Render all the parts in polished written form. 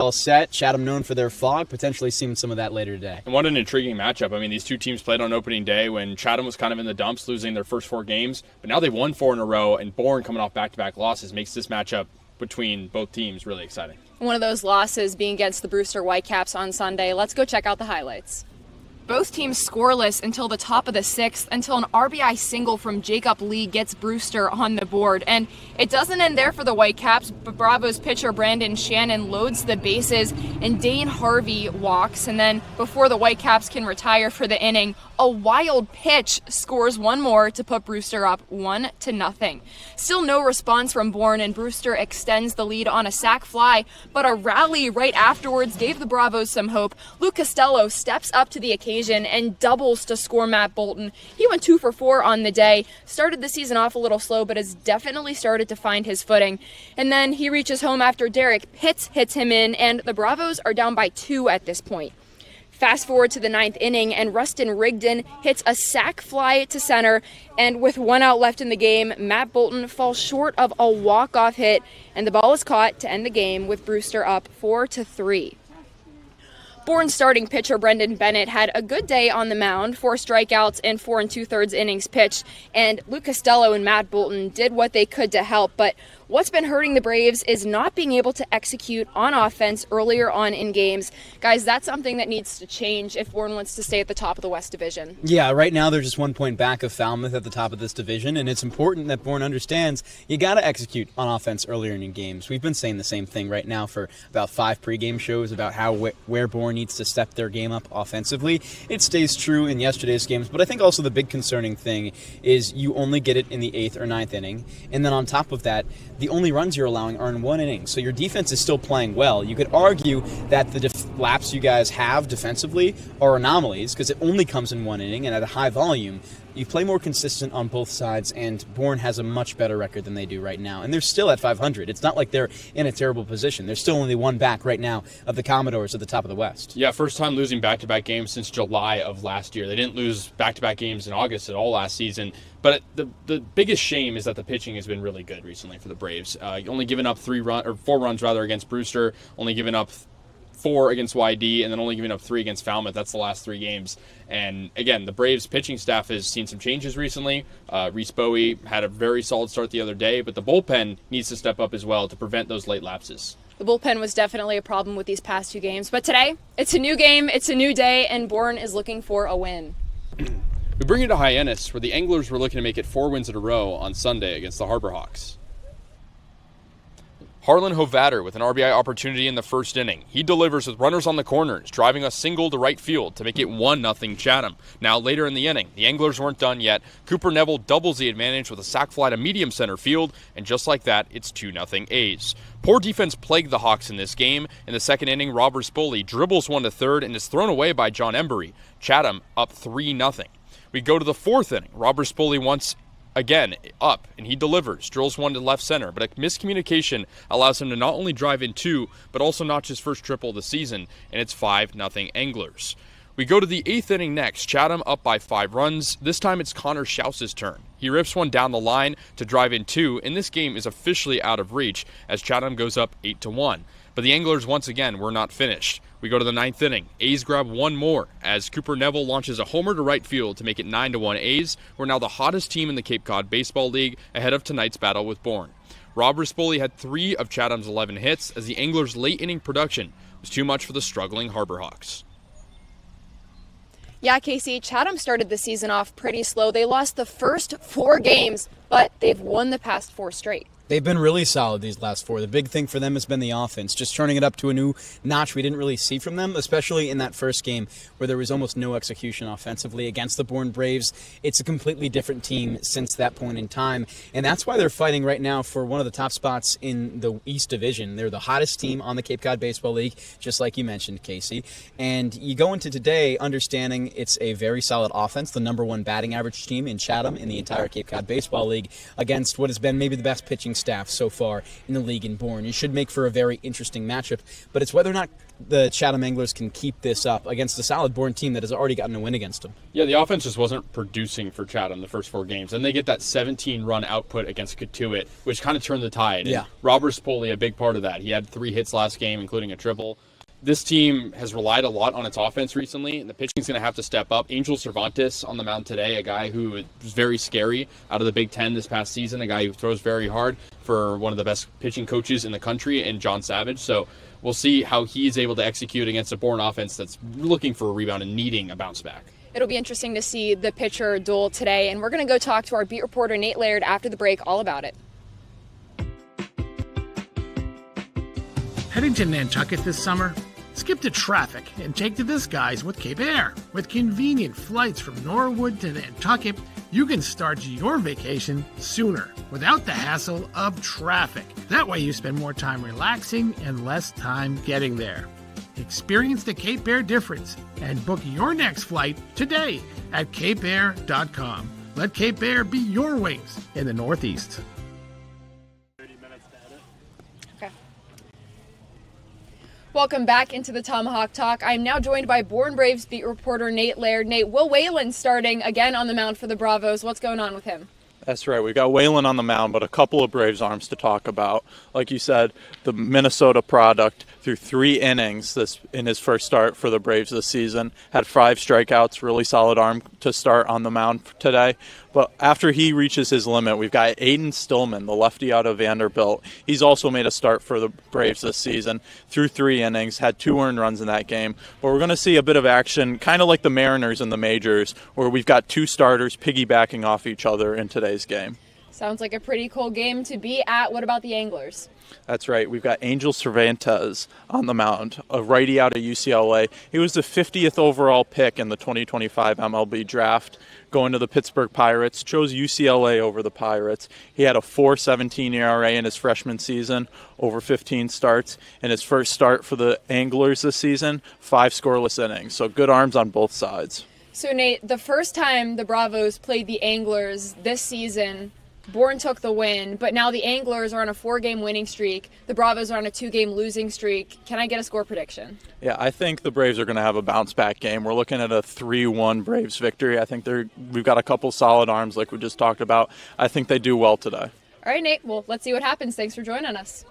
All set. Chatham known for their fog, potentially seeing some of that later today. And what an intriguing matchup. I mean, these two teams played on opening day when Chatham was kind of in the dumps, losing their first 4 games. But now they've won 4 in a row, and Bourne coming off back-to-back losses makes this matchup between both teams really exciting. One of those losses being against the Brewster Whitecaps on Sunday. Let's go check out the highlights. Both teams scoreless until the top of the 6th, until an RBI single from Jacob Lee gets Brewster on the board. And it doesn't end there for the Whitecaps, but Bravo's pitcher Brandon Shannon loads the bases, and Dane Harvey walks. And then before the Whitecaps can retire for the inning, a wild pitch scores one more to put Brewster up 1-0. Still no response from Bourne, and Brewster extends the lead on a sac fly, but a rally right afterwards gave the Bravos some hope. Luke Costello steps up to the occasion and doubles to score Matt Bolton. He went 2 for 4 on the day, started the season off a little slow, but has definitely started to find his footing. And then he reaches home after Derek Pitts hits him in, and the Bravos are down by 2 at this point. Fast forward to the 9th inning, and Rustin Rigdon hits a sac fly to center, and with 1 out left in the game, Matt Bolton falls short of a walk-off hit, and the ball is caught to end the game with Brewster up 4-3. Bourne starting pitcher Brendan Bennett had a good day on the mound, 4 strikeouts and 4 2/3 innings pitched, and Luke Costello and Matt Bolton did what they could to help, but what's been hurting the Braves is not being able to execute on offense earlier on in games. Guys, that's something that needs to change if Bourne wants to stay at the top of the West Division. Yeah, right now they're just 1 point back of Falmouth at the top of this division, and it's important that Bourne understands you got to execute on offense earlier in games. We've been saying the same thing right now for about 5 pregame shows about how where Bourne needs to step their game up offensively. It stays true in yesterday's games, but I think also the big concerning thing is you only get it in the 8th or 9th inning, and then on top of that, the only runs you're allowing are in 1 inning. So your defense is still playing well. You could argue that the laps you guys have defensively are anomalies because it only comes in 1 inning and at a high volume. You play more consistent on both sides, and Bourne has a much better record than they do right now. And they're still at 500. It's not like they're in a terrible position. They're still only 1 back right now of the Commodores at the top of the West. Yeah, first time losing back-to-back games since July of last year. They didn't lose back-to-back games in August at all last season. But the biggest shame is that the pitching has been really good recently for the Braves. Only given up 4 runs against Brewster, only given up 4 against YD, and then only giving up 3 against Falmouth. That's the last 3 games. And again, the Braves pitching staff has seen some changes recently. Reese Bowie had a very solid start the other day, but the bullpen needs to step up as well to prevent those late lapses. The bullpen was definitely a problem with these past 2 games, but today, it's a new game, it's a new day, and Bourne is looking for a win. We bring you to Hyannis, where the Anglers were looking to make it 4 wins in a row on Sunday against the Harbor Hawks. Harlan Hovatter with an RBI opportunity in the first inning. He delivers with runners on the corners, driving a single to right field to make it 1-0 Chatham. Now later in the inning, the Anglers weren't done yet. Cooper Neville doubles the advantage with a sac fly to medium center field, and just like that, it's 2-0 A's. Poor defense plagued the Hawks in this game. In the second inning, Robert Spoley dribbles one to third and is thrown away by John Embury. Chatham up 3-0. We go to the fourth inning. Robert Spoley once again up, and he delivers, drills one to left center, but a miscommunication allows him to not only drive in 2, but also notch his first triple of the season, and it's 5-0 Anglers. We go to the 8th inning next. Chatham up by 5 runs. This time it's Connor Schaus's turn. He rips one down the line to drive in 2, and this game is officially out of reach as Chatham goes up 8-1. But the Anglers once again were not finished. We go to the 9th inning. A's grab one more as Cooper Neville launches a homer to right field to make it 9-1 A's. We're now the hottest team in the Cape Cod Baseball League ahead of tonight's battle with Bourne. Rob Rispoli had 3 of Chatham's 11 hits as the Anglers' late inning production was too much for the struggling Harbor Hawks. Yeah, Kasey, Chatham started the season off pretty slow. They lost the first 4 games, but they've won the past 4 straight. They've been really solid these last 4. The big thing for them has been the offense, just turning it up to a new notch we didn't really see from them, especially in that first game where there was almost no execution offensively against the Bourne Braves. It's a completely different team since that point in time, and that's why they're fighting right now for one of the top spots in the East Division. They're the hottest team on the Cape Cod Baseball League, just like you mentioned, Kasey. And you go into today understanding it's a very solid offense, the #1 batting average team in Chatham in the entire Cape Cod Baseball League, against what has been maybe the best pitching staff so far in the league in Bourne. It should make for a very interesting matchup, but it's whether or not the Chatham Anglers can keep this up against a solid Bourne team that has already gotten a win against them. Yeah, the offense just wasn't producing for Chatham the first 4 games. And they get that 17-run output against Katuitt, which kind of turned the tide. Yeah. And Robert Spoli, a big part of that. He had 3 hits last game, including a triple. This team has relied a lot on its offense recently, and the pitching's going to have to step up. Angel Cervantes on the mound today, a guy who was very scary out of the Big Ten this past season, a guy who throws very hard for one of the best pitching coaches in the country, and John Savage. So we'll see how he's able to execute against a Bourne offense that's looking for a rebound and needing a bounce back. It'll be interesting to see the pitcher duel today, and we're going to go talk to our beat reporter Nate Laird after the break all about it. Heading to Nantucket this summer? Skip the traffic and take the Disguise with Cape Air. With convenient flights from Norwood to Nantucket, you can start your vacation sooner without the hassle of traffic. That way you spend more time relaxing and less time getting there. Experience the Cape Air difference and book your next flight today at capeair.com. Let Cape Air be your wings in the Northeast. Welcome back into the Tomahawk Talk. I'm now joined by Bourne Braves beat reporter Nate Laird. Nate, Will Whalen starting again on the mound for the Bravos. What's going on with him? That's right. We got Whalen on the mound, but a couple of Braves arms to talk about. Like you said, the Minnesota product through 3 innings in his first start for the Braves this season. Had 5 strikeouts, really solid arm to start on the mound today. But after he reaches his limit, we've got Aiden Stillman, the lefty out of Vanderbilt. He's also made a start for the Braves this season through 3 innings, had 2 earned runs in that game. But we're going to see a bit of action, kind of like the Mariners in the majors, where we've got 2 starters piggybacking off each other in today's game. Sounds like a pretty cool game to be at. What about the Anglers? That's right. We've got Angel Cervantes on the mound, a righty out of UCLA. He was the 50th overall pick in the 2025 MLB draft, going to the Pittsburgh Pirates, chose UCLA over the Pirates. He had a 4.17 ERA in his freshman season, over 15 starts. In his first start for the Anglers this season, 5 scoreless innings. So good arms on both sides. So, Nate, the first time the Bravos played the Anglers this season, Bourne took the win, but now the Anglers are on a 4-game winning streak. The Bravos are on a 2-game losing streak. Can I get a score prediction? Yeah, I think the Braves are going to have a bounce-back game. We're looking at a 3-1 Braves victory. I think we've got a couple solid arms like we just talked about. I think they do well today. All right, Nate. Well, let's see what happens. Thanks for joining us.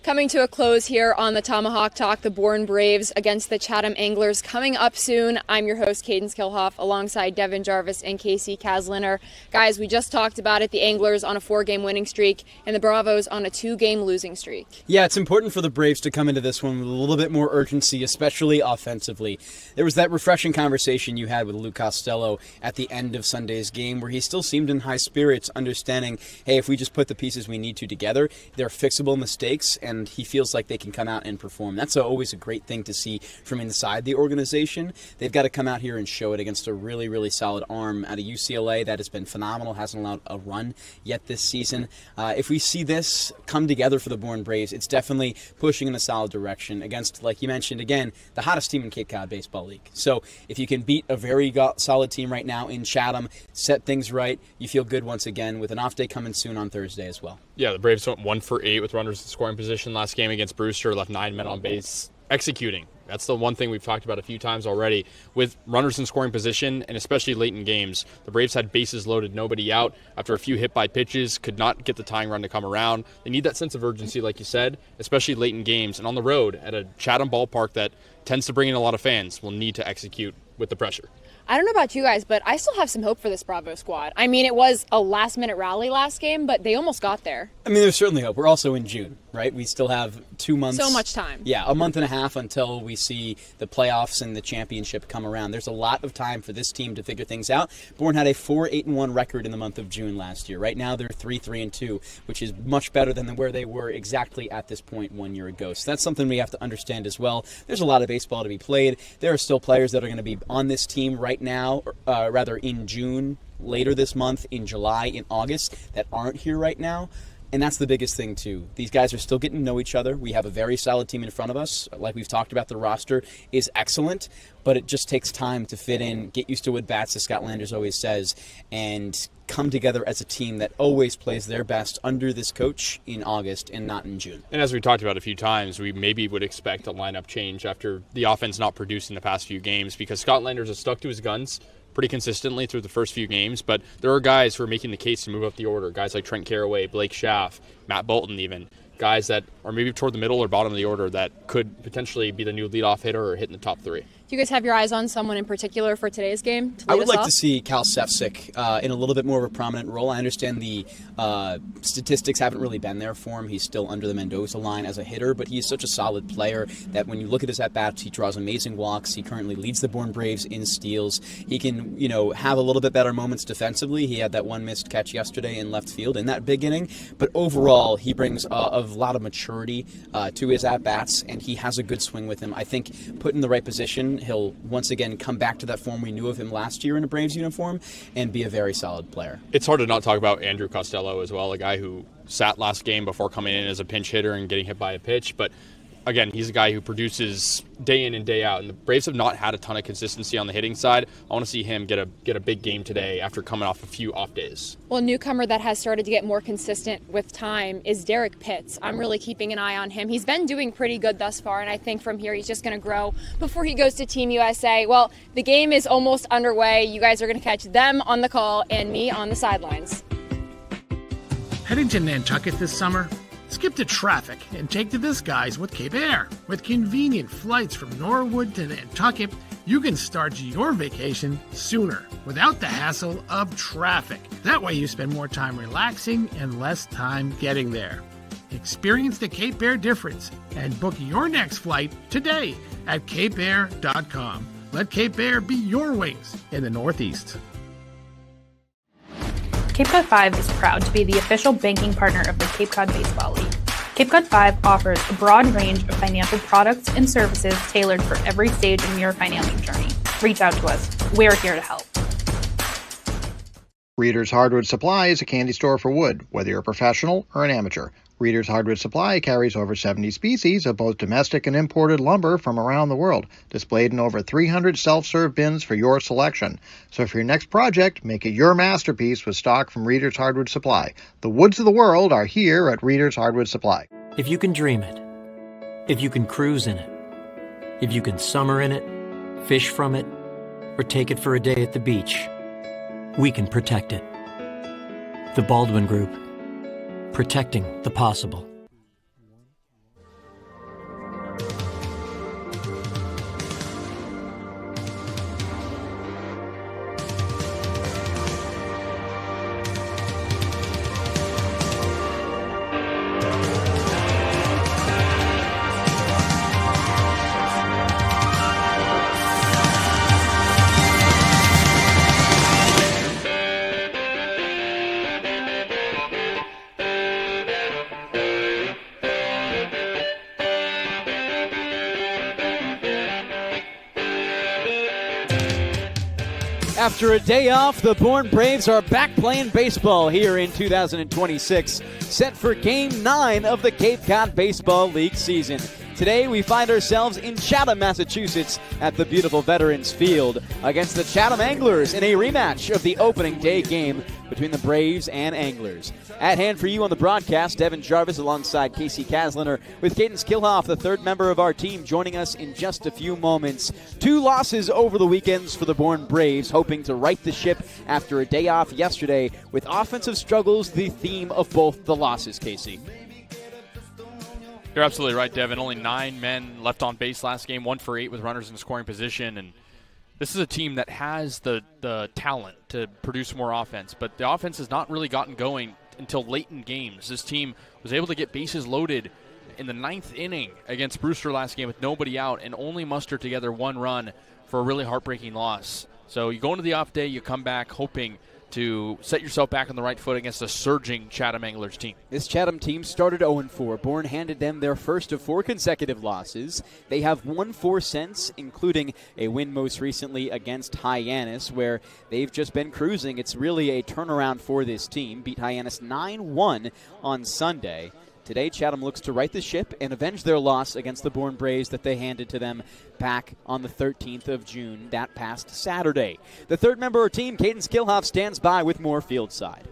Coming to a close here on the Tomahawk Talk, the Bourne Braves against the Chatham Anglers coming up soon. I'm your host, Kaydence Kilhof, alongside Devon, Jarvis, and Kasey, Kazliner. Guys, we just talked about it. The Anglers on a 4-game winning streak and the Bravos on a 2-game losing streak. Yeah, it's important for the Braves to come into this one with a little bit more urgency, especially offensively. There was that refreshing conversation you had with Lou Costello at the end of Sunday's game where he still seemed in high spirits, understanding, hey, if we just put the pieces we need to together, they're fixable mistakes, and he feels like they can come out and perform. That's always a great thing to see from inside the organization. They've got to come out here and show it against a really, really solid arm out of UCLA that has been phenomenal, hasn't allowed a run yet this season. If we see this come together for the Bourne Braves, it's definitely pushing in a solid direction against, like you mentioned, again, the hottest team in Cape Cod Baseball League. So if you can beat a very solid team right now in Chatham, set things right, you feel good once again with an off day coming soon on Thursday as well. Yeah, the Braves went 1 for 8 with runners in scoring position last game against Brewster, left 9 men on base, executing. That's the one thing we've talked about a few times already. With runners in scoring position, and especially late in games, the Braves had bases loaded, nobody out. After a few hit-by pitches, could not get the tying run to come around. They need that sense of urgency, like you said, especially late in games. And on the road, at a Chatham ballpark that tends to bring in a lot of fans, will need to execute with the pressure. I don't know about you guys, but I still have some hope for this Bravo squad. I mean, it was a last-minute rally last game, but they almost got there. I mean, there's certainly hope. We're also in June, right? We still have 2 months. So much time. Yeah, a month and a half until we see the playoffs and the championship come around. There's a lot of time for this team to figure things out. Bourne had a 4-8-1 record in the month of June last year. Right now, they're 3-3-2, which is much better than where they were exactly at this point 1 year ago. So that's something we have to understand as well. There's a lot of baseball to be played. There are still players that are going to be on this team right now, rather in June, later this month, in July, in August, that aren't here right now. And that's the biggest thing, too. These guys are still getting to know each other. We have a very solid team in front of us. Like we've talked about, the roster is excellent, but it just takes time to fit in, get used to what bats, as Scott Landers always says, and come together as a team that always plays their best under this coach in August and not in June. And as we talked about a few times, we maybe would expect a lineup change after the offense not produced in the past few games, because Scott Landers has stuck to his guns pretty consistently through the first few games, but there are guys who are making the case to move up the order, guys like Trent Carraway, Blake Schaff, Matt Bolton even, guys that are maybe toward the middle or bottom of the order that could potentially be the new leadoff hitter or hit in the top 3. Do you guys have your eyes on someone in particular for today's game to lead I would us like off? to see Cal Sefcik in a little bit more of a prominent role. I understand the statistics haven't really been there for him. He's still under the Mendoza line as a hitter, but he's such a solid player that when you look at his at-bats, he draws amazing walks. He currently leads the Bourne Braves in steals. He can, have a little bit better moments defensively. He had that one missed catch yesterday in left field in that big inning, but overall, he brings a lot of maturity to his at-bats, and he has a good swing with him. I think put in the right position, he'll once again come back to that form we knew of him last year in a Braves uniform and be a very solid player. It's hard to not talk about Andrew Costello as well, a guy who sat last game before coming in as a pinch hitter and getting hit by a pitch, but again, he's a guy who produces day in and day out, and the Braves have not had a ton of consistency on the hitting side. I want to see him get a big game today after coming off a few off days. Well, a newcomer that has started to get more consistent with time is Derek Pitts. I'm really keeping an eye on him. He's been doing pretty good thus far, and I think from here he's just going to grow before he goes to Team USA. Well, the game is almost underway. You guys are going to catch them on the call and me on the sidelines. Heading to Nantucket this summer? Skip the traffic and take to the skies with Cape Air. With convenient flights from Norwood to Nantucket, you can start your vacation sooner without the hassle of traffic. That way you spend more time relaxing and less time getting there. Experience the Cape Air difference and book your next flight today at capeair.com. Let Cape Air be your wings in the Northeast. Cape Cod 5 is proud to be the official banking partner of the Cape Cod Baseball League. Cape Cod 5 offers a broad range of financial products and services tailored for every stage in your financing journey. Reach out to us. We're here to help. Reader's Hardwood Supply is a candy store for wood, whether you're a professional or an amateur. Reader's Hardwood Supply carries over 70 species of both domestic and imported lumber from around the world, displayed in over 300 self-serve bins for your selection. So for your next project, make it your masterpiece with stock from Reader's Hardwood Supply. The woods of the world are here at Reader's Hardwood Supply. If you can dream it, if you can cruise in it, if you can summer in it, fish from it, or take it for a day at the beach, we can protect it. The Baldwin Group. Protecting the possible. After a day off, the Bourne Braves are back playing baseball here in 2026, set for Game 9 of the Cape Cod Baseball League season. Today, we find ourselves in Chatham, Massachusetts, at the beautiful Veterans Field against the Chatham Anglers in a rematch of the opening day game between the Braves and Anglers. At hand for you on the broadcast, Devon Jarvis alongside Kasey Kazliner, with Kaydence Kilhof, the third member of our team, joining us in just a few moments. 2 losses over the weekends for the Bourne Braves, hoping to right the ship after a day off yesterday, with offensive struggles the theme of both the losses, Kasey. You're absolutely right, Devin. Only 9 men left on base last game, 1 for 8 with runners in scoring position. And this is a team that has the talent to produce more offense, but the offense has not really gotten going until late in games. This team was able to get bases loaded in the 9th inning against Brewster last game with nobody out and only mustered together 1 run for a really heartbreaking loss. So you go into the off day, you come back hoping to set yourself back on the right foot against a surging Chatham Anglers team? This Chatham team started 0-4. Bourne handed them their first of 4 consecutive losses. They have won 4 since, including a win most recently against Hyannis, where they've just been cruising. It's really a turnaround for this team. Beat Hyannis 9-1 on Sunday. Today, Chatham looks to right the ship and avenge their loss against the Bourne Braves that they handed to them back on the 13th of June, that past Saturday. The third member of our team, Kaydence Kilhof, stands by with more field side.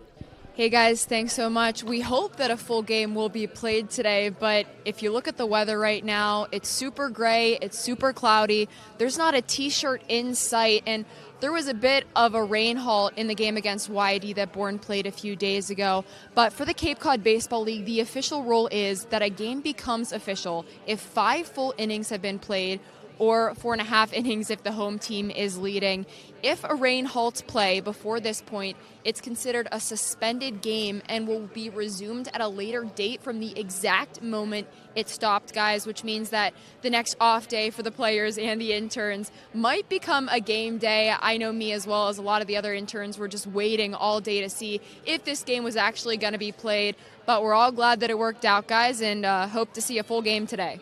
Hey guys, thanks so much. We hope that a full game will be played today, but if you look at the weather right now, it's super gray, it's super cloudy. There's not a t-shirt in sight, and there was a bit of a rain halt in the game against YD that Bourne played a few days ago. But for the Cape Cod Baseball League, the official rule is that a game becomes official if 5 full innings have been played, or 4.5 innings if the home team is leading. If a rain halts play before this point, it's considered a suspended game and will be resumed at a later date from the exact moment it stopped, guys, which means that the next off day for the players and the interns might become a game day. I know me as well as a lot of the other interns were just waiting all day to see if this game was actually going to be played, but we're all glad that it worked out, guys, and hope to see a full game today.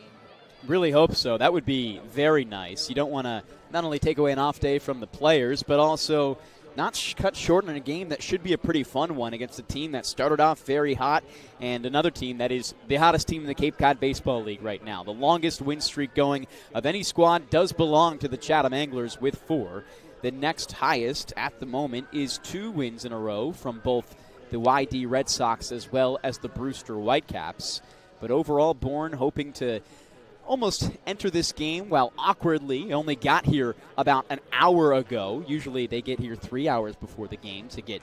Really hope so. That would be very nice. You don't want to not only take away an off day from the players, but also not cut short on a game that should be a pretty fun one against a team that started off very hot and another team that is the hottest team in the Cape Cod Baseball League right now. The longest win streak going of any squad does belong to the Chatham Anglers with 4. The next highest at the moment is 2 wins in a row from both the YD Red Sox as well as the Brewster Whitecaps. But overall, Bourne hoping to almost enter this game while awkwardly only got here about an hour ago. Usually they get here 3 hours before the game to get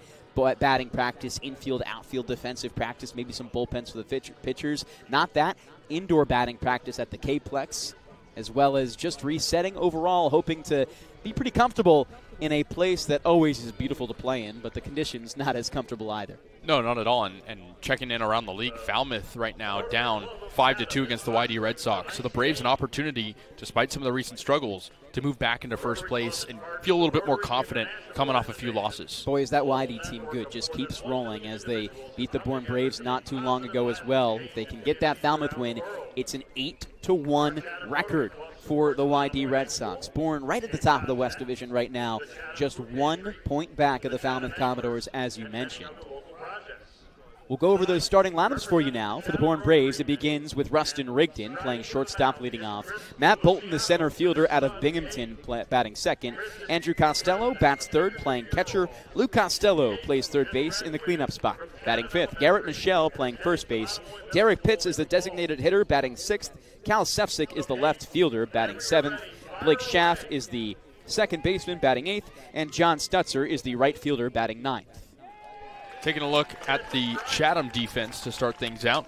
batting practice, infield, outfield, defensive practice, maybe some bullpens for the pitchers. Not that. Indoor batting practice at the K-Plex, as well as just resetting overall, hoping to be pretty comfortable in a place that always is beautiful to play in, but the conditions not as comfortable either. No, not at all. And checking in around the league, Falmouth right now down 5-2 against the YD Red Sox. So the Braves an opportunity, despite some of the recent struggles, to move back into first place and feel a little bit more confident coming off a few losses. Boy, is that YD team good. Just keeps rolling as they beat the Bourne Braves not too long ago as well. If they can get that Falmouth win, it's an 8-1 record for the YD Red Sox. Bourne right at the top of the West Division right now, just 1 point back of the Falmouth Commodores, as you mentioned. We'll go over those starting lineups for you now. For the Bourne Braves, it begins with Rustin Rigdon playing shortstop leading off. Matt Bolton, the center fielder out of Binghamton, batting second. Andrew Costello bats third, playing catcher. Luke Costello plays third base in the cleanup spot, batting fifth. Garrett Michelle playing first base. Derek Pitts is the designated hitter, batting sixth. Cal Sefcik is the left fielder, batting seventh. Blake Schaff is the second baseman, batting eighth. And John Stutzer is the right fielder, batting ninth. Taking a look at the Chatham defense to start things out.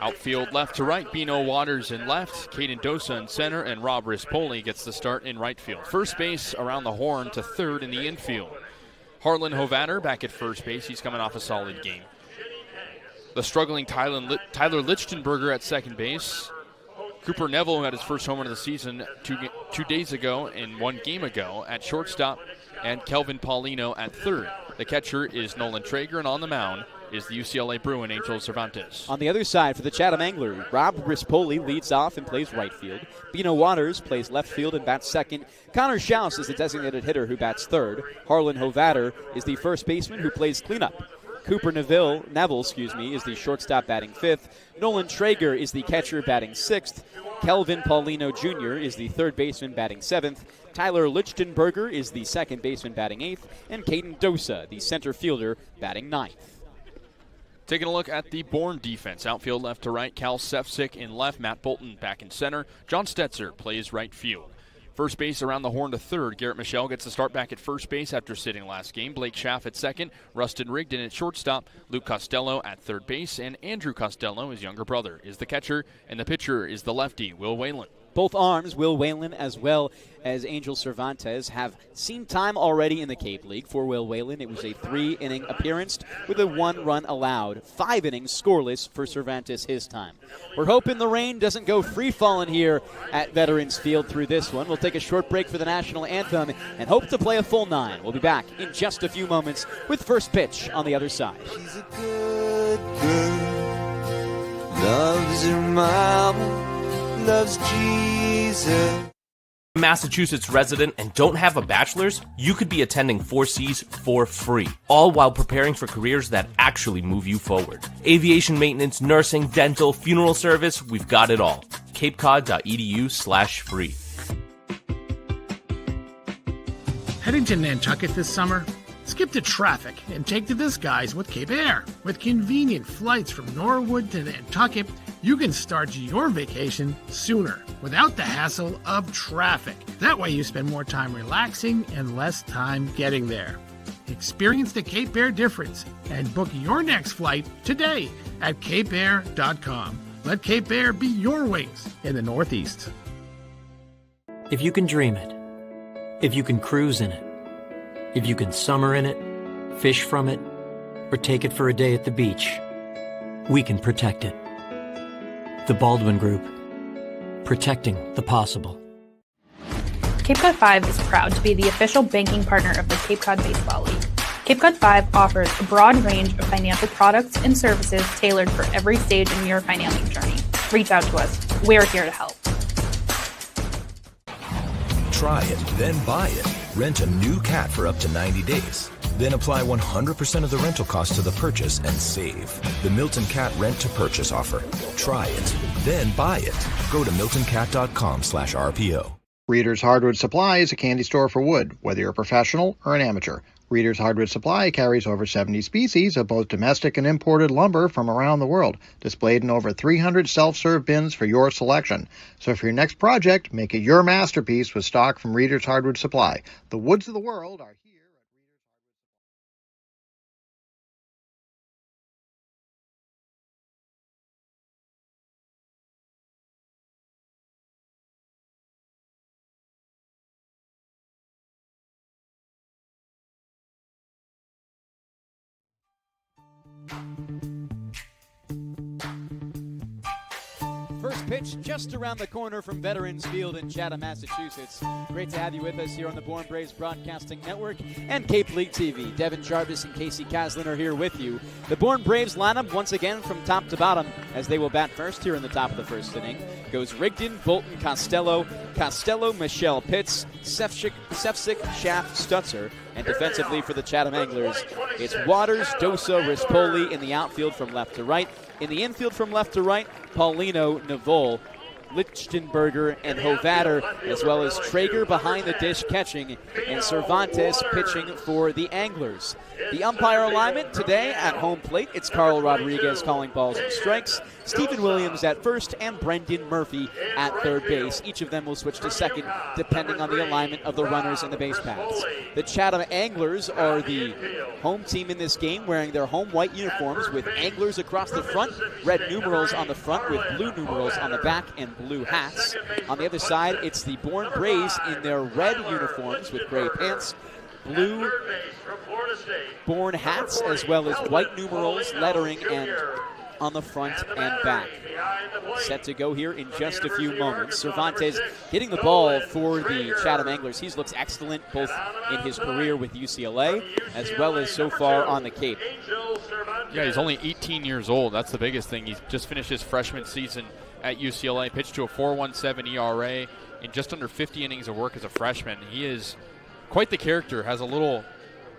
Outfield left to right, Bino Waters in left, Kaydence in center, and Rob Rispoli gets the start in right field. First base around the horn to third in the infield. Harlan Hovaner back at first base. He's coming off a solid game. The struggling Tyler Lichtenberger at second base. Cooper Neville, who had his first homer of the season 2 days ago and 1 game ago, at shortstop, and Kelvin Paulino at third. The catcher is Nolan Traeger, and on the mound is the UCLA Bruin, Angel Cervantes. On the other side for the Chatham Anglers, Rob Rispoli leads off and plays right field. Bino Waters plays left field and bats second. Connor Schaus is the designated hitter who bats third. Harlan Hovaner is the first baseman who plays cleanup. Cooper Neville is the shortstop batting fifth. Nolan Traeger is the catcher batting sixth. Kelvin Paulino Jr. is the third baseman batting seventh. Tyler Lichtenberger is the second baseman batting eighth. And Caden Dosa, the center fielder, batting ninth. Taking a look at the Bourne defense. Outfield left to right, Cal Sefcik in left, Matt Bolton back in center. John Stetzer plays right field. First base around the horn to third. Garrett Michelle gets the start back at first base after sitting last game. Blake Schaff at second. Rustin Rigdon at shortstop. Luke Costello at third base. And Andrew Costello, his younger brother, is the catcher. And the pitcher is the lefty, Will Whalen. Both arms, Will Whalen as well as Angel Cervantes, have seen time already in the Cape League. For Will Whalen, it was a 3-inning appearance with a 1 run allowed. 5 innings scoreless for Cervantes his time. We're hoping the rain doesn't go free-falling here at Veterans Field through this one. We'll take a short break for the national anthem and hope to play a full 9. We'll be back in just a few moments with first pitch on the other side. She's a good girl, loves her mama, loves Jesus. Massachusetts resident and don't have a bachelor's, you could be attending 4Cs for free, all while preparing for careers that actually move you forward. Aviation maintenance, nursing, dental, funeral service, we've got it all. capecod.edu/free. Heading to Nantucket this summer? Skip the traffic and take to the skies with Cape Air. With convenient flights from Norwood to Nantucket, you can start your vacation sooner without the hassle of traffic. That way you spend more time relaxing and less time getting there. Experience the Cape Air difference and book your next flight today at capeair.com. Let Cape Air be your wings in the Northeast. If you can dream it, if you can cruise in it, if you can summer in it, fish from it, or take it for a day at the beach, we can protect it. The Baldwin Group. Protecting the possible. Cape Cod 5 is proud to be the official banking partner of the Cape Cod Baseball League. Cape Cod 5 offers a broad range of financial products and services tailored for every stage in your financing journey. Reach out to us. We're here to help. Try it, then buy it. Rent a new cat for up to 90 days. Then apply 100% of the rental cost to the purchase and save. The Milton Cat Rent to Purchase offer. Try it, then buy it. Go to miltoncat.com/RPO. Reader's Hardwood Supply is a candy store for wood, whether you're a professional or an amateur. Reader's Hardwood Supply carries over 70 species of both domestic and imported lumber from around the world, displayed in over 300 self-serve bins for your selection. So for your next project, make it your masterpiece with stock from Reader's Hardwood Supply. The woods of the world are here. First pitch just around the corner from Veterans Field in Chatham, Massachusetts. Great to have you with us here on the Bourne Braves Broadcasting Network and Cape League TV. Devon, Jarvis, and Kasey Kazliner here with you. The Bourne Braves lineup once again from top to bottom as they will bat first here in the top of the first inning. Goes Rigdon, Bolton, Costello, Michelle Pitts, Sefcik, Schaff, Stutzer, and defensively for the Chatham Anglers, it's Waters, Dosa, Rispoli in the outfield from left to right. In the infield from left to right, Paulino, Navol, Lichtenberger, and Hovatter, as well as Traeger behind the dish catching, and Cervantes pitching for the Anglers. The umpire alignment today at home plate, it's Carl Rodriguez calling balls and strikes, Stephen Williams at first, and Brendan Murphy at third base. Each of them will switch to second depending on the alignment of the runners in the base paths. The Chatham Anglers are the home team in this game, wearing their home white uniforms with Anglers across the front, red numerals on the front with blue numerals on the back, and blue hats. On the other side, it's the Bourne Braves in their red uniforms with gray pants, blue Bourne hats, as well as white numerals, lettering, and on the front and back. Set to go here in just a few moments. Cervantes hitting the ball for the Chatham Anglers. He looks excellent both in his career with UCLA as well as so far on the Cape. Yeah, he's only 18 years old. That's the biggest thing. He's just finished his freshman season at UCLA, pitched to a 4.17 ERA in just under 50 innings of work as a freshman. He is quite the character, has a little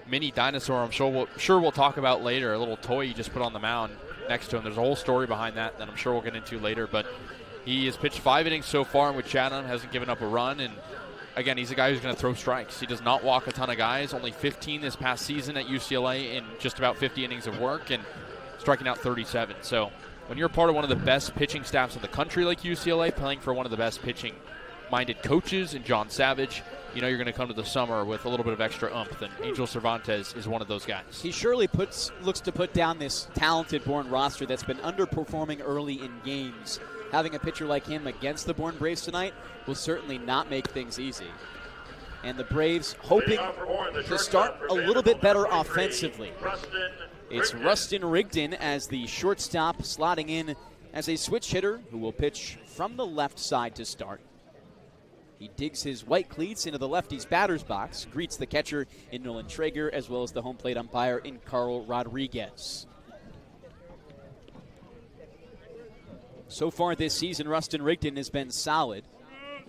mini dinosaur I'm sure we'll talk about later, a little toy he just put on the mound next to him. There's a whole story behind that I'm sure we'll get into later, but he has pitched 5 innings so far, and with Chatham hasn't given up a run, and again, he's a guy who's going to throw strikes. He does not walk a ton of guys, only 15 this past season at UCLA in just about 50 innings of work, and striking out 37. So when you're part of one of the best pitching staffs in the country like UCLA, playing for one of the best pitching-minded coaches in John Savage, you know you're going to come to the summer with a little bit of extra oomph, and Angel Cervantes is one of those guys. He surely looks to put down this talented Bourne roster that's been underperforming early in games having a pitcher like him against the Bourne Braves tonight will certainly not make things easy. And the Braves hoping to start a little bit better offensively. It's Rustin Rigdon as the shortstop, slotting in as a switch hitter who will pitch from the left side to start. He digs his white cleats into the lefty's batter's box, greets the catcher in Nolan Traeger, as well as the home plate umpire in Carl Rodriguez. So far this season, Rustin Rigdon has been solid.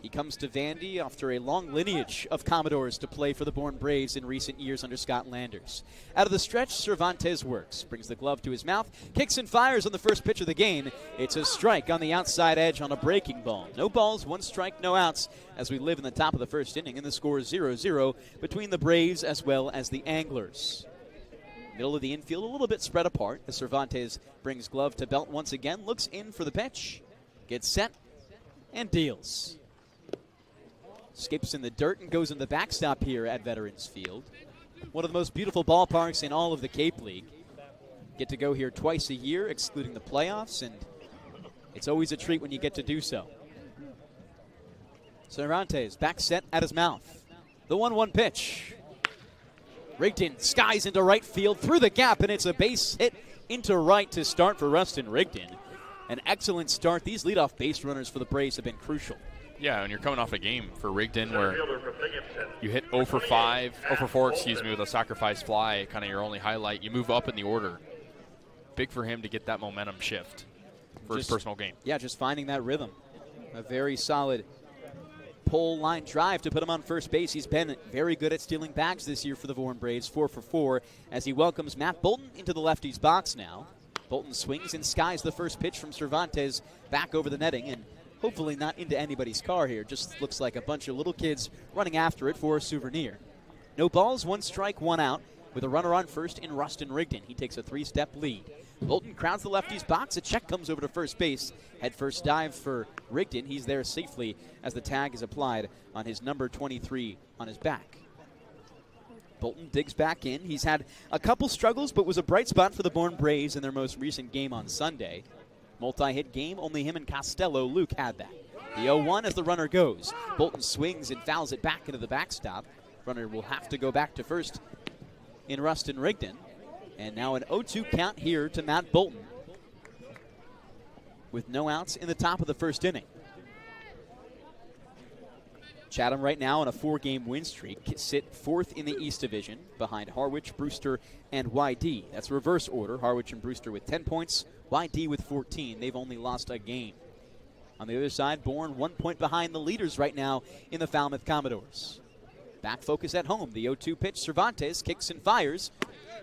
He comes to Vandy after a long lineage of Commodores to play for the Bourne Braves in recent years under Scott Landers. Out of the stretch, Cervantes works, brings the glove to his mouth, kicks and fires on the first pitch of the game. It's a strike on the outside edge on a breaking ball. No balls, one strike, no outs as we live in the top of the first inning, and the score is 0-0 between the Braves as well as the Anglers. Middle of the infield, a little bit spread apart as Cervantes brings glove to belt once again, looks in for the pitch, gets set, and deals. Skips in the dirt and goes in the backstop here at Veterans Field. One of the most beautiful ballparks in all of the Cape League. Get to go here twice a year, excluding the playoffs, and it's always a treat when you get to do so. Cervantes back set at his mouth. The 1-1 pitch. Rigdon skies into right field through the gap, and it's a base hit into right to start for Rustin Rigdon. An excellent start. These leadoff base runners for the Braves have been crucial. Yeah, and you're coming off a game for Rigdon where you hit 0 for 4, with a sacrifice fly, kind of your only highlight. You move up in the order. Big for him to get that momentum shift for his personal game. Yeah, just finding that rhythm. A very solid pole line drive to put him on first base. He's been very good at stealing bags this year for the Bourne Braves, 4 for 4, as he welcomes Matt Bolton into the lefty's box now. Bolton swings and skies the first pitch from Cervantes back over the netting, and hopefully not into anybody's car here. Just looks like a bunch of little kids running after it for a souvenir. No balls, 1 strike, 1 out, with a runner on first in Rustin Rigdon. He takes a 3-step lead. Bolton crowds the lefty's box. A check comes over to first base. Head first dive for Rigdon. He's there safely as the tag is applied on his number 23 on his back. Bolton digs back in. He's had a couple struggles, but was a bright spot for the Bourne Braves in their most recent game on Sunday. Multi-hit game, only him and Costello Luke had that. The 0-1 as the runner goes. Bolton swings and fouls it back into the backstop. Runner will have to go back to first in Rustin Rigdon. And now an 0-2 count here to Matt Bolton with no outs in the top of the first inning. Chatham right now on a 4-game win streak, sit 4th in the East Division behind Harwich, Brewster, and YD. That's reverse order. Harwich and Brewster with 10 points, YD with 14. They've only lost a game. On the other side, Bourne 1 point behind the leaders right now in the Falmouth Commodores. Back focus at home. The 0-2 pitch, Cervantes kicks and fires.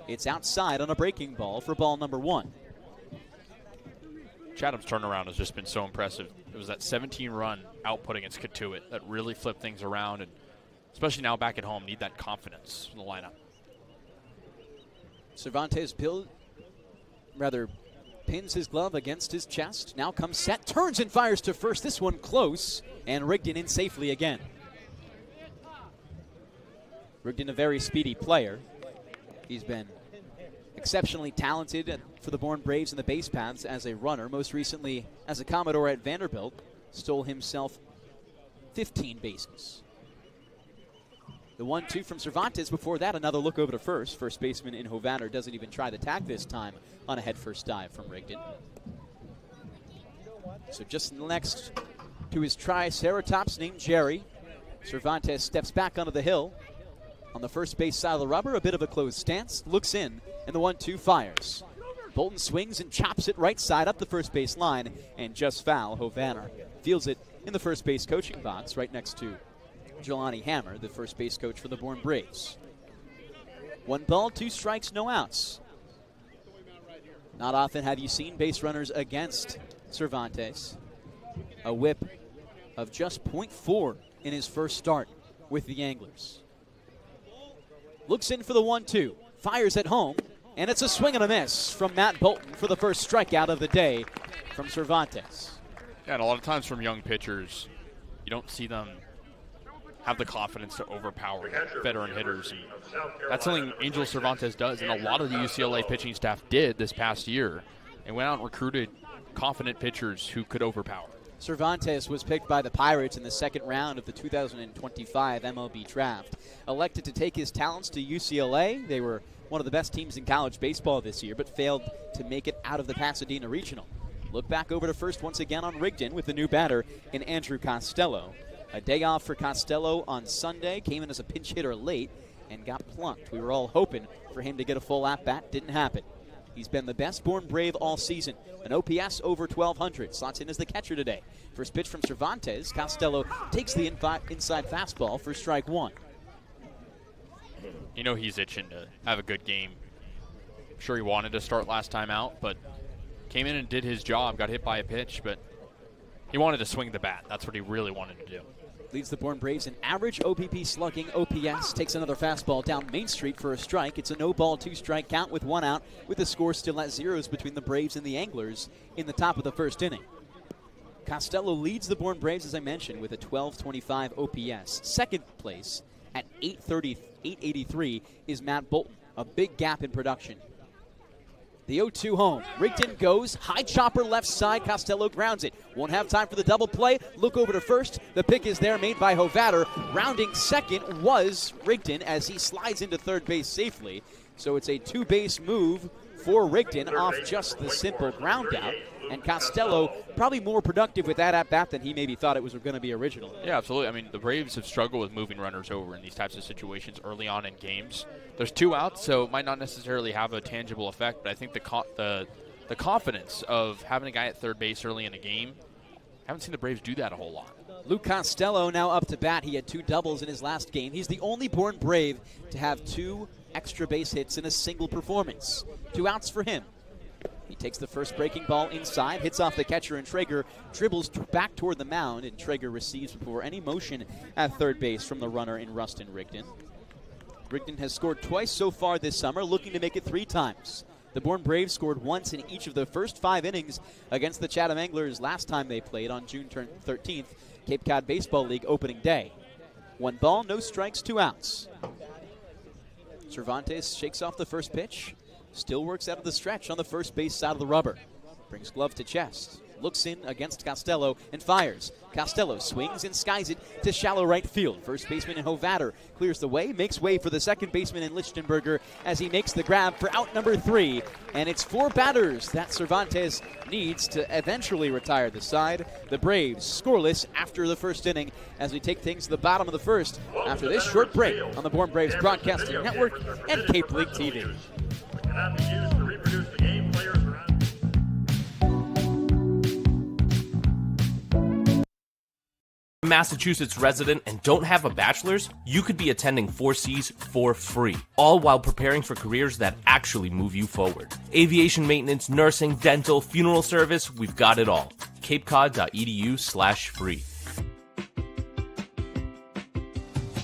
It's outside on a breaking ball for ball number 1. Chatham's turnaround has just been so impressive. It was that 17-run output against Katuitt that really flipped things around, and especially now back at home, need that confidence in the lineup. Cervantes pins his glove against his chest. Now comes set, turns and fires to first. This one close, and Rigdon in safely again. Rigdon, a very speedy player. He's been exceptionally talented for the Bourne Braves in the base paths as a runner. Most recently as a Commodore at Vanderbilt, stole himself 15 bases. The 1-2 from Cervantes. Before that, another look over to first. First baseman in Hovanner doesn't even try the tag this time on a head-first dive from Rigdon. So just next to his triceratops named Jerry, Cervantes steps back onto the hill. On the first base side of the rubber, a bit of a closed stance, looks in, and the 1-2 fires. Bolton swings and chops it right side up the first base line, and just foul. Hovanner fields it in the first base coaching box right next to Jelani Hammer, the first base coach for the Bourne Braves. 1 ball, 2 strikes, no outs. Not often have you seen base runners against Cervantes. A whip of just .4 in his first start with the Anglers. Looks in for the 1-2, fires at home, and it's a swing and a miss from Matt Bolton for the first strikeout of the day from Cervantes. Yeah, and a lot of times from young pitchers, you don't see them have the confidence to overpower veteran hitters. And that's something Angel Cervantes does, and a lot of the UCLA pitching staff did this past year. And went out and recruited confident pitchers who could overpower. Cervantes was picked by the Pirates in the second round of the 2025 MLB draft. Elected to take his talents to UCLA. They were one of the best teams in college baseball this year, but failed to make it out of the Pasadena Regional. Look back over to first once again on Rigdon with the new batter in Andrew Costello. A day off for Costello on Sunday, came in as a pinch hitter late and got plunked. We were all hoping for him to get a full at-bat. Didn't happen. He's been the best Bourne Brave all season. An OPS over 1,200. Slots in as the catcher today. First pitch from Cervantes. Costello takes the inside fastball for strike one. You know he's itching to have a good game. I'm sure he wanted to start last time out, but came in and did his job. Got hit by a pitch, but he wanted to swing the bat. That's what he really wanted to do. Leads the Bourne Braves in average OPP slugging. OPS takes another fastball down Main Street for a strike. It's a no-ball, two-strike count with one out, with the score still at zeros between the Braves and the Anglers in the top of the first inning. Costello leads the Bourne Braves, as I mentioned, with a 12.25 OPS. Second place at 883 is Matt Bolton. A big gap in production. The 0-2 home. Rigdon goes. High chopper left side. Costello grounds it. Won't have time for the double play. Look over to first. The pick is there made by Hovatter. Rounding second was Rigdon as he slides into third base safely. So it's a two-base move for Rigdon off just the simple ground out. And Costello probably more productive with that at-bat than he maybe thought it was going to be originally. Yeah, absolutely. I mean, the Braves have struggled with moving runners over in these types of situations early on in games. There's two outs, so it might not necessarily have a tangible effect, but I think the confidence of having a guy at third base early in a game, I haven't seen the Braves do that a whole lot. Luke Costello now up to bat. He had two doubles in his last game. He's the only Bourne Brave to have two extra base hits in a single performance. 2 outs for him. He takes the first breaking ball inside, hits off the catcher, and Traeger dribbles back toward the mound, and Traeger receives before any motion at third base from the runner in Rustin Rigdon. Rigdon has scored twice so far this summer, looking to make it 3 times. The Bourne Braves scored once in each of the first 5 innings against the Chatham Anglers last time they played on June 13th, Cape Cod Baseball League opening day. 1 ball, no strikes, 2 outs. Cervantes shakes off the first pitch. Still works out of the stretch on the first base side of the rubber. Brings glove to chest. Looks in against Costello and fires. Costello swings and skies it to shallow right field. First baseman in Hovatter clears the way, makes way for the second baseman in Lichtenberger as he makes the grab for out number 3. And it's 4 batters that Cervantes needs to eventually retire the side. The Braves scoreless after the first inning as we take things to the bottom of the first after this short break on the Bourne Braves Broadcasting Network and Cape League TV. Cannot be used to reproduce the game players around. Massachusetts resident and don't have a bachelor's, you could be attending 4Cs for free, all while preparing for careers that actually move you forward. Aviation maintenance, nursing, dental, funeral service, we've got it all. capecod.edu/free.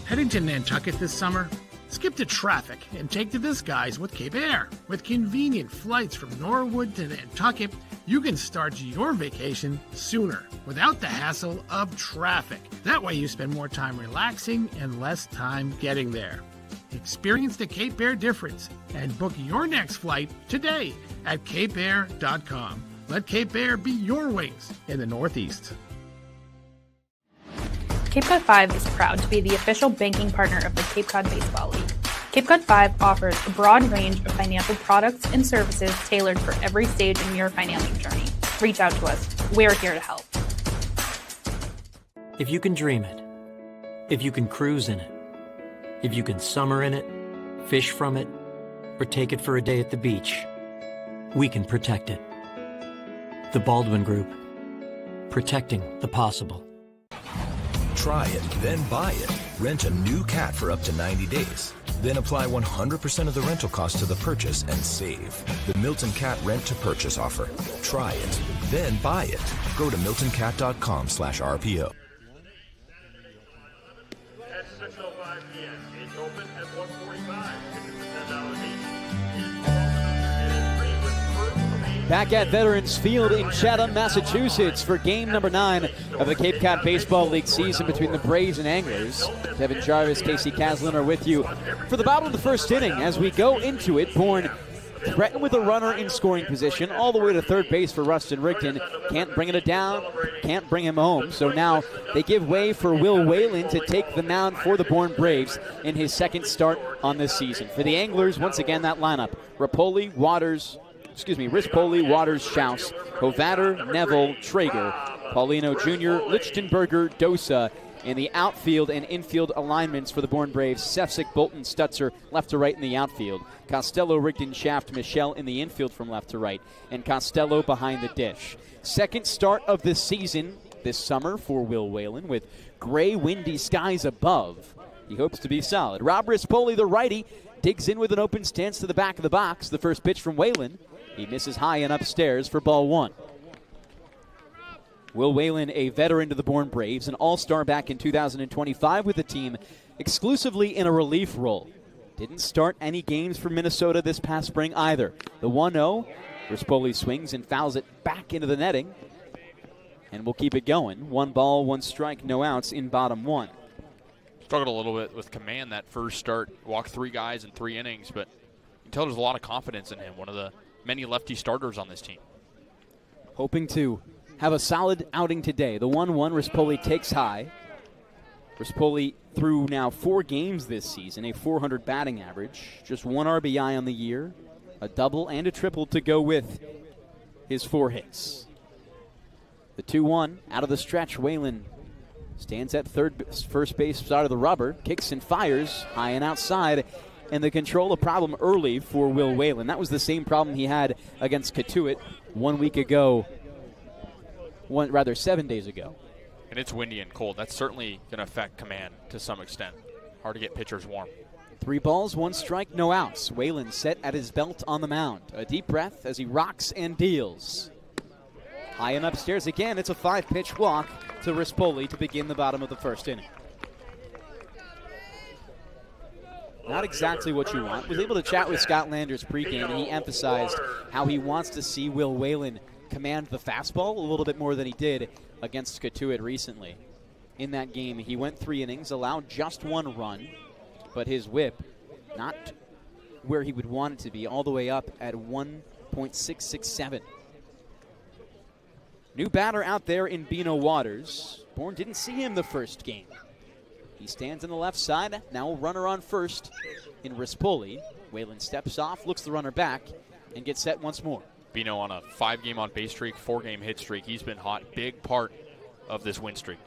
Heading to Nantucket this summer? Skip the traffic and take to the skies with Cape Air. With convenient flights from Norwood to Nantucket, you can start your vacation sooner without the hassle of traffic. That way you spend more time relaxing and less time getting there. Experience the Cape Air difference and book your next flight today at capeair.com. Let Cape Air be your wings in the Northeast. Cape Cod 5 is proud to be the official banking partner of the Cape Cod Baseball League. Cape Cod 5 offers a broad range of financial products and services tailored for every stage in your financial journey. Reach out to us. We're here to help. If you can dream it, if you can cruise in it, if you can summer in it, fish from it, or take it for a day at the beach, we can protect it. The Baldwin Group. Protecting the possible. Try it, then buy it. Rent a new cat for up to 90 days. Then apply 100% of the rental cost to the purchase and save. The Milton Cat Rent to Purchase offer. Try it, then buy it. Go to miltoncat.com/RPO. At 6:05 p.m. Gates open at 1:45. Tickets are $10 each. Back at Veterans Field in Chatham, Massachusetts for game number 9 of the Cape Cod Baseball League season between the Braves and Anglers. Devon, Jarvis, Kasey, Kazliner with you for the bottom of the first inning as we go into it. Bourne threatened with a runner in scoring position all the way to third base for Rustin Rigdon. Can't bring it down, can't bring him home. So now they give way for Will Whalen to take the mound for the Bourne Braves in his second start on this season. For the Anglers, once again, that lineup: Rispoli, Waters, Schaus, Hovatter, Neville, Traeger, Paulino Jr., Lichtenberger, Dosa. In the outfield and infield alignments for the Bourne Braves: Sefcik, Bolton, Stutzer, left to right in the outfield. Costello, Rigdon, Shaft, Michelle in the infield from left to right. And Costello behind the dish. Second start of the season this summer for Will Whalen with gray, windy skies above. He hopes to be solid. Rob Rispoli, the righty, digs in with an open stance to the back of the box. The first pitch from Whalen. He misses high and upstairs for ball one. Will Whalen, a veteran to the Bourne Braves, an all-star back in 2025 with the team exclusively in a relief role. Didn't start any games for Minnesota this past spring either. The 1-0, Rispoli swings and fouls it back into the netting. And we'll keep it going. 1 ball, 1 strike, no outs in bottom 1. Struggled a little bit with command that first start. Walked 3 guys in 3 innings, but you can tell there's a lot of confidence in him. One of the many lefty starters on this team. Hoping to have a solid outing today. The 1-1, Rispoli takes high. Rispoli through now 4 games this season, a .400 batting average, just 1 RBI on the year, a double and a triple to go with his 4 hits. The 2-1, out of the stretch, Whalen stands at first base side of the rubber, kicks and fires, high and outside, and the control a problem early for Will Whalen. That was the same problem he had against Katuit 1 week ago. 7 days ago. And it's windy and cold. That's certainly going to affect command to some extent. Hard to get pitchers warm. 3 balls, 1 strike, no outs. Whalen set at his belt on the mound. A deep breath as he rocks and deals. High and upstairs again. It's a 5-pitch walk to Rispoli to begin the bottom of the first inning. Not exactly what you want. Was able to chat with Scott Landers pregame, and he emphasized how he wants to see Will Whalen command the fastball a little bit more than he did against Katuit recently. In that game, he went 3 innings, allowed just 1 run, but his whip not where he would want it to be, all the way up at 1.667. New batter out there in Bino Waters. Bourne didn't see him the first game. He stands on the left side, now a runner on first in Rispoli. Whalen steps off, looks the runner back, and gets set once more. Bino on a 5-game on-base streak, 4-game hit streak. He's been hot, big part of this win streak.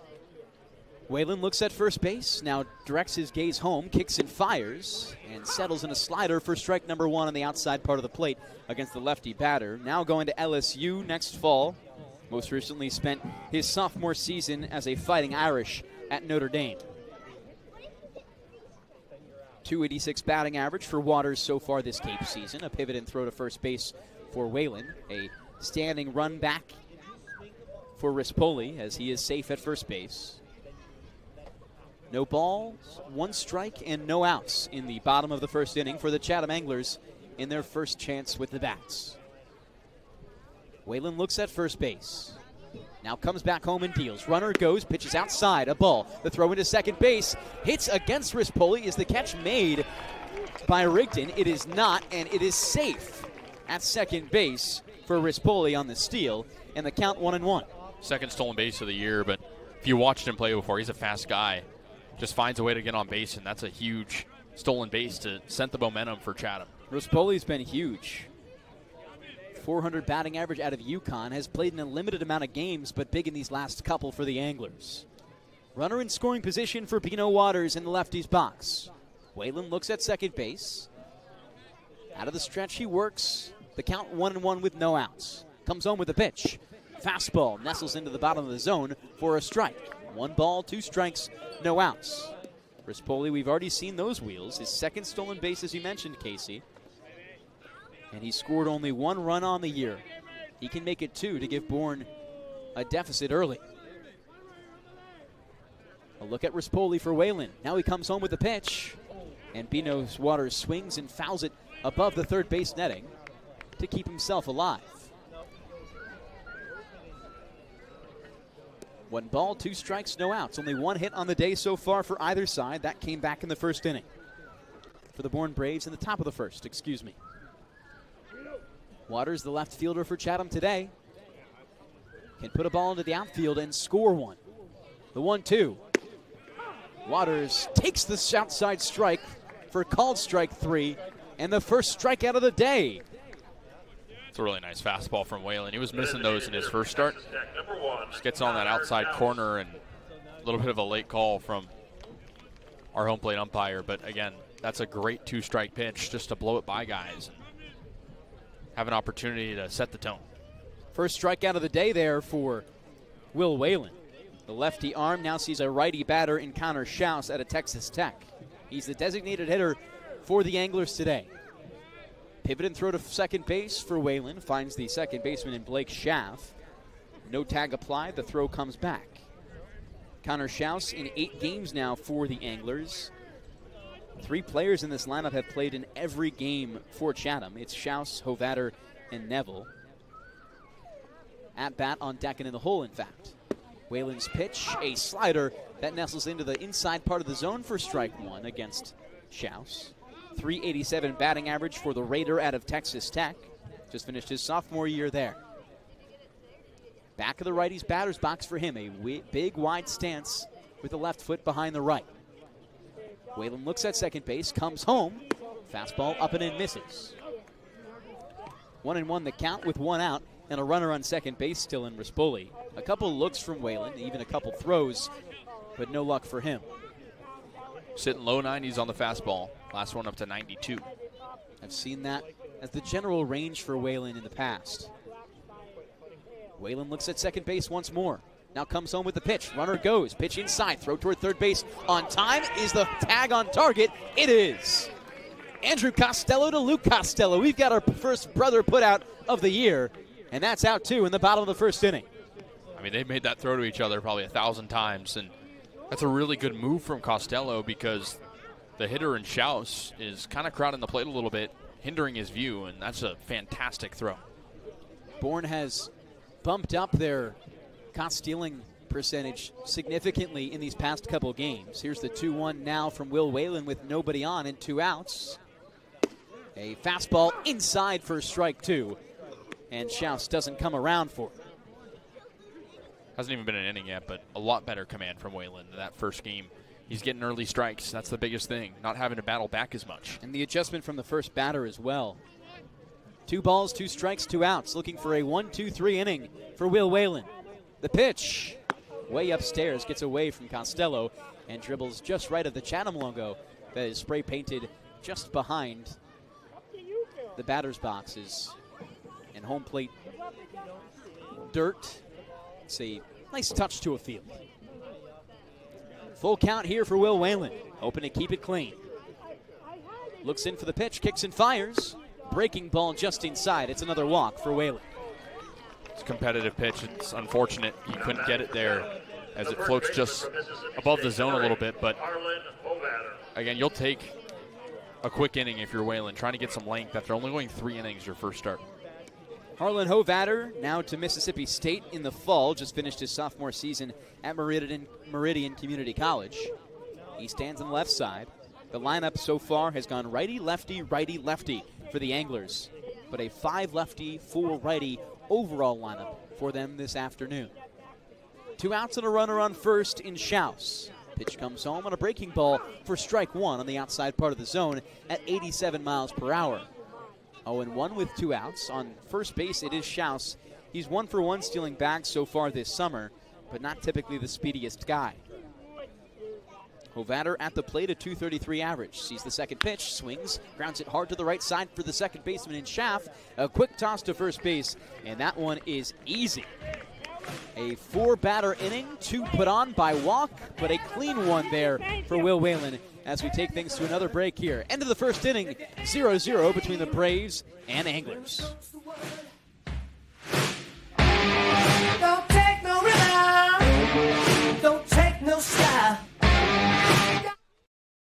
Whalen looks at first base, now directs his gaze home, kicks and fires, and settles in a slider for strike number 1 on the outside part of the plate against the lefty batter. Now going to LSU next fall. Most recently spent his sophomore season as a Fighting Irish at Notre Dame. .286 batting average for Waters so far this Cape season. A pivot and throw to first base for Whalen. A standing run back for Rispoli as he is safe at first base. No balls, 1 strike, and no outs in the bottom of the first inning for the Chatham Anglers in their first chance with the bats. Whalen looks at first base. Now comes back home and deals. Runner goes, pitches outside, a ball. The throw into second base, hits against Rispoli. Is the catch made by Rigdon? It is not, and it is safe at second base for Rispoli on the steal, and the count 1-1. Second stolen base of the year, but if you watched him play before, he's a fast guy. Just finds a way to get on base, and that's a huge stolen base to set the momentum for Chatham. Rispoli's been huge. .400 batting average out of UConn, has played in a limited amount of games, but big in these last couple for the Anglers. Runner in scoring position for Bino Waters in the lefty's box. Whalen looks at second base. Out of the stretch he works. The count 1-1 with no outs. Comes home with a pitch. Fastball nestles into the bottom of the zone for a strike. 1 ball, 2 strikes, no outs. Rispoli, we've already seen those wheels. His second stolen base, as you mentioned, Kasey. And he scored only 1 run on the year. He can make it 2 to give Bourne a deficit early. A look at Rispoli for Whalen. Now he comes home with the pitch. And Bino Waters swings and fouls it above the third base netting to keep himself alive. 1 ball, 2 strikes, no outs. Only 1 hit on the day so far for either side. That came back in the first inning. For the Bourne Braves in the top of the first, Waters, the left fielder for Chatham today, can put a ball into the outfield and score one. The 1-2. Waters takes the outside strike for called strike 3 and the first strikeout of the day. It's a really nice fastball from Whalen. He was missing those in his first start. Just gets on that outside corner, and a little bit of a late call from our home plate umpire. But again, that's a great 2-strike pitch just to blow it by guys and have an opportunity to set the tone. First strikeout of the day there for Will Whalen. The lefty arm now sees a righty batter in Connor Schaus out of Texas Tech. He's the designated hitter for the Anglers today. Pivot and throw to second base for Whalen. Finds the second baseman in Blake Schaff. No tag applied. The throw comes back. Connor Schaus in 8 games now for the Anglers. 3 players in this lineup have played in every game for Chatham. It's Schaus, Hovatter, and Neville. At bat on deck and in the hole, in fact. Whalen's pitch, a slider that nestles into the inside part of the zone for strike 1 against Schaus. .387 batting average for the Raider out of Texas Tech. Just finished his sophomore year there. Back of the righty's batter's box for him. A big wide stance with the left foot behind the right. Whalen looks at second base, comes home. Fastball up and in, misses. 1-1 the count with 1 out, and a runner on second base still in Rispoli. A couple looks from Whalen, even a couple throws, but no luck for him. Sitting low 90s on the fastball. Last one up to 92. I've seen that as the general range for Whalen in the past. Whalen looks at second base once more. Now comes home with the pitch. Runner goes. Pitch inside. Throw toward third base. On time. Is the tag on target? It is. Andrew Costello to Luke Costello. We've got our first brother put out of the year. And that's out, too, in the bottom of the first inning. I mean, they've made that throw to each other probably 1,000 times. And that's a really good move from Costello because the hitter in Schaus is kind of crowding the plate a little bit, hindering his view. And that's a fantastic throw. Bourne has bumped up their caught stealing percentage significantly in these past couple games. Here's the 2-1 now from Will Whalen with nobody on and 2 outs. A fastball inside for strike 2, and Schaus doesn't come around for it. Hasn't even been an inning yet, but a lot better command from Whalen in that first game. He's getting early strikes. That's the biggest thing, not having to battle back as much. And the adjustment from the first batter as well. 2 balls, 2 strikes, 2 outs, looking for a 1-2-3 inning for Will Whalen. The pitch, way upstairs, gets away from Costello and dribbles just right of the Chatham logo that is spray painted just behind the batter's boxes and home plate dirt. It's a nice touch to a field. Full count here for Will Whalen, hoping to keep it clean. Looks in for the pitch, kicks and fires. Breaking ball just inside. It's another walk for Whalen. It's a competitive pitch. It's unfortunate he couldn't get it there as it floats just above the zone a little bit. But again, you'll take a quick inning if you're Whalen, trying to get some length after only going 3 innings your first start. Harlan Hovatter now to Mississippi State in the fall. Just finished his sophomore season at Meridian Community College. He stands on the left side. The lineup so far has gone righty-lefty, righty-lefty for the Anglers, but a 5 lefty, 4 righty overall lineup for them this afternoon. 2 outs and a runner on first in Schaus. Pitch comes home on a breaking ball for strike 1 on the outside part of the zone at 87 miles per hour. 0-1 with 2 outs. On first base, it is Schaus. He's 1 for 1 stealing bags so far this summer, but not typically the speediest guy. Hovatter at the plate, a .233 average. Sees the second pitch, swings, grounds it hard to the right side for the second baseman in Schaff. A quick toss to first base, and that one is easy. A 4-batter inning, 2 put on by walk, but a clean one there for Will Whalen as we take things to another break here. End of the first inning, 0-0 between the Braves and Anglers. Don't take no rhythm. Don't take no style.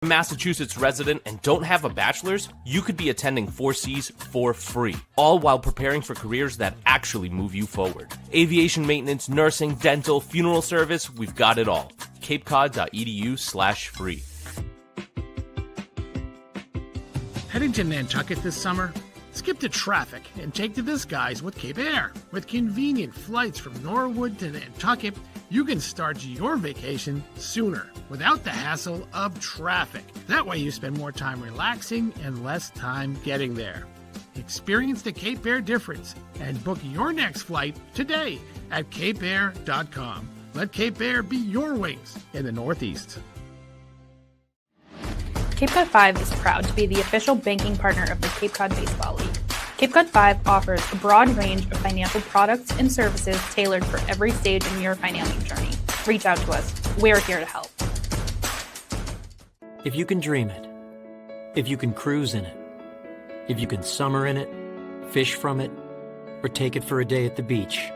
Massachusetts resident and don't have a bachelor's, you could be attending 4Cs for free, all while preparing for careers that actually move you forward. Aviation maintenance, nursing, dental, funeral service, we've got it all. capecod.edu/free. Heading to Nantucket this summer? Skip the traffic and take to the skies with Cape Air. With convenient flights from Norwood to Nantucket, you can start your vacation sooner without the hassle of traffic. That way you spend more time relaxing and less time getting there. Experience the Cape Air difference and book your next flight today at capeair.com. Let Cape Air be your wings in the Northeast. Cape Cod 5 is proud to be the official banking partner of the Cape Cod Baseball League. Cape Cod 5 offers a broad range of financial products and services tailored for every stage in your financing journey. Reach out to us. We're here to help. If you can dream it, if you can cruise in it, if you can summer in it, fish from it, or take it for a day at the beach,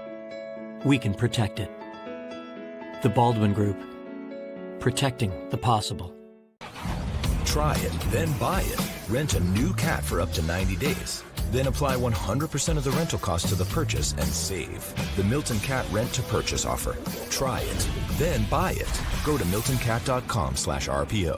we can protect it. The Baldwin Group. Protecting the possible. Try it, then buy it. Rent a new cat for up to 90 days. Then apply 100% of the rental cost to the purchase and save. The Milton Cat Rent to Purchase offer. Try it, then buy it. Go to miltoncat.com/RPO.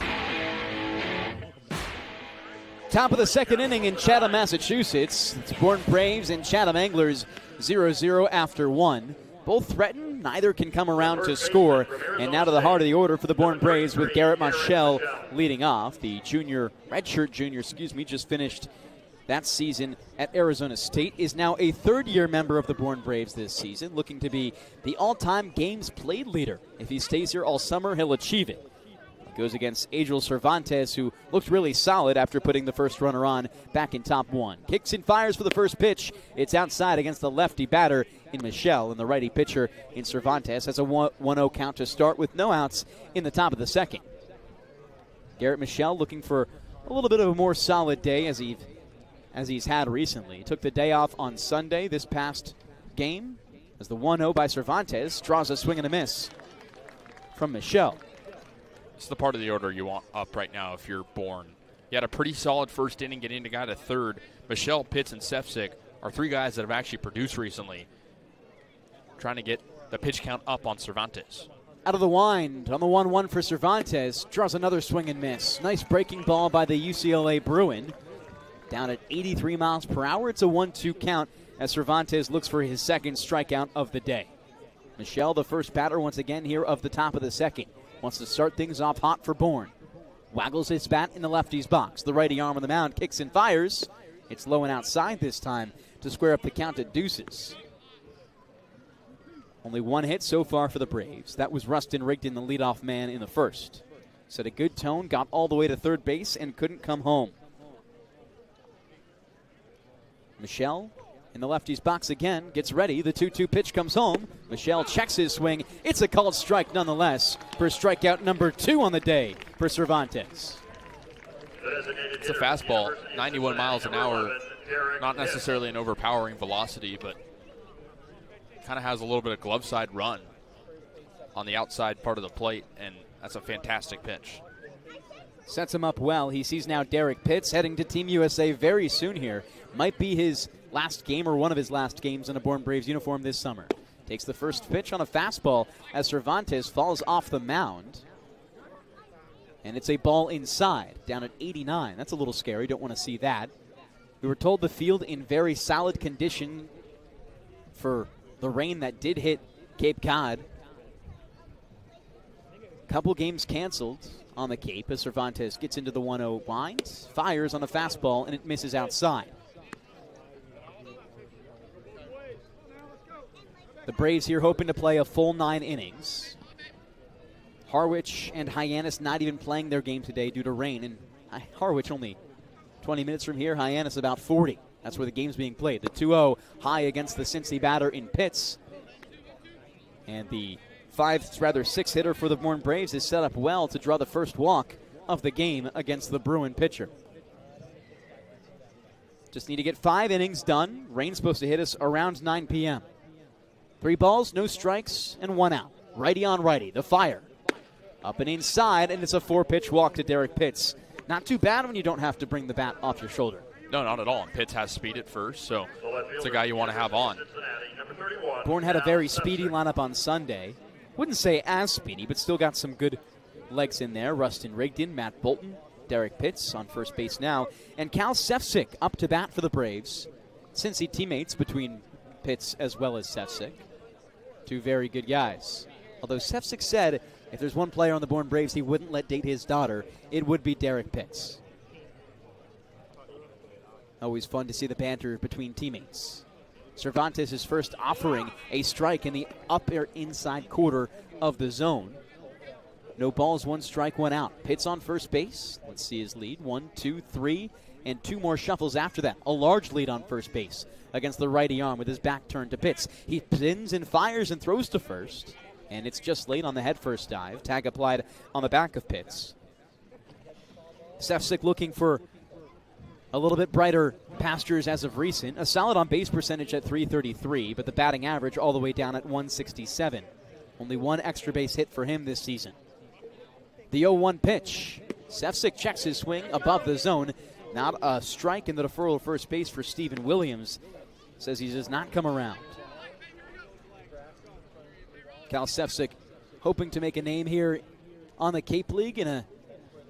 Top of the second inning in Chatham, Massachusetts. It's Bourne Braves and Chatham Anglers 0-0 after one. Both threaten, neither can come around to score. And now to the heart of the order for the Bourne Braves with Garrett Marshall leading off. The redshirt junior, just finished that season at Arizona State, is now a third-year member of the Bourne Braves this season, looking to be the all-time games played leader. If he stays here all summer, he'll achieve it. Goes against Adriel Cervantes, who looked really solid after putting the first runner on back in top one. Kicks and fires for the first pitch. It's outside against the lefty batter in Michelle, and the righty pitcher in Cervantes has a 1-0 count to start with no outs in the top of the second. Garrett Michelle looking for a little bit of a more solid day as he's had recently. He took the day off on Sunday this past game as the 1-0 by Cervantes draws a swing and a miss from Michelle. It's the part of the order you want up right now if you're Bourne. You had a pretty solid first inning getting the guy to third. Michelle, Pitts, and Sefcik are three guys that have actually produced recently. Trying to get the pitch count up on Cervantes. Out of the wind on the 1-1 for Cervantes. Draws another swing and miss. Nice breaking ball by the UCLA Bruin. Down at 83 miles per hour. It's a 1-2 count as Cervantes looks for his second strikeout of the day. Michelle, the first batter once again here of the top of the second. Wants to start things off hot for Bourne. Waggles his bat in the lefty's box. The righty arm on the mound kicks and fires. It's low and outside this time to square up the count at deuces. Only one hit so far for the Braves. That was Rustin Rigdon, the leadoff man in the first. Set a good tone, got all the way to third base, and couldn't come home. Michelle in the lefty's box again, gets ready. The 2-2 pitch comes home. Michelle checks his swing. It's a called strike nonetheless for strikeout number 2 on the day for Cervantes. It's a fastball, 91 miles an hour. Not necessarily an overpowering velocity, but kind of has a little bit of glove side run on the outside part of the plate, and that's a fantastic pitch. Sets him up well. He sees now Derek Pitts heading to Team USA very soon here. Might be his last game or one of his last games in a Bourne Braves uniform this summer. Takes the first pitch on a fastball as Cervantes falls off the mound. And it's a ball inside, down at 89. That's a little scary. Don't want to see that. We were told the field in very solid condition for the rain that did hit Cape Cod. Couple games canceled on the Cape as Cervantes gets into the 1-0 winds, fires on a fastball, and it misses outside. The Braves here hoping to play a full 9 innings. Harwich and Hyannis not even playing their game today due to rain. And Harwich only 20 minutes from here, Hyannis about 40. That's where the game's being played. The 2-0 high against the Cincy batter in Pitts. And the 6 hitter for the Bourne Braves is set up well to draw the first walk of the game against the Bruin pitcher. Just need to get 5 innings done. Rain's supposed to hit us around 9 p.m. 3 balls, no strikes, and 1 out. Righty on righty, the fire. Up and inside, and it's a 4-pitch walk to Derek Pitts. Not too bad when you don't have to bring the bat off your shoulder. No, not at all. And Pitts has speed at first, so it's a guy you want to have on. Bourne had a very speedy lineup on Sunday. Wouldn't say as speedy, but still got some good legs in there. Rustin Rigdon, Matt Bolton, Derek Pitts on first base now. And Cal Sefcik up to bat for the Braves. Cincy teammates between Pitts as well as Sefcik. Two very good guys. Although Sefcik said if there's one player on the Bourne Braves he wouldn't let date his daughter, it would be Derek Pitts. Always fun to see the banter between teammates. Cervantes is first offering a strike in the upper inside quarter of the zone. No balls, 1 strike, 1 out. Pitts on first base. Let's see his lead. 1, 2, 3, and 2 more shuffles after that. A large lead on first base against the righty arm with his back turned to Pitts. He spins and fires and throws to first, and it's just late on the head first dive. Tag applied on the back of Pitts. Sefcik looking for a little bit brighter pastures as of recent. A solid on base percentage at .333, but the batting average all the way down at .167. Only 1 extra base hit for him this season. The 0-1 pitch. Sefcik checks his swing above the zone. Not a strike in the deferral of first base for Steven Williams. Says he does not come around. Cal Sefcik hoping to make a name here on the Cape League in a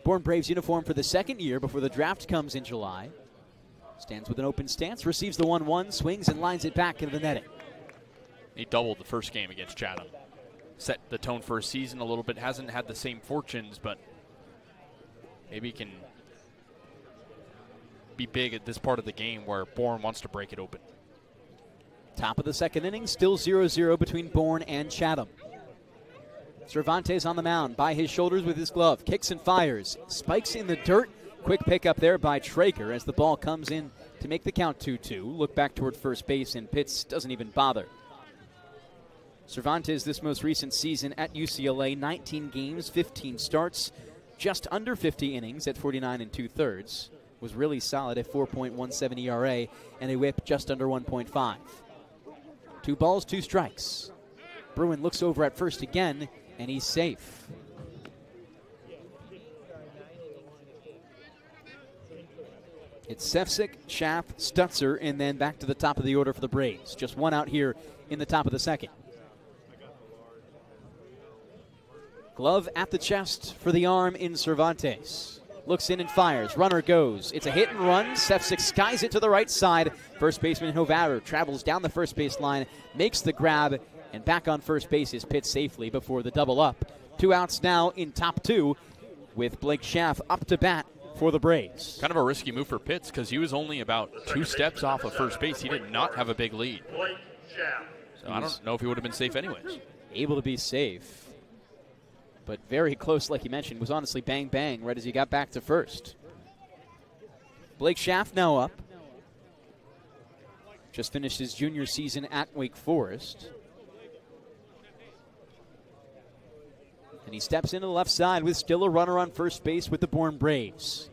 Bourne Braves uniform for the second year before the draft comes in July. Stands with an open stance, receives the 1-1, swings and lines it back into the netting. He doubled the first game against Chatham. Set the tone for a season a little bit. Hasn't had the same fortunes, but maybe he can be big at this part of the game where Bourne wants to break it open. Top of the second inning, still 0-0 between Bourne and Chatham. Cervantes on the mound, by his shoulders with his glove, kicks and fires, spikes in the dirt. Quick pickup there by Traeger as the ball comes in to make the count 2-2. Look back toward first base, and Pitts doesn't even bother. Cervantes this most recent season at UCLA, 19 games, 15 starts, just under 50 innings at 49 2/3. Was really solid at 4.17 ERA and a whip just under 1.5. 2 balls, 2 strikes. Bruin looks over at first again, and he's safe. It's Sefcik, Schaff, Stutzer, and then back to the top of the order for the Braves. Just 1 out here in the top of the second. Glove at the chest for the arm in Cervantes. Looks in and fires. Runner goes. It's a hit and run. Sefcik skies it to the right side. First baseman Hovaru travels down the first base line, makes the grab, and back on first base is Pitts safely before the double up. 2 outs now in top 2 with Blake Schaff up to bat for the Braves. Kind of a risky move for Pitts because he was only about 2 steps off of first base. He did not have a big lead. So I don't know if he would have been safe anyways. Able to be safe, but very close, like you mentioned. Was honestly bang bang right as he got back to first. Blake Schaff now up. Just finished his junior season at Wake Forest. And he steps into the left side with still a runner on first base with the Bourne Braves.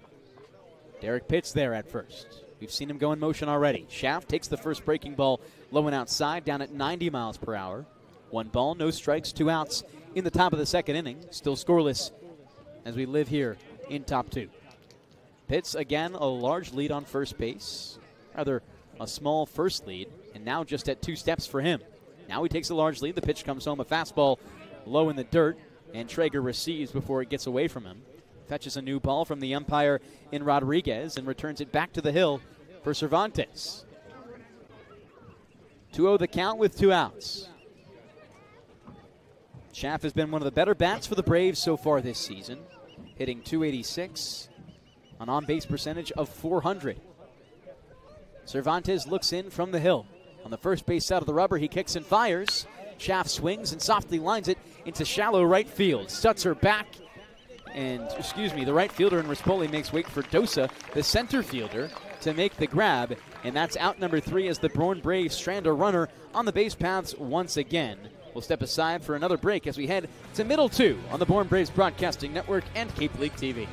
Derek Pitts there at first. We've seen him go in motion already. Schaff takes the first breaking ball low and outside, down at 90 miles per hour. 1 ball, no strikes, 2 outs in the top of the second inning. Still scoreless as we live here in top 2. Pitts, again, a large lead on first base. Rather, a small first lead, and now just at 2 steps for him. Now he takes a large lead. The pitch comes home, a fastball low in the dirt, and Traeger receives before it gets away from him. Fetches a new ball from the umpire in Rodriguez and returns it back to the hill for Cervantes. 2-0 the count with 2 outs. Schaff has been one of the better bats for the Braves so far this season, hitting .286, an on-base percentage of .400. Cervantes looks in from the hill. On the first base side of the rubber, he kicks and fires. Schaff swings and softly lines it into shallow right field. Stutzer back, and, the right fielder in Rispoli makes way for Dosa, the center fielder, to make the grab, and that's out number 3 as the Bourne Braves strand a runner on the base paths once again. We'll step aside for another break as we head to Middle 2 on the Bourne Braves Broadcasting Network and Cape League TV.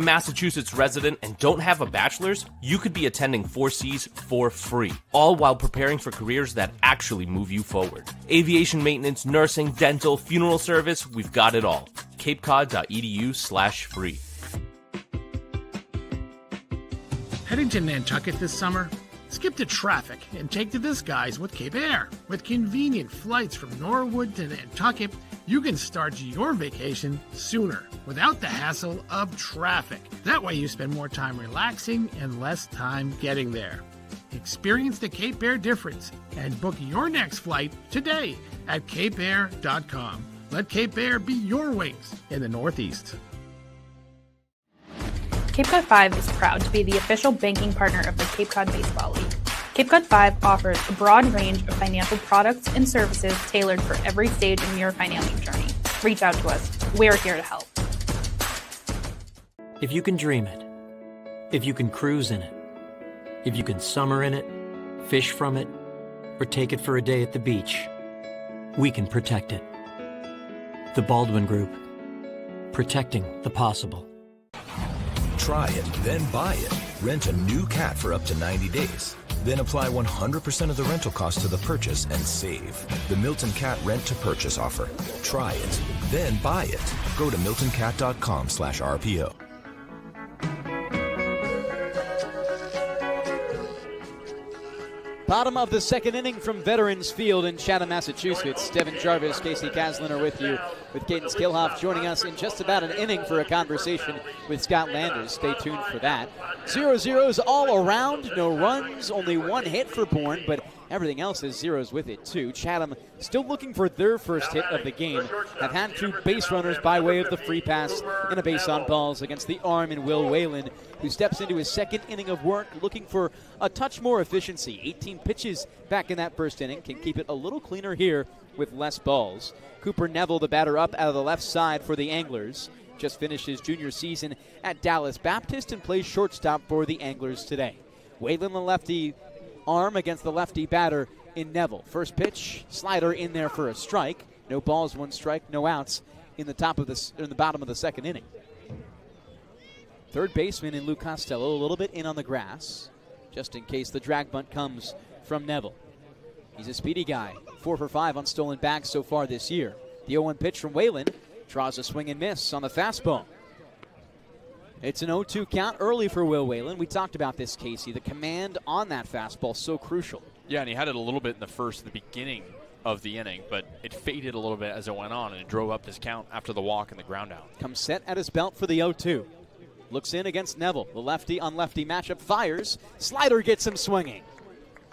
Massachusetts resident and don't have a bachelor's, you could be attending 4Cs for free, all while preparing for careers that actually move you forward. Aviation maintenance, nursing, dental, funeral service, we've got it all. capecod.edu/free. Heading to Nantucket this summer? Skip the traffic and take to the skies with Cape Air. With convenient flights from Norwood to Nantucket, you can start your vacation sooner without the hassle of traffic. That way you spend more time relaxing and less time getting there. Experience the Cape Air difference and book your next flight today at capeair.com. Let Cape Air be your wings in the Northeast. Cape Cod 5 is proud to be the official banking partner of the Cape Cod Baseball League. Cape Cod 5 offers a broad range of financial products and services tailored for every stage in your financing journey. Reach out to us. We're here to help. If you can dream it, if you can cruise in it, if you can summer in it, fish from it, or take it for a day at the beach, we can protect it. The Baldwin Group. Protecting the possible. Try it, then buy it. Rent a new cat for up to 90 days. Then apply 100% of the rental cost to the purchase and save. The Milton Cat Rent to Purchase offer. Try it, then buy it. Go to miltoncat.com/RPO. Bottom of the second inning from Veterans Field in Chatham, Massachusetts. Devon, Jarvis, Kasey, Kazliner with you, with Kaydence, Kilhof joining us in just about an inning for a conversation with Scott Landers. Stay tuned for that. 0-0s all around, no runs, only one hit for Bourne, but everything else is zeros with it too. Chatham still looking for their first hit of the game. Have had two base runners by way of the free pass and a base on balls against the arm in Will Whalen, who steps into his second inning of work looking for a touch more efficiency. 18 pitches back in that first inning, can keep it a little cleaner here with less balls. Cooper Neville, the batter up out of the left side for the Anglers, just finished his junior season at Dallas Baptist and plays shortstop for the Anglers today. Whalen, the lefty arm against the lefty batter in Neville. First pitch, slider in there for a strike. No balls, one strike, no outs in the bottom of the second inning. Third baseman in Lou Costello, a little bit in on the grass, just in case the drag bunt comes from Neville. He's a speedy guy, 4 for 5 on stolen bags so far this year. The 0-1 pitch from Whalen draws a swing and miss on the fastball. It's an 0-2 count early for Will Whalen. We talked about this, Kasey. The command on that fastball so crucial. Yeah, and he had it a little bit in the beginning of the inning, but it faded a little bit as it went on, and it drove up this count after the walk and the ground out. Comes set at his belt for the 0-2. Looks in against Neville. The lefty on lefty matchup fires. Slider gets him swinging.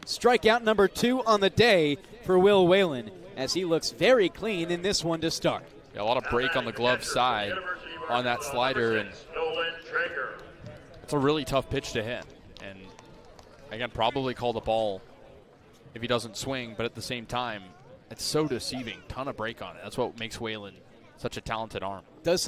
Strikeout number 2 on the day for Will Whalen, as he looks very clean in this one to start. Yeah, a lot of break on the glove side on that slider, and it's a really tough pitch to hit. And again, probably call the ball if he doesn't swing, but at the same time, it's so deceiving. Ton of break on it. That's what makes Whalen such a talented arm. Does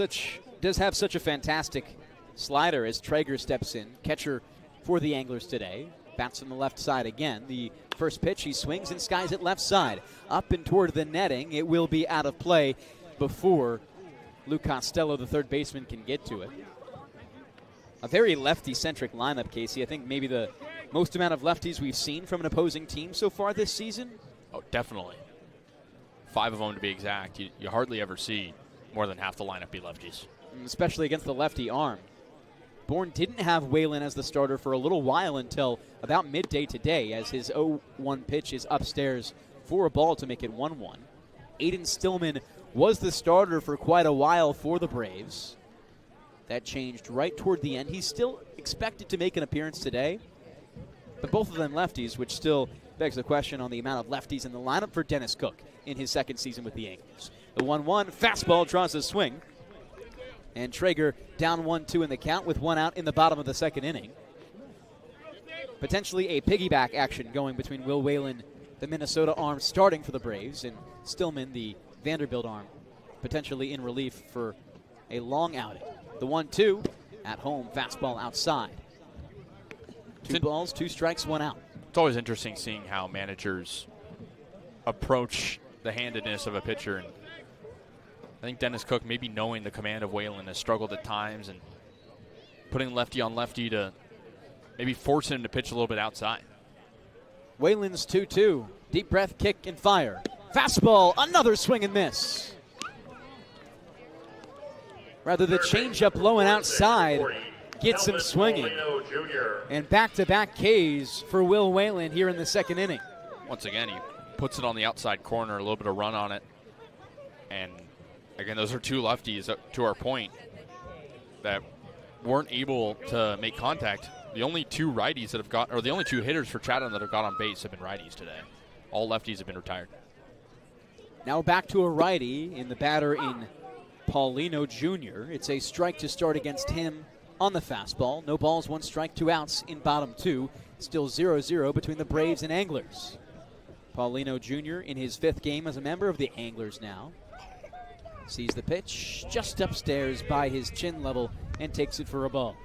have such a fantastic slider as Traeger steps in, catcher for the Anglers today. Bats on the left side again. The first pitch, he swings and skies it left side. Up and toward the netting. It will be out of play before Lou Costello, the third baseman, can get to it. A very lefty-centric lineup, Kasey. I think maybe the most amount of lefties we've seen from an opposing team so far this season. Oh, definitely. 5 of them to be exact. You hardly ever see more than half the lineup be lefties. Especially against the lefty arm. Bourne didn't have Whalen as the starter for a little while until about midday today, as his 0-1 pitch is upstairs for a ball to make it 1-1. Aiden Stillman was the starter for quite a while for the Braves. That changed right toward the end. He's still expected to make an appearance today, but both of them lefties, which still begs the question on the amount of lefties in the lineup for Dennis Cook in his second season with the Yankees. The 1-1 fastball draws a swing. And Traeger down 1-2 in the count with 1 out in the bottom of the second inning. Potentially a piggyback action going between Will Whalen, the Minnesota arm, starting for the Braves, and Stillman, the Vanderbilt arm, potentially in relief for a long outing. The 1-2 at home, fastball outside. 2 balls, 2 strikes, 1 out. It's always interesting seeing how managers approach the handedness of a pitcher. And I think Dennis Cook, maybe knowing the command of Whalen, has struggled at times and putting lefty on lefty to maybe force him to pitch a little bit outside. Whalen's 2-2. Deep breath, kick, and fire. Fastball, another swing and miss. Rather, the changeup low and outside gets him swinging. And back-to-back Ks for Will Whalen here in the second inning. Once again, he puts it on the outside corner, a little bit of run on it. And again, those are two lefties, to our point, that weren't able to make contact. The only two righties that have got, or the only two hitters for Chatham that have got on base have been righties today. All lefties have been retired. Now back to a righty in the batter in Paulino Jr. It's a strike to start against him on the fastball. No balls, 1 strike, 2 outs in bottom 2. Still 0-0 between the Braves and Anglers. Paulino Jr. in his 5th game as a member of the Anglers now. Sees the pitch just upstairs by his chin level and takes it for a ball.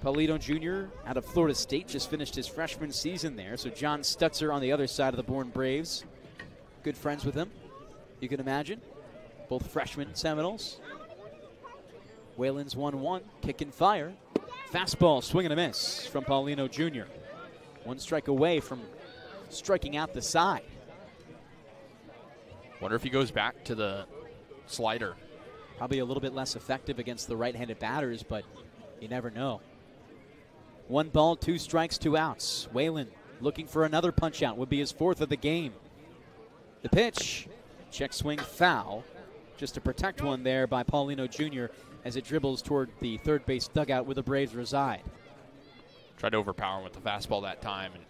Paulino Jr. out of Florida State just finished his freshman season there. So John Stutzer on the other side of the Bourne Braves. Good friends with him, you can imagine. Both freshmen Seminoles. Whalen's 1-1, kick and fire. Fastball, swing and a miss from Paulino Jr. 1 strike away from striking out the side. Wonder if he goes back to the slider. Probably a little bit less effective against the right-handed batters, but you never know. 1 ball, 2 strikes, 2 outs. Whalen looking for another punch out, would be his 4th of the game. The pitch, check swing foul. Just to protect one there by Paulino Jr. as it dribbles toward the third base dugout where the Braves reside. Tried to overpower him with the fastball that time. And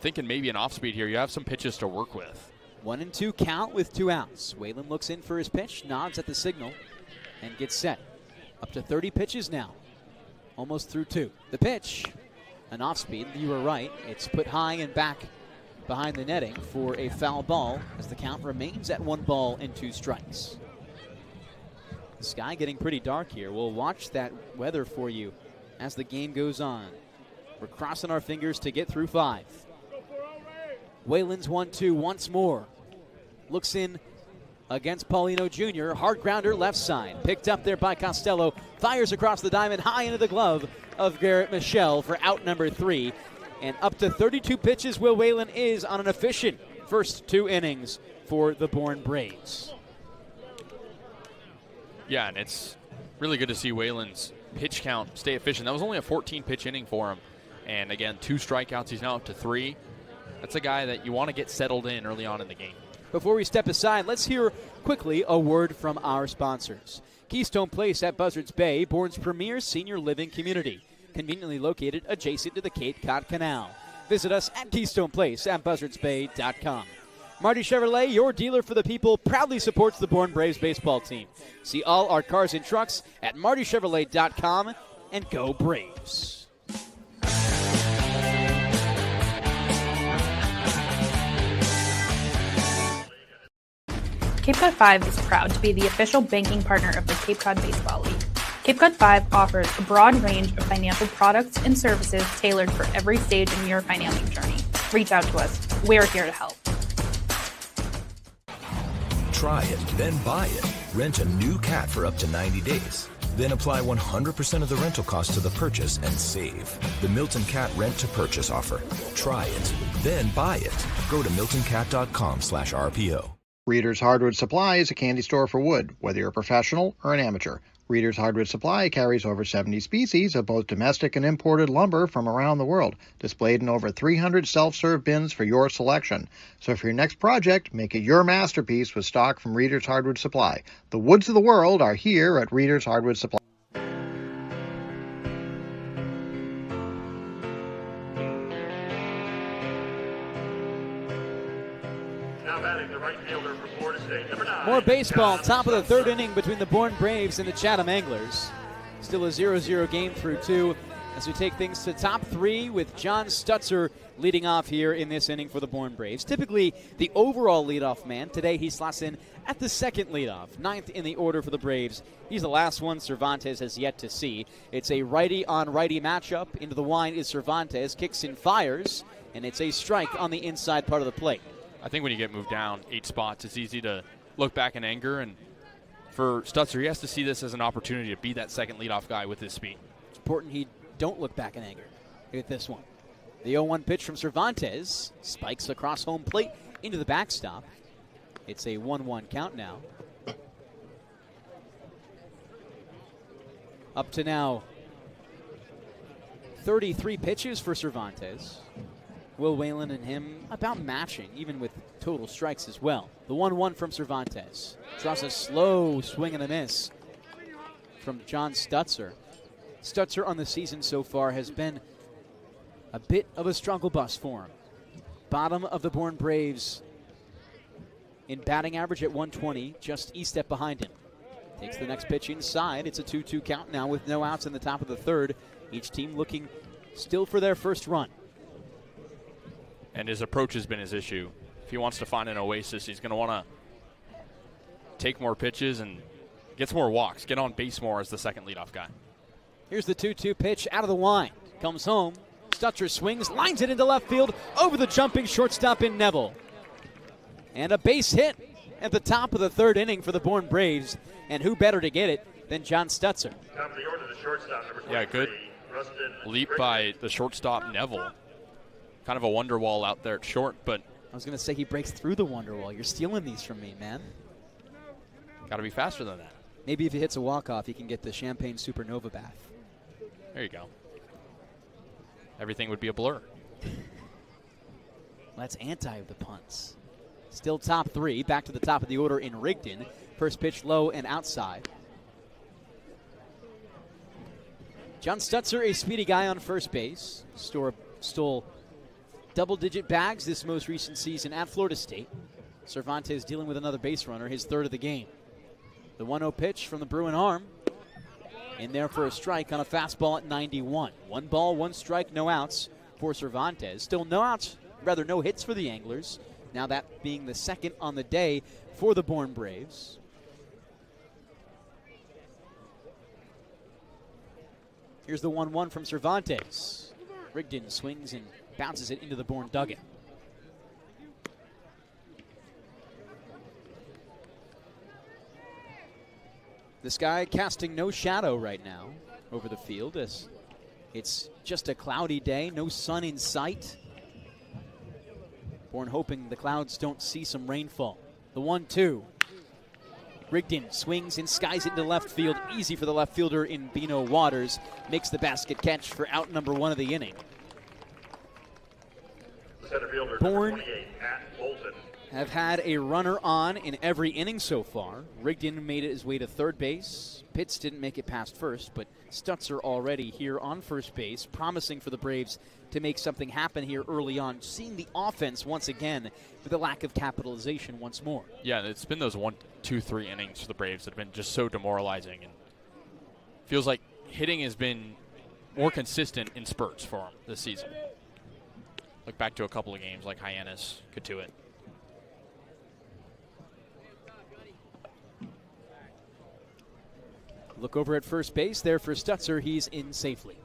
thinking maybe an off speed here. You have some pitches to work with. 1-2 count with 2 outs. Whalen looks in for his pitch, nods at the signal, and gets set. Up to 30 pitches now. Almost through 2. The pitch, an off speed. You were right. It's put high and back behind the netting for a foul ball as the count remains at 1 ball and 2 strikes. The sky getting pretty dark here. We'll watch that weather for you as the game goes on. We're crossing our fingers to get through 5. Whalen's 1-2 once more. Looks in against Paulino Jr. Hard grounder left side. Picked up there by Costello. Fires across the diamond high into the glove of Garrett Michelle for out number 3. And up to 32 pitches, Will Whalen is on an efficient first 2 innings for the Bourne Braves. Yeah, and it's really good to see Whalen's pitch count stay efficient. That was only a 14-pitch inning for him. And again, 2 strikeouts. He's now up to 3. That's a guy that you want to get settled in early on in the game. Before we step aside, let's hear quickly a word from our sponsors. Keystone Place at Buzzards Bay, Bourne's premier senior living community. Conveniently located adjacent to the Cape Cod Canal. Visit us at Keystone Place at buzzardsbay.com. Marty Chevrolet, your dealer for the people, proudly supports the Bourne Braves baseball team. See all our cars and trucks at martychevrolet.com and go Braves. Cape Cod 5 is proud to be the official banking partner of the Cape Cod Baseball League. Cape Cod 5 offers a broad range of financial products and services tailored for every stage in your financing journey. Reach out to us. We're here to help. Try it, then buy it. Rent a new cat for up to 90 days. Then apply 100% of the rental cost to the purchase and save. The Milton Cat Rent to Purchase offer. Try it, then buy it. Go to miltoncat.com/RPO. Reader's Hardwood Supply is a candy store for wood, whether you're a professional or an amateur. Reader's Hardwood Supply carries over 70 species of both domestic and imported lumber from around the world, displayed in over 300 self-serve bins for your selection. So for your next project, make it your masterpiece with stock from Reader's Hardwood Supply. The woods of the world are here at Reader's Hardwood Supply. More baseball, top of the 3rd inning between the Bourne Braves and the Chatham Anglers. Still a 0-0 game through 2 as we take things to top 3 with John Stutzer leading off here in this inning for the Bourne Braves. Typically the overall leadoff man. Today he slots in at the 2nd leadoff, 9th in the order for the Braves. He's the last one Cervantes has yet to see. It's a righty-on-righty matchup. Into the line is Cervantes, kicks and fires, and it's a strike on the inside part of the plate. I think when you get moved down 8 spots, it's easy to look back in anger, and for Stutzer, he has to see this as an opportunity to be that 2nd leadoff guy with his speed. It's important he don't look back in anger with this one. The 0-1 pitch from Cervantes spikes across home plate into the backstop. It's a 1-1 count now. Up to now, 33 pitches for Cervantes. Will Whalen and him about matching, even with total strikes as well. The 1-1 from Cervantes. Draws a slow swing and a miss from John Stutzer. Stutzer on the season so far has been a bit of a struggle bus for him. Bottom of the Bourne Braves in batting average at 120, just a step behind him. Takes the next pitch inside. It's a 2-2 count now with no outs in the top of the third. Each team looking still for their first run. And his approach has been his issue. If he wants to find an oasis, he's going to want to take more pitches and get some more walks, get on base more as the second leadoff guy. Here's the 2-2 pitch out of the line. Comes home. Stutzer swings, lines it into left field over the jumping shortstop in Neville. And a base hit at the top of the third inning for the Bourne Braves. And who better to get it than John Stutzer? Top of the order, the shortstop, number 23, Yeah, good leap by the shortstop Neville. Kind of a wonder wall out there at short, but I was going to say he breaks through the wonder wall. You're stealing these from me, man. got to be faster than that. Maybe if he hits a walk-off, he can get the Champagne Supernova bath. There you go. Everything would be a blur. That's anti the punts. Still top three. Back to the top of the order in Rigdon. First pitch low and outside. John Stutzer, a speedy guy on first base. Stole double-digit bags this most recent season at Florida State. Cervantes dealing with another base runner, his third of the game. The 1-0 pitch from the Bruin arm. In there for a strike on a fastball at 91. 1 ball, 1 strike, no outs for Cervantes. Still no outs, rather no hits for the Anglers. Now that being the second on the day for the Bourne Braves. Here's the 1-1 from Cervantes. Rigdon swings and bounces it into the Bourne dugout. The sky casting no shadow right now over the field as it's just a cloudy day, no sun in sight. Bourne hoping the clouds don't see some rainfall. The 1-2. Rigdon swings and skies it into left field. Easy for the left fielder in Bino Waters. Makes the basket catch for out number 1 of the inning. Center fielder, Bourne number 28, Matt Bolton. Have had a runner on in every inning so far. Rigdon made it his way to third base. Pitts didn't make it past first, but Stutzer already here on first base, promising for the Braves to make something happen here early on. Seeing the offense once again with a lack of capitalization once more. Yeah, it's been those 1, 2, 3 innings for the Braves that have been just so demoralizing. And feels like hitting has been more consistent in spurts for him this season. Look back to a couple of games like Hyannis, Katuit. Look over at first base there for Stutzer. He's in safely.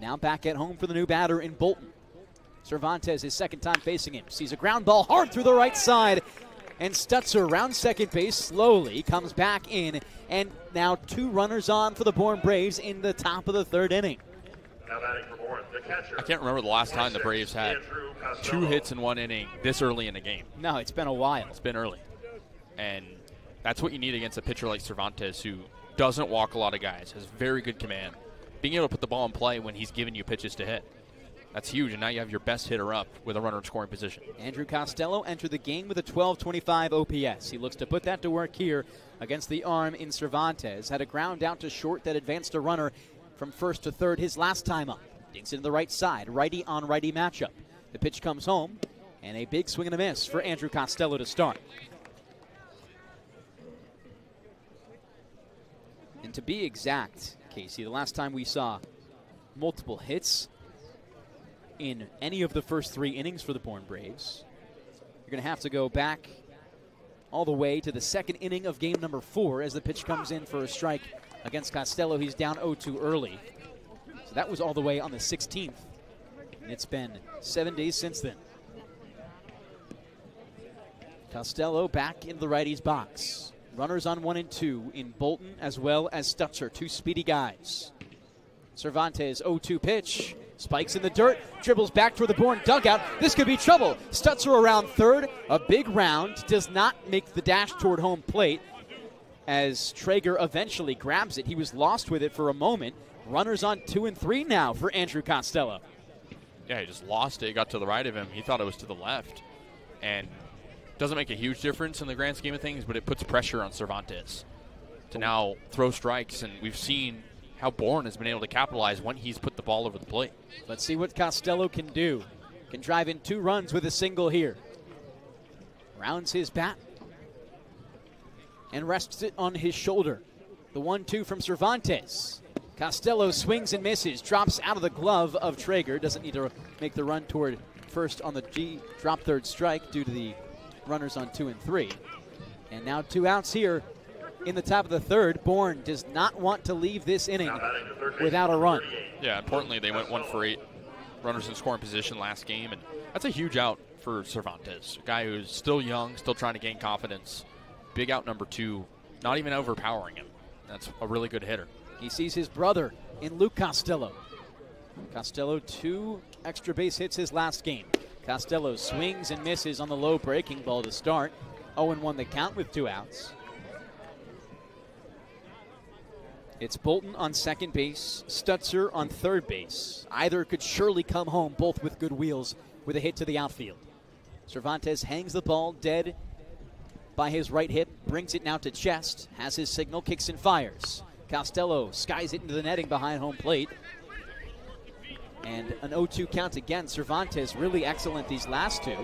Now back at home for the new batter in Bolton. Cervantes, his second time facing him, sees a ground ball hard through the right side. And Stutzer around second base slowly comes back in. And now 2 runners on for the Bourne Braves in the top of the third inning. Now batting for Bourne, the catcher. I can't remember the last time the Braves had 2 hits in 1 inning this early in the game. No, it's been a while. It's been early. And that's what you need against a pitcher like Cervantes, who doesn't walk a lot of guys, has very good command. Being able to put the ball in play when he's giving you pitches to hit. That's huge, and now you have your best hitter up with a runner in scoring position. Andrew Costello entered the game with a 12.25 OPS. He looks to put that to work here against the arm in Cervantes. Had a ground out to short that advanced a runner from first to third his last time up. Dinks into the right side, righty on righty matchup. The pitch comes home, and a big swing and a miss for Andrew Costello to start. And to be exact, Kasey, the last time we saw multiple hits in any of the first 3 innings for the Bourne Braves, you're going to have to go back all the way to the second inning of game number 4 as the pitch comes in for a strike against Costello. He's down 0-2 early. So that was all the way on the 16th. And it's been 7 days since then. Costello back in the righty's box. Runners on 1 and 2 in Bolton as well as Stutzer, 2 speedy guys. Cervantes, 0-2 pitch. Spikes in the dirt, dribbles back toward the Bourne dugout. This could be trouble. Stutzer around third. A big round. Does not make the dash toward home plate. as Traeger eventually grabs it. He was lost with it for a moment. Runners on 2 and 3 now for Andrew Costello. Yeah, he just lost it. Got to the right of him. He thought it was to the left. And doesn't make a huge difference in the grand scheme of things, but it puts pressure on Cervantes to now throw strikes. And we've seen how Bourne has been able to capitalize when he's put the ball over the plate. Let's see what Costello can do. Can drive in 2 runs with a single here. Rounds his bat and rests it on his shoulder. The 1-2 from Cervantes. Costello swings and misses, drops out of the glove of Traeger. Doesn't need to make the run toward first on the G, drop third strike due to the runners on 2 and 3. And now 2 outs here in the top of the third. Bourne does not want to leave this inning without a run. Yeah, importantly, they went 1 for 8 runners in scoring position last game, and that's a huge out for Cervantes, a guy who's still young, still trying to gain confidence. Big out number 2, not even overpowering him. That's a really good hitter. He sees his brother in Luke Costello. Costello 2 extra base hits his last game. Costello swings and misses on the low breaking ball to start. 0-1 the count with 2 outs. It's Bolton on second base, Stutzer on third base. Either could surely come home, both with good wheels, with a hit to the outfield. Cervantes hangs the ball dead by his right hip, brings it now to chest, has his signal, kicks and fires. Costello skies it into the netting behind home plate. And an 0-2 count again. Cervantes really excellent these last 2.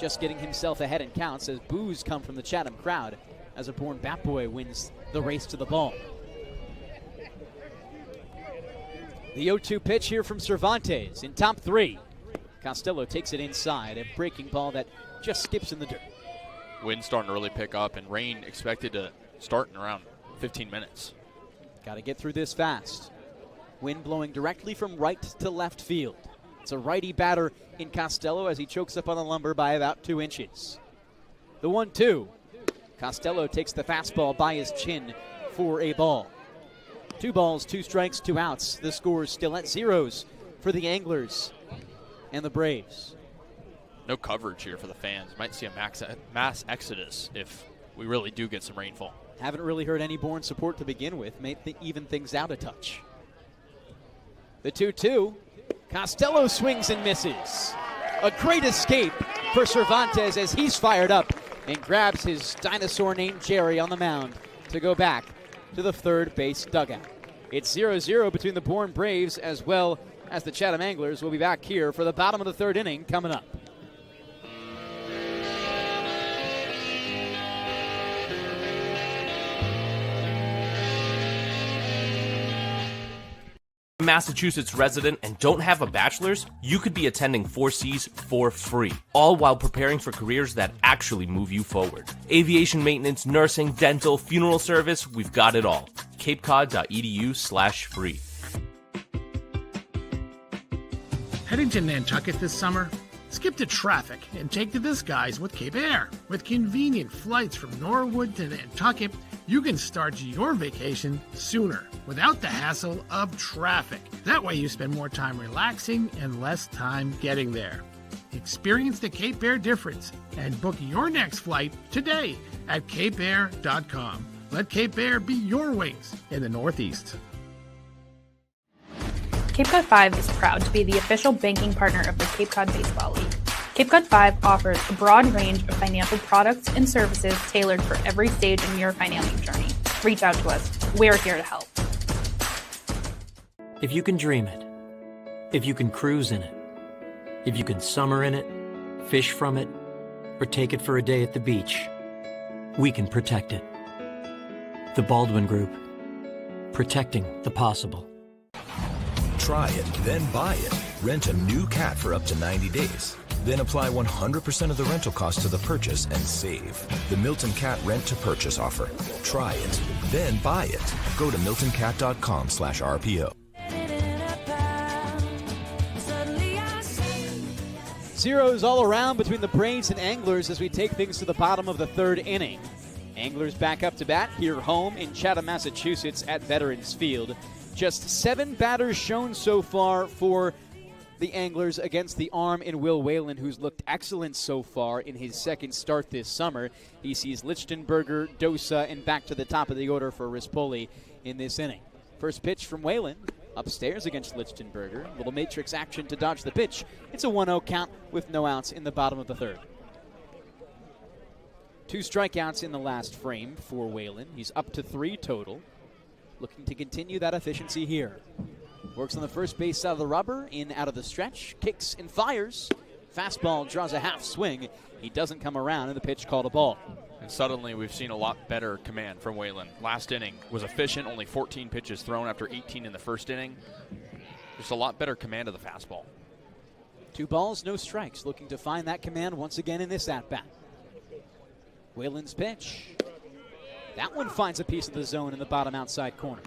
Just getting himself ahead in counts as boos come from the Chatham crowd as a Bourne bat boy wins the race to the ball. The 0-2 pitch here from Cervantes in top 3. Costello takes it inside, a breaking ball that just skips in the dirt. Wind starting to really pick up, and rain expected to start in around 15 minutes. Got to get through this fast. Wind blowing directly from right to left field. It's a righty batter in Costello as he chokes up on the lumber by about 2 inches. The 1-2. Costello takes the fastball by his chin for a ball. 2 balls, 2 strikes, 2 outs. The score is still at 0s for the Anglers and the Braves. No coverage here for the fans. Might see a mass exodus if we really do get some rainfall. Haven't really heard any Bourne support to begin with. May even things out a touch. The 2-2. Costello swings and misses. A great escape for Cervantes as he's fired up and grabs his dinosaur named Jerry on the mound to go back to the third base dugout. It's 0-0 between the Bourne Braves as well as the Chatham Anglers. We'll be back here for the bottom of the third inning coming up. Massachusetts resident and don't have a bachelor's, you could be attending 4Cs for free, all while preparing for careers that actually move you forward. Aviation maintenance, nursing, dental, funeral service, we've got it all. capecod.edu/free. Heading to Nantucket this summer? Skip the traffic and take to the skies with Cape Air. With convenient flights from Norwood to Nantucket, you can start your vacation sooner without the hassle of traffic. That way you spend more time relaxing and less time getting there. Experience the Cape Air difference and book your next flight today at capeair.com. Let Cape Air be your wings in the Northeast. Cape Cod 5 is proud to be the official banking partner of the Cape Cod Baseball League. Cape Cod 5 offers a broad range of financial products and services tailored for every stage in your financing journey. Reach out to us. We're here to help. If you can dream it, if you can cruise in it, if you can summer in it, fish from it, or take it for a day at the beach, we can protect it. The Baldwin Group. Protecting the possible. Try it, then buy it. Rent a new cat for up to 90 days. Then apply 100% of the rental cost to the purchase and save. The Milton Cat Rent to Purchase offer. Try it, then buy it. Go to miltoncat.com/RPO. Zeros all around between the Braves and Anglers as we take things to the bottom of the third inning. Anglers back up to bat here home in Chatham, Massachusetts at Veterans Field. Just 7 batters shown so far for the Anglers against the arm in Will Whalen, who's looked excellent so far in his second start this summer. He sees Lichtenberger, Dosa, and back to the top of the order for Rispoli in this inning. First pitch from Whalen, upstairs against Lichtenberger. Little matrix action to dodge the pitch. It's a 1-0 count with no outs in the bottom of the third. 2 strikeouts in the last frame for Whalen. He's up to 3 total. Looking to continue that efficiency here. Works on the first base side of the rubber, in out of the stretch, kicks and fires. Fastball draws a half swing. He doesn't come around, and the pitch called a ball. And suddenly we've seen a lot better command from Whalen. Last inning was efficient, only 14 pitches thrown after 18 in the first inning. Just a lot better command of the fastball. 2 balls, no strikes. Looking to find that command once again in this at-bat. Whalen's pitch. That one finds a piece of the zone in the bottom outside corner.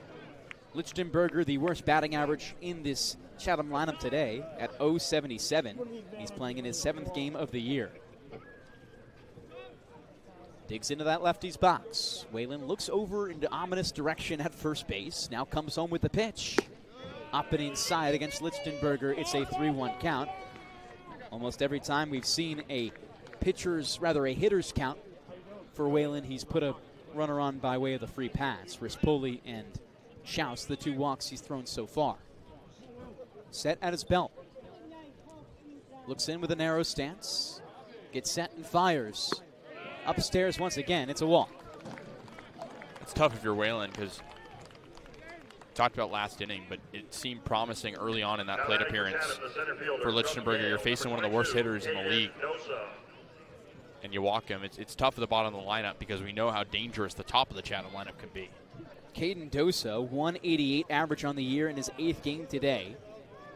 Lichtenberger, the worst batting average in this Chatham lineup today at .077. He's playing in his 7th game of the year. Digs into that lefty's box. Whalen looks over into ominous direction at first base. Now comes home with the pitch. Up and inside against Lichtenberger. It's a 3-1 count. Almost every time we've seen a hitter's count for Whalen, he's put a runner on by way of the free pass. Rispoli and Schaus, the 2 walks he's thrown so far. Set at his belt. Looks in with a narrow stance. Gets set and fires. Upstairs once again. It's a walk. It's tough if you're Whalen because talked about last inning, but it seemed promising early on in that plate appearance for Lichtenberger. You're facing one of the worst hitters in the league, and you walk him. It's tough at the bottom of the lineup because we know how dangerous the top of the Chatham lineup can be. Caden Dosa, 188 average on the year in his 8th game today.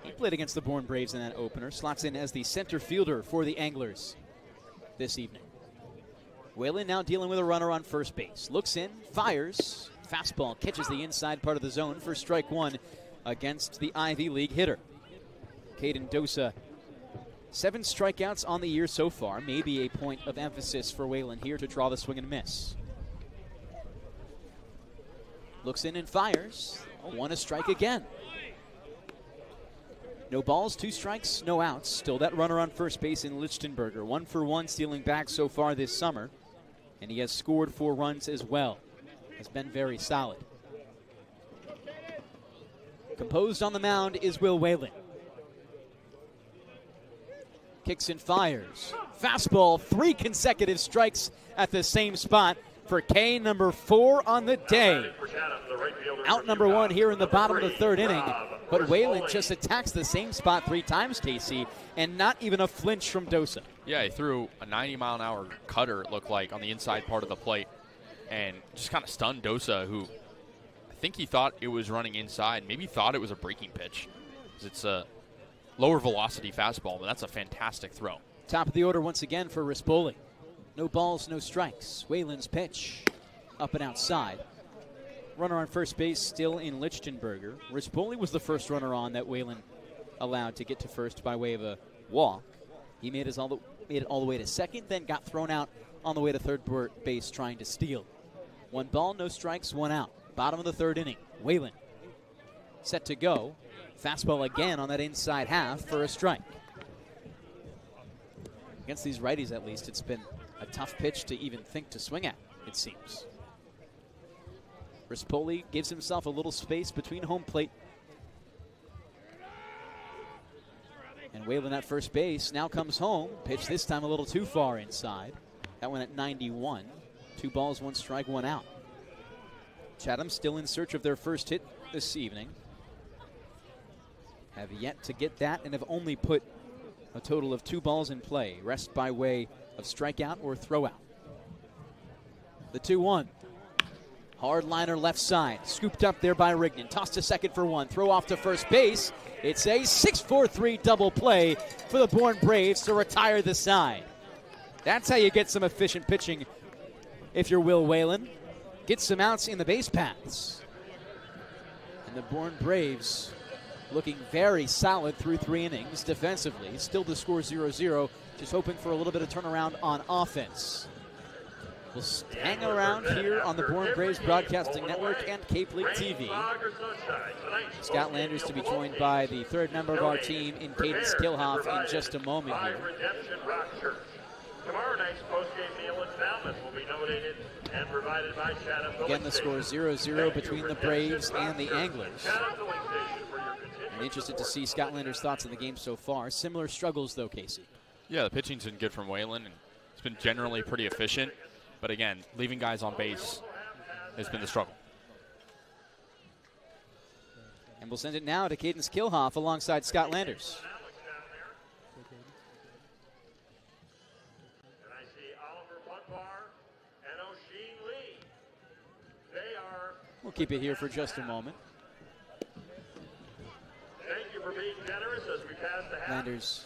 He played against the Bourne Braves in that opener. Slots in as the center fielder for the Anglers this evening. Whalen now dealing with a runner on first base. Looks in, fires. Fastball catches the inside part of the zone for strike 1 against the Ivy League hitter. Caden Dosa, 7 strikeouts on the year so far. Maybe a point of emphasis for Whalen here to draw the swing and miss. Looks in and fires. 1 a strike again. No balls, 2 strikes, no outs. Still that runner on first base in Lichtenberger. 1 for 1 stealing back so far this summer. And he has scored 4 runs as well. Has been very solid. Composed on the mound is Will Whalen. Kicks and fires. Fastball, 3 consecutive strikes at the same spot for K, number 4 on the day. Out number 1 here in the bottom of the 3rd inning. But Whalen just attacks the same spot 3 times, Kasey, and not even a flinch from Dosa. Yeah, he threw a 90-mile-an-hour cutter, it looked like, on the inside part of the plate, and just kind of stunned Dosa, who I think he thought it was running inside. Maybe thought it was a breaking pitch. It's a lower velocity fastball, but that's a fantastic throw. Top of the order once again for Rispoli. No balls, no strikes. Whalen's pitch up and outside. Runner on first base still in Lichtenberger. Rispoli was the first runner on that Whalen allowed to get to first by way of a walk. He made it all the way to second, then got thrown out on the way to third base trying to steal. 1 ball, no strikes, 1 out. Bottom of the 3rd inning. Whalen set to go. Fastball again on that inside half for a strike. Against these righties, at least, it's been a tough pitch to even think to swing at, it seems. Rispoli gives himself a little space between home plate and Whalen at first base. Now comes home. Pitch this time a little too far inside. That one at 91. 2 balls, 1 strike, 1 out. Chatham still in search of their first hit this evening. Have yet to get that and have only put a total of 2 balls in play. Rest by way of strikeout or throwout. The 2-1. Hard liner left side. Scooped up there by Rignan. Tossed to second for 1. Throw off to first base. It's a 6-4-3 double play for the Bourne Braves to retire the side. That's how you get some efficient pitching if you're Will Whalen. Get some outs in the base paths. And the Bourne Braves looking very solid through 3 innings defensively. Still the score 0-0. Just hoping for a little bit of turnaround on offense. We'll hang around here on the Bourne Braves Broadcasting Network and Cape League TV. Scott Landers to be joined by the third member of our team in Kaydence Kilhof in just a moment here. Tomorrow night's postgame meal in Falmouth will be nominated and provided by Chatham. Again, the score 0-0 between the Braves and the Anglers. I'm interested to see Scott Landers' thoughts on the game so far. Similar struggles, though, Kasey. Yeah, the pitching's been good from Whalen, and it's been generally pretty efficient. But again, leaving guys on base has been the struggle. And we'll send it now to Kaydence Kilhof alongside Scott Landers. And I see Oliver Punbar and O'Sheen Lee. They are. We'll keep it here for just a moment. Thank you for being generous as we pass the hat. Landers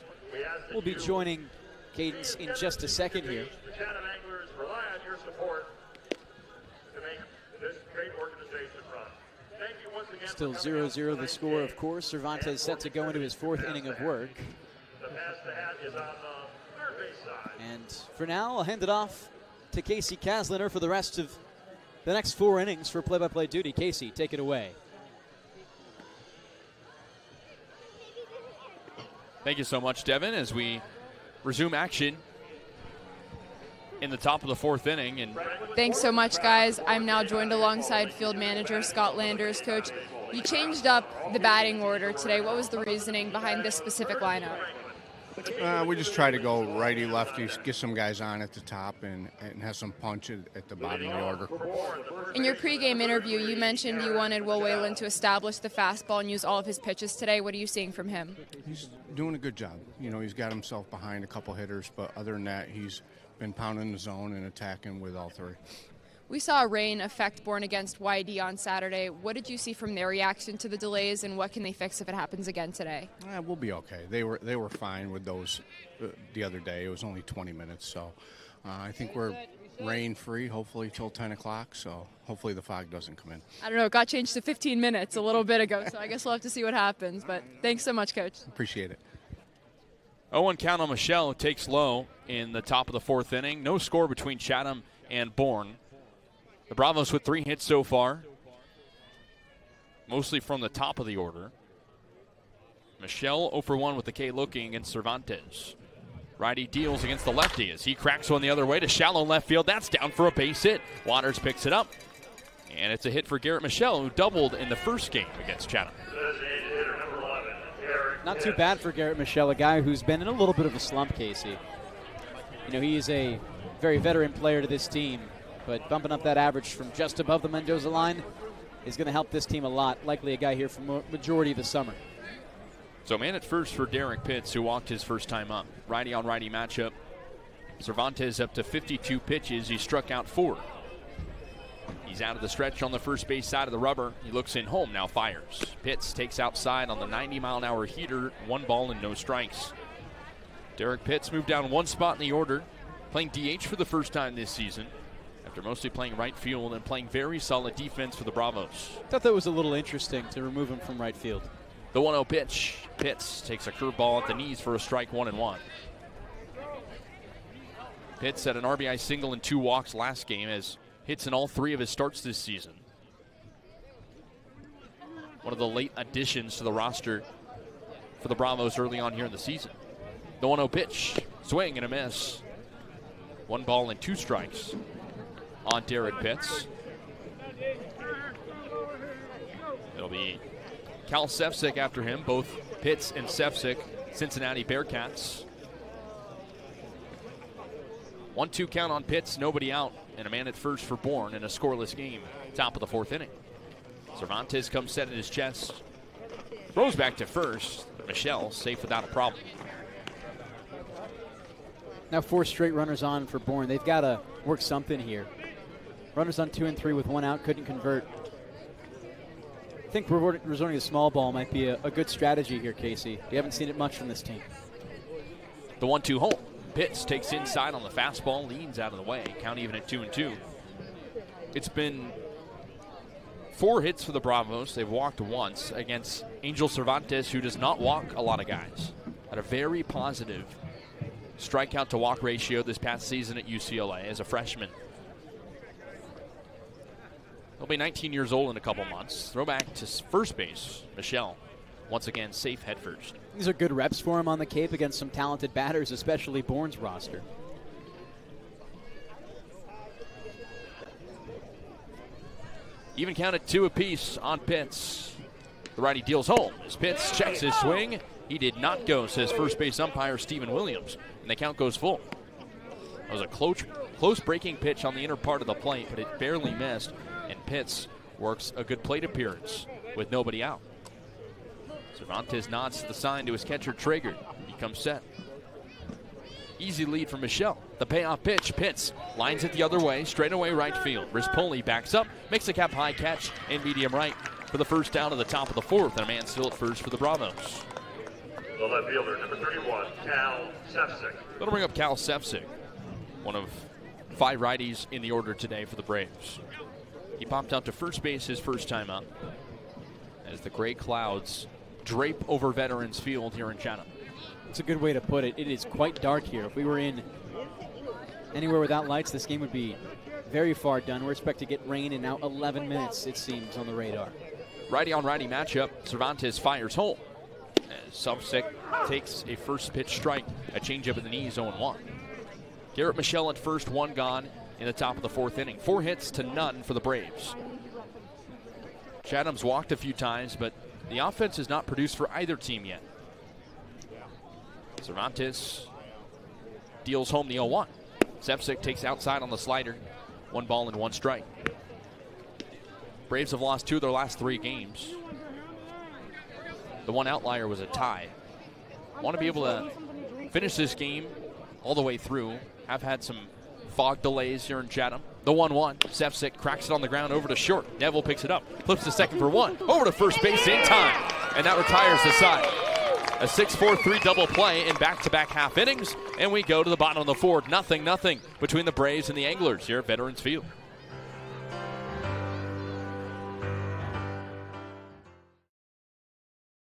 will be joining Kaydence in just a second here. The Chatham Anglers rely on your support to make this great organization run. Thank you once again. Still 0-0 the score, of course. Cervantes set to go into his fourth inning of work. The pass the hat is on the third base side. And for now, I'll hand it off to Kasey Kazliner for the rest of the next 4 innings for play-by-play duty. Kasey, take it away. Thank you so much, Devon, as we resume action in the top of the 4th inning. And Thanks so much, guys. I'm now joined alongside field manager Scott Landers. Coach, you changed up the batting order today. What was the reasoning behind this specific lineup? We just try to go righty, lefty, get some guys on at the top and have some punch at the bottom of the order. In your pregame interview, you mentioned you wanted Will Whalen to establish the fastball and use all of his pitches today. What are you seeing from him? He's doing a good job. You know, he's got himself behind a couple hitters, but other than that, he's been pounding the zone and attacking with all 3. We saw rain affect Bourne against YD on Saturday. What did you see from their reaction to the delays, and what can they fix if it happens again today? We'll be okay. They were fine with those the other day. It was only 20 minutes, so I think we're rain-free, hopefully till 10 o'clock, so hopefully the fog doesn't come in. I don't know. It got changed to 15 minutes a little bit ago, so I guess we'll have to see what happens. But thanks so much, Coach. Appreciate it. 0-1 count on Michelle, takes low in the top of the 4th inning. No score between Chatham and Bourne. The Bravos with 3 hits so far, mostly from the top of the order. Michelle 0 for 1 with the K looking against Cervantes. Righty deals against the lefty as he cracks one the other way to shallow left field. That's down for a base hit. Waters picks it up, and it's a hit for Garrett Michelle, who doubled in the first game against Chatham. Not too bad for Garrett Michelle, a guy who's been in a little bit of a slump, Kasey. You know, he is a very veteran player to this team, but bumping up that average from just above the Mendoza line is going to help this team a lot. Likely a guy here for majority of the summer. So man at first for Derek Pitts, who walked his first time up. Righty on righty matchup. Cervantes up to 52 pitches. He struck out 4. He's out of the stretch on the first base side of the rubber. He looks in home, now fires. Pitts takes outside on the 90-mile-an-hour heater. 1 ball and no strikes. Derek Pitts moved down 1 spot in the order, playing DH for the first time this season, after mostly playing right field and playing very solid defense for the Bravos. Thought that was a little interesting to remove him from right field. The 1-0 pitch. Pitts takes a curveball at the knees for a strike, 1-1. Pitts had an RBI single and 2 walks last game, as hits in all 3 of his starts this season. One of the late additions to the roster for the Bravos early on here in the season. The 1-0 pitch. Swing and a miss. 1 ball and 2 strikes on Derek Pitts. It'll be Cal Sefcik after him, both Pitts and Sefcik, Cincinnati Bearcats. 1-2 count on Pitts, nobody out, and a man at first for Bourne in a scoreless game. Top of the 4th inning. Cervantes comes set in his chest, throws back to first. Michelle safe without a problem. Now 4 straight runners on for Bourne. They've got to work something here. Runners on 2 and 3 with 1 out, couldn't convert. I think resorting to small ball might be a good strategy here, Kasey. We haven't seen it much from this team. The 1-2 home. Pitts takes inside on the fastball, leans out of the way. Count even at 2-2. It's been 4 hits for the Bravos. They've walked once against Angel Cervantes, who does not walk a lot of guys. Had a very positive strikeout to walk ratio this past season at UCLA as a freshman. He'll be 19 years old in a couple months. Throw back to first base. Michelle, once again, safe head first. These are good reps for him on the Cape against some talented batters, especially Bourne's roster. Even counted 2 apiece on Pitts. The righty deals home as Pitts checks his swing. He did not go, says first base umpire Stephen Williams, and the count goes full. It was a close breaking pitch on the inner part of the plate, but it barely missed, and Pitts works a good plate appearance with nobody out. Cervantes nods the sign to his catcher Traeger. He comes set. Easy lead for Michelle. The payoff pitch. Pitts lines it the other way, straight away right field. Rispoli backs up, makes a cap high catch in medium right for the first down at the top of the 4th, and a man still at first for the Bravos. The left fielder, number 31, Cal Sefcik. That'll bring up Cal Sefcik, one of 5 righties in the order today for the Braves. He popped out to first base his first time up as the gray clouds drape over Veterans Field here in Chatham. It's a good way to put it. It is quite dark here. If we were in anywhere without lights, this game would be very far done. We're expected to get rain in now 11 minutes, it seems, on the radar. Righty on righty matchup. Cervantes fires home as Sefcik takes a first pitch strike, a changeup at the knees, 0-1. Garrett Michelle at first, 1 gone in the top of the 4th inning. 4 hits to none for the Braves. Chatham's walked a few times, but the offense has not produced for either team yet. Cervantes deals home the 0-1. Sefcik takes outside on the slider. 1 ball and 1 strike. Braves have lost 2 of their last 3 games. The one outlier was a tie. Want to be able to finish this game all the way through. Have had some fog delays here in Chatham. The 1-1. Sefcik cracks it on the ground over to short. Neville picks it up. Flips to second for 1. Over to first base in time. And that retires the side. A 6-4-3 double play in back-to-back half innings. And we go to the bottom of the 4th. 0-0 between the Braves and the Anglers here at Veterans Field.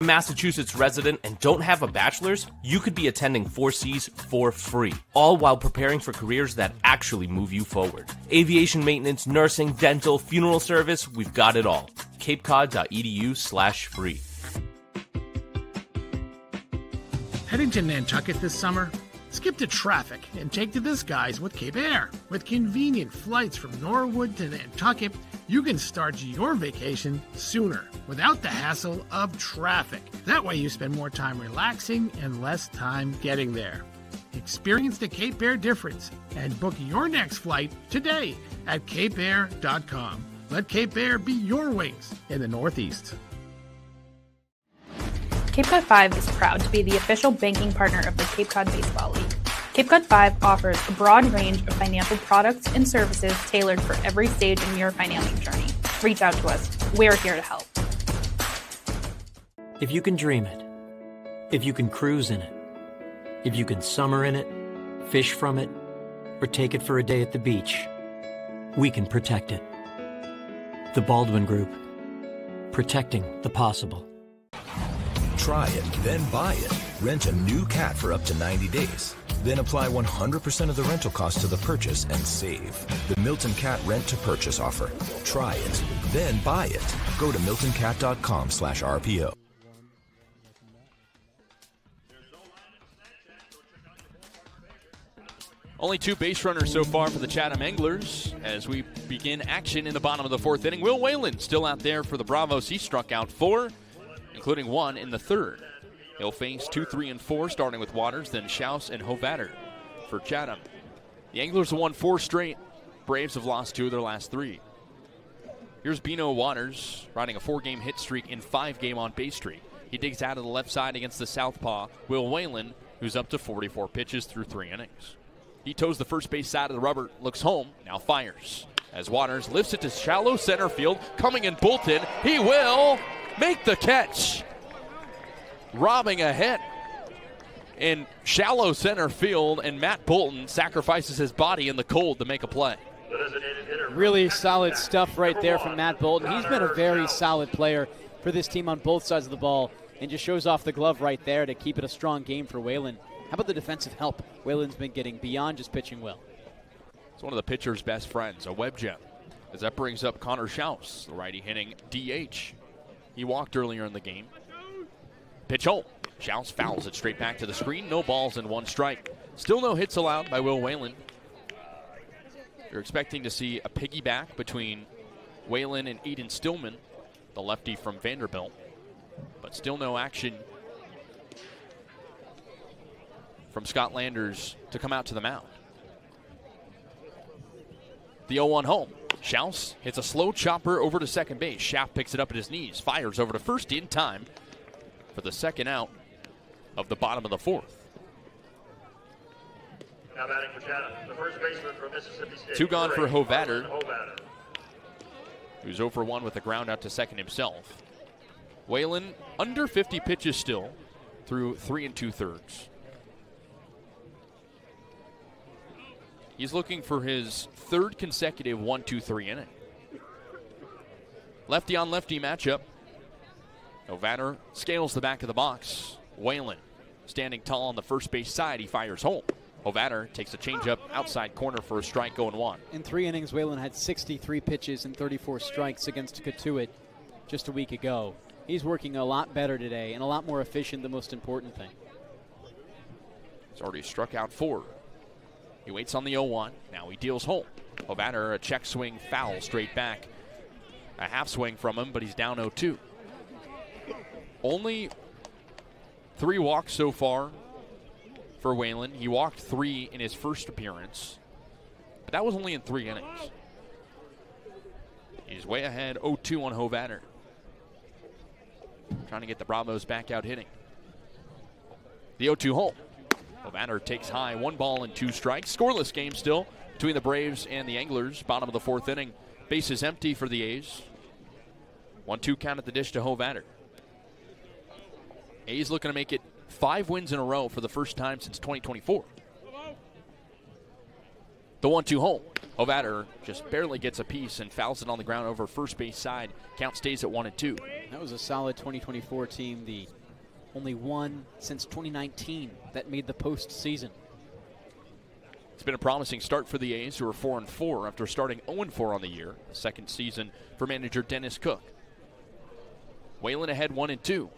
Massachusetts resident and don't have a bachelor's, you could be attending 4Cs for free, all while preparing for careers that actually move you forward. Aviation maintenance, nursing, dental, funeral service, we've got it all. capecod.edu/free. Heading to Nantucket this summer? Skip the traffic and take to the skies with Cape Air. With convenient flights from Norwood to Nantucket, you can start your vacation sooner without the hassle of traffic. That way you spend more time relaxing and less time getting there. Experience the Cape Air difference and book your next flight today at capeair.com. Let Cape Air be your wings in the Northeast. Cape Cod 5 is proud to be the official banking partner of the Cape Cod Baseball League. Cape Cod 5 offers a broad range of financial products and services tailored for every stage in your financial journey. Reach out to us. We're here to help. If you can dream it, if you can cruise in it, if you can summer in it, fish from it, or take it for a day at the beach, we can protect it. The Baldwin Group. Protecting the possible. Try it, then buy it. Rent a new cat for up to 90 days. Then apply 100% of the rental cost to the purchase and save. The Milton Cat Rent to Purchase offer. Try it, then buy it. Go to miltoncat.com/RPO. Only 2 base runners so far for the Chatham Anglers as we begin action in the bottom of the 4th inning. Will Whalen still out there for the Bravos. He struck out 4, including 1 in the 3rd. He'll face 2, 3, and 4, starting with Waters, then Schaus and Hovatter for Chatham. The Anglers have won 4 straight. Braves have lost 2 of their last 3. Here's Bino Waters riding a 4-game hit streak in 5-game on-base streak. He digs out of the left side against the southpaw, Will Whalen, who's up to 44 pitches through 3 innings. He toes the first base side of the rubber, looks home, now fires. As Waters lifts it to shallow center field, coming in Bolton, he will make the catch. Robbing a hit in shallow center field, and Matt Bolton sacrifices his body in the cold to make a play. Really solid stuff right there from Matt Bolton. He's been a very solid player for this team on both sides of the ball and just shows off the glove right there to keep it a strong game for Whalen. How about the defensive help Whalen's been getting beyond just pitching well? It's one of the pitcher's best friends, a web gem. as that brings up Connor Schaus, the righty hitting DH. He walked earlier in the game. Pitch home. Schaus fouls it straight back to the screen. No balls and 1 strike. Still no hits allowed by Will Whalen. You're expecting to see a piggyback between Whalen and Aiden Stillman, the lefty from Vanderbilt. But still no action from Scott Landers to come out to the mound. The 0-1 home. Schaus hits a slow chopper over to second base. Schaaf picks it up at his knees, fires over to first in time for the second out of the bottom of the 4th. Now batting for Chatham, the first baseman from Mississippi State. 2 gone for Hovatter, who's 0 for 1 with a ground out to second himself. Whalen under 50 pitches still through 3 2/3. He's looking for his 3rd consecutive 1-2-3 inning. Lefty on lefty matchup. Hovatter scales the back of the box. Whalen standing tall on the first base side. He fires home. Hovatter takes a changeup outside corner for a strike, going 1. In 3 innings, Whalen had 63 pitches and 34 strikes against Katuitt just a week ago. He's working a lot better today and a lot more efficient, the most important thing. He's already struck out 4. He waits on the 0-1. Now he deals home. Hovatter, a check swing foul straight back. A half swing from him, but he's down 0-2. Only 3 walks so far for Whalen. He walked 3 in his first appearance, but that was only in 3 innings. He's way ahead, 0-2 on Hovatter. Trying to get the Bravos back out hitting. The 0-2 home. Hovatter takes high, 1 ball and 2 strikes. Scoreless game still between the Braves and the Anglers. Bottom of the 4th inning. Bases empty for the A's. 1-2 count at the dish to Hovatter. A's looking to make it 5 wins in a row for the first time since 2024. The 1-2 home. Hovatter just barely gets a piece and fouls it on the ground over first base side. Count stays at 1-2. That was a solid 2024 team. The only one since 2019 that made the postseason. It's been a promising start for the A's, who are 4-4 after starting 0-4 on the year. The second season for manager Dennis Cook. Whalen ahead 1-2.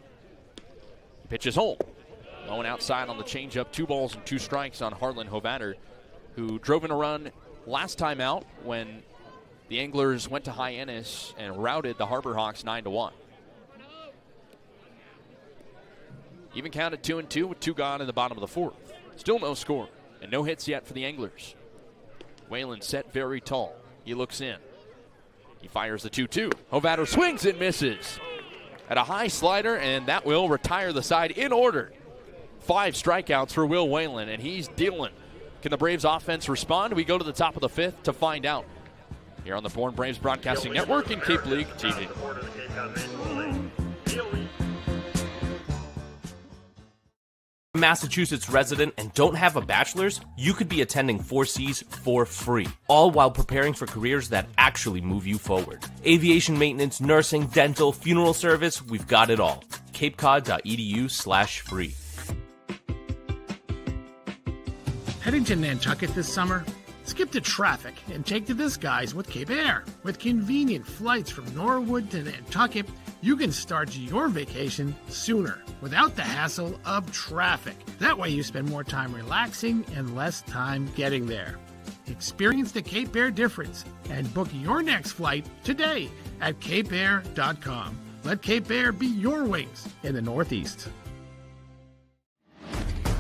He pitches home. Low and outside on the changeup. 2 balls and 2 strikes on Harlan Hovatter, who drove in a run last time out when the Anglers went to Hyannis and routed the Harbor Hawks 9-1. Even counted 2-2 with 2 gone in the bottom of the 4th. Still no score and no hits yet for the Anglers. Whalen set very tall. He looks in. He fires the 2-2. Hovatter swings and misses at a high slider, and that will retire the side in order. 5 strikeouts for Will Whalen, and he's dealing. Can the Braves offense respond? We go to the top of the 5th to find out. Here on the Bourne Braves Broadcasting Network and Cape League TV. Massachusetts resident and don't have a bachelor's, you could be attending 4Cs for free, all while preparing for careers that actually move you forward. Aviation maintenance, nursing, dental, funeral service, we've got it all. capecod.edu/free. Heading to Nantucket this summer? Skip the traffic and take to the skies with Cape Air. With convenient flights from Norwood to Nantucket, you can start your vacation sooner without the hassle of traffic. That way you spend more time relaxing and less time getting there. Experience the Cape Air difference and book your next flight today at capeair.com. Let Cape Air be your wings in the Northeast.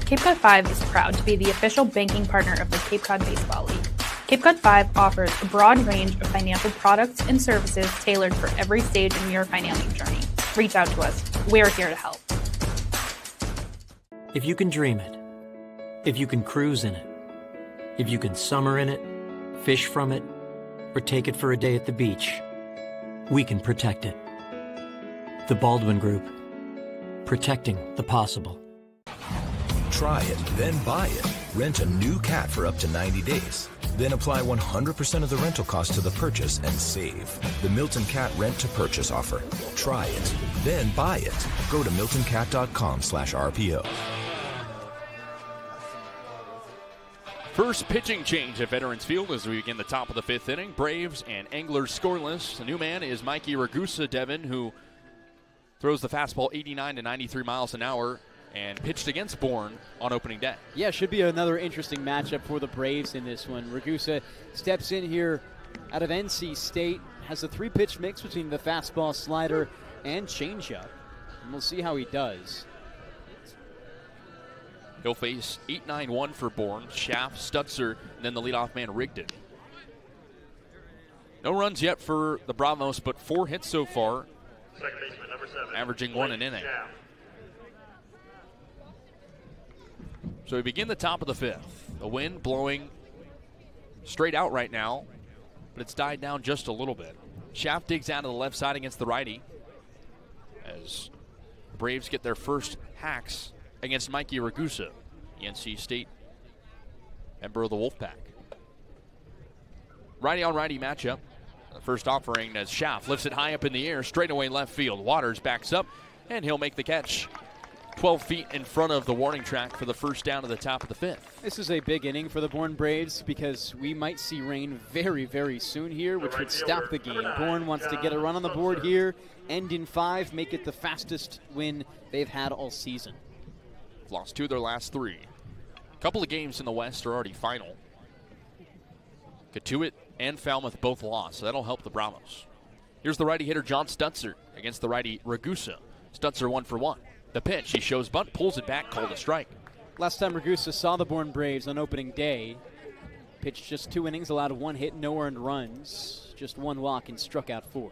Cape Cod 5 is proud to be the official banking partner of the Cape Cod Baseball League. Cape Cod 5 offers a broad range of financial products and services tailored for every stage in your financing journey. Reach out to us. We're here to help. If you can dream it, if you can cruise in it, if you can summer in it, fish from it, or take it for a day at the beach, we can protect it. The Baldwin Group. Protecting the possible. Try it, then buy it. Rent a new cat for up to 90 days. Then apply 100% of the rental cost to the purchase and save. The Milton Cat Rent to Purchase offer. Try it, then buy it. Go to miltoncat.com/RPO. First pitching change at Veterans Field as we begin the top of the fifth inning. Braves and Anglers scoreless. The new man is Mikey Ragusa, Devon, who throws the fastball 89 to 93 miles an hour and pitched against Bourne on opening day. Yeah, should be another interesting matchup for the Braves in this one. Ragusa steps in here out of NC State, has a three-pitch mix between the fastball, slider, and changeup. And we'll see how he does. He'll face 8-9-1 for Bourne, Schaff, Stutzer, and then the leadoff man Rigdon. No runs yet for the Bravos, but 4 hits so far, Second baseman, number 7. averaging 1 an inning. So we begin the top of the fifth. The wind blowing straight out right now, but it's died down just a little bit. Schaff digs out of the left side against the righty as Braves get their first hacks against Mikey Ragusa, the NC State member of the Wolfpack. Righty on righty matchup. The first offering as Schaff lifts it high up in the air, straight away left field. Waters backs up, and he'll make the catch. 12 feet in front of the warning track for the first down to the top of the fifth. This is a big inning for the Bourne Braves because we might see rain very, very soon here, which would stop the game. Bourne wants to get a run on the board here, end in 5, make it the fastest win they've had all season. Lost 2 of their last 3. A couple of games in the West are already final. Katuitt and Falmouth both lost, so that'll help the Bravos. Here's the righty hitter John Stutzer against the righty Ragusa. Stutzer 1 for 1. The pitch, he shows bunt, pulls it back, called a strike. Last time Ragusa saw the Bourne Braves on opening day, pitched just 2 innings, allowed 1 hit, no earned runs, just 1 walk, and struck out 4.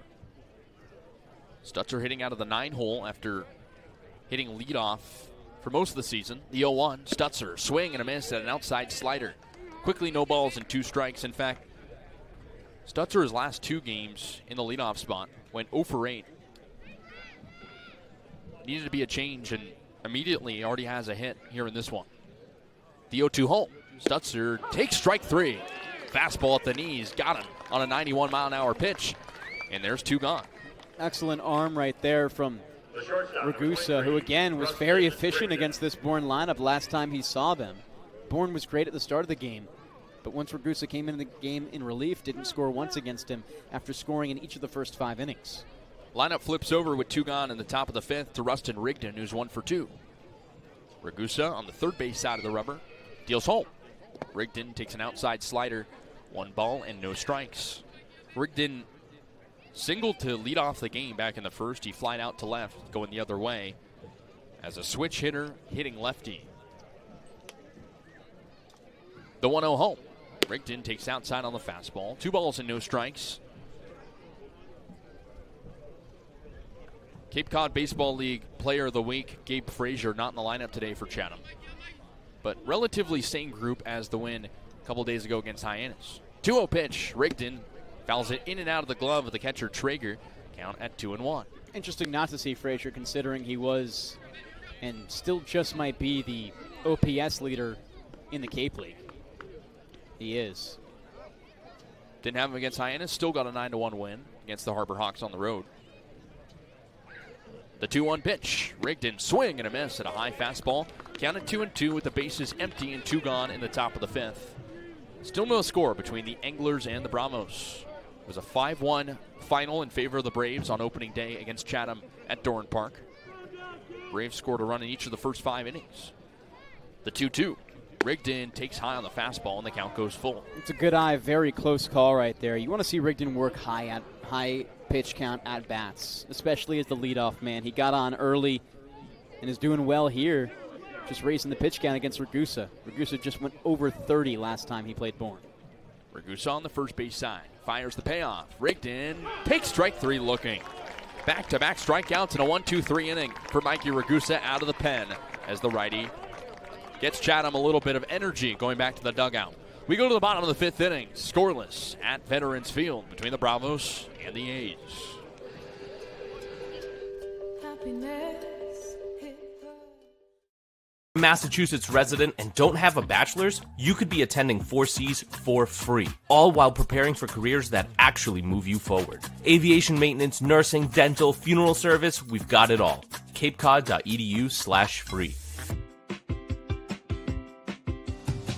Stutzer hitting out of the 9 hole after hitting leadoff for most of the season. The 0-1, Stutzer, swing and a miss at an outside slider. Quickly no balls and 2 strikes. In fact, Stutzer's last 2 games in the leadoff spot went 0 for 8. Needed to be a change, and immediately already has a hit here in this one. The 0-2 home. Stutzer takes strike 3. Fastball at the knees, got him on a 91-mile-an-hour pitch, and there's 2 gone. Excellent arm right there from Ragusa, who again was very efficient against this Bourne lineup last time he saw them. Bourne was great at the start of the game, but once Ragusa came into the game in relief, didn't score once against him after scoring in each of the first 5 innings. Lineup flips over with 2 gone in the top of the fifth to Rustin Rigdon, who's 1 for 2. Ragusa on the third base side of the rubber, deals home. Rigdon takes an outside slider, 1 ball and no strikes. Rigdon singled to lead off the game back in the first. He flied out to left, going the other way as a switch hitter hitting lefty. The 1-0 home. Rigdon takes outside on the fastball. 2 balls and no strikes. Cape Cod Baseball League Player of the Week, Gabe Frazier, not in the lineup today for Chatham. But relatively same group as the win a couple days ago against Hyannis. 2-0 pitch. Rigdon fouls it in and out of the glove of the catcher Traeger. Count at 2-1. Interesting not to see Frazier, considering he was and still just might be the OPS leader in the Cape League. He is. Didn't have him against Hyannis. Still got a 9-1 win against the Harbor Hawks on the road. The 2-1 pitch. Rigdon swing and a miss at a high fastball. Counted 2-2 with the bases empty and 2 gone in the top of the fifth. Still no score between the Anglers and the Bravos. It was a 5-1 final in favor of the Braves on opening day against Chatham at Doran Park. Braves scored a run in each of the first 5 innings. The 2-2. Rigdon takes high on the fastball and the count goes full. It's a good eye, very close call right there. You want to see Rigdon work high pitch count at bats, especially as the leadoff man. He got on early and is doing well here, just raising the pitch count against Ragusa. Ragusa just went over 30 last time he played Bourne. Ragusa on the first base side, fires the payoff. Rigdon takes strike 3 looking. Back-to-back strikeouts in a 1-2-3 inning for Mikey Ragusa out of the pen as the righty gets Chatham a little bit of energy going back to the dugout. We go to the bottom of the fifth inning, scoreless at Veterans Field between the Bravos and the A's. Massachusetts resident and don't have a bachelor's, you could be attending 4Cs for free, all while preparing for careers that actually move you forward. Aviation maintenance, nursing, dental, funeral service, we've got it all. CapeCod.edu/free.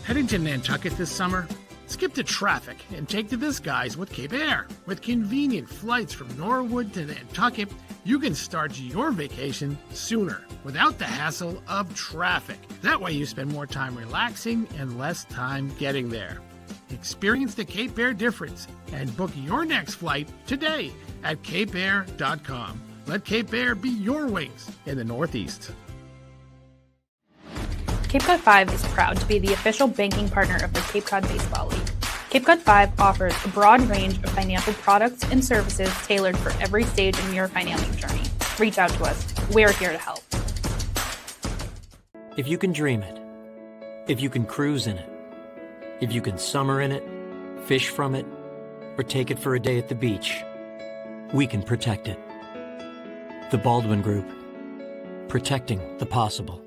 Heading to Nantucket this summer? Skip the traffic and take to the skies with Cape Air. With convenient flights from Norwood to Nantucket, you can start your vacation sooner without the hassle of traffic. That way you spend more time relaxing and less time getting there. Experience the Cape Air difference and book your next flight today at capeair.com. Let Cape Air be your wings in the Northeast. Cape Cod 5 is proud to be the official banking partner of the Cape Cod Baseball League. Cape Cod 5 offers a broad range of financial products and services tailored for every stage in your financing journey. Reach out to us. We're here to help. If you can dream it, if you can cruise in it, if you can summer in it, fish from it, or take it for a day at the beach, we can protect it. The Baldwin Group. Protecting the possible.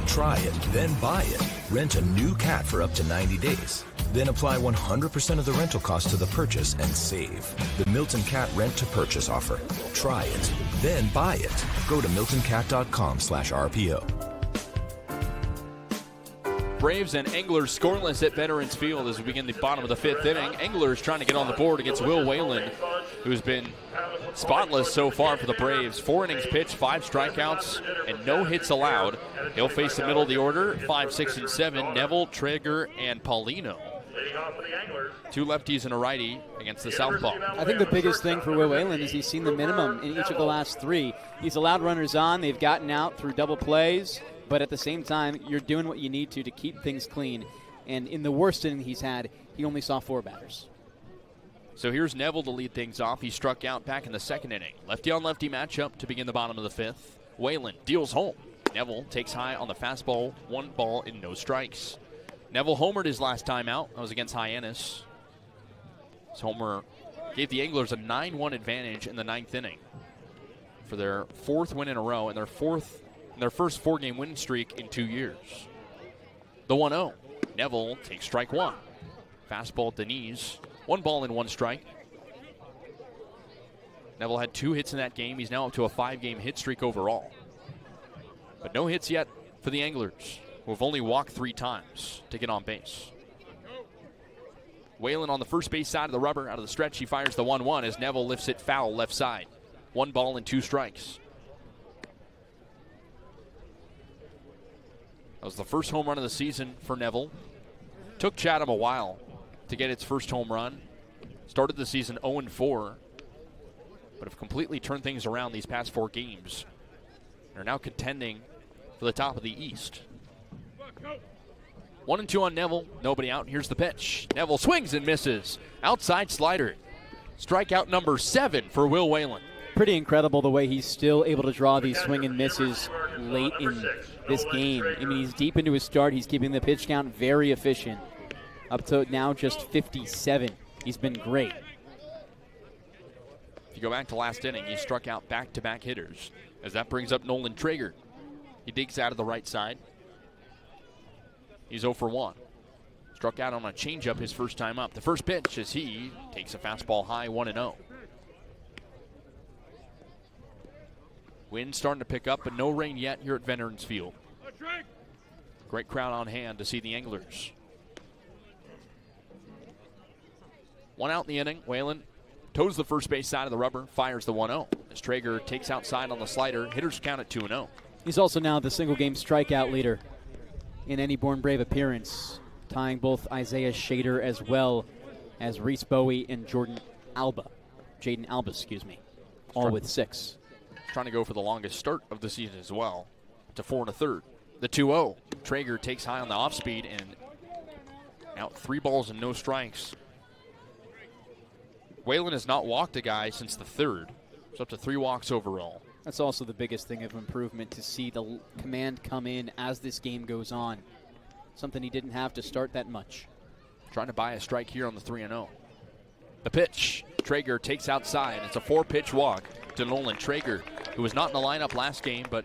Try it, then buy it. Rent a new cat for up to 90 days. Then apply 100% of the rental cost to the purchase and save. The Milton Cat Rent to Purchase offer. Try it, then buy it. Go to miltoncat.com/RPO. Braves and Anglers scoreless at Veterans Field as we begin the bottom of the fifth inning. Anglers trying to get on the board against Will Whalen, who's been spotless so far for the Braves. 4 innings pitched, 5 strikeouts, and no hits allowed. He'll face the middle of the order, 5, 6, and 7, Neville, Traeger, and Paulino. 2 lefties and a righty against the southpaw. I think the biggest thing for Will Whalen is he's seen the minimum in each of the last 3. He's allowed runners on. They've gotten out through double plays. But at the same time, you're doing what you need to keep things clean. And in the worst inning he's had, he only saw 4 batters. So here's Neville to lead things off. He struck out back in the second inning. Lefty on lefty matchup to begin the bottom of the fifth. Whalen deals home. Neville takes high on the fastball. 1 ball and no strikes. Neville homered his last time out. That was against Hyannis. His homer gave the Anglers a 9-1 advantage in the 9th inning for their 4th win in a row and their first 4-game winning streak in 2 years. The 1-0. Neville takes strike 1. Fastball at the knees. 1 ball and 1 strike. Neville had 2 hits in that game. He's now up to a 5-game hit streak overall. But no hits yet for the Anglers, who have only walked 3 times to get on base. Whalen on the first base side of the rubber. Out of the stretch, he fires the 1-1 as Neville lifts it foul left side. 1 ball and 2 strikes. That was the first home run of the season for Neville. Took Chatham a while to get its first home run. Started the season 0-4, but have completely turned things around these past 4 games. They're now contending for the top of the East. 1-2 on Neville. Nobody out. Here's the pitch. Neville swings and misses. Outside slider. Strikeout number 7 for Will Whalen. Pretty incredible the way he's still able to draw these swing and misses late in this game. I mean, he's deep into his start. He's keeping the pitch count very efficient. Up to now just 57. He's been great. If you go back to last inning, he struck out back-to-back hitters. As that brings up Nolan Traeger. He digs out of the right side. He's 0 for 1. Struck out on a changeup his first time up. The first pitch as he takes a fastball high, 1-0. Wind starting to pick up, but no rain yet here at Veterans Field. Great crowd on hand to see the Anglers. 1 out in the inning. Whalen toes the first base side of the rubber, fires the 1-0. As Traeger takes outside on the slider, hitters count at 2-0. He's also now the single-game strikeout leader in any Bourne Brave appearance, tying both Isaiah Shader as well as Reese Bowie and Jaden Alba, all with 6. Trying to go for the longest start of the season as well, to 4 1/3. The 2-0. Traeger takes high on the off speed and out 3 balls and no strikes. Whalen has not walked a guy since the 3rd. It's up to 3 walks overall. That's also the biggest thing of improvement, to see the command come in as this game goes on. Something he didn't have to start that much. Trying to buy a strike here on the 3-0. The pitch. Traeger takes outside. It's a 4-pitch walk to Nolan Traeger, who was not in the lineup last game, but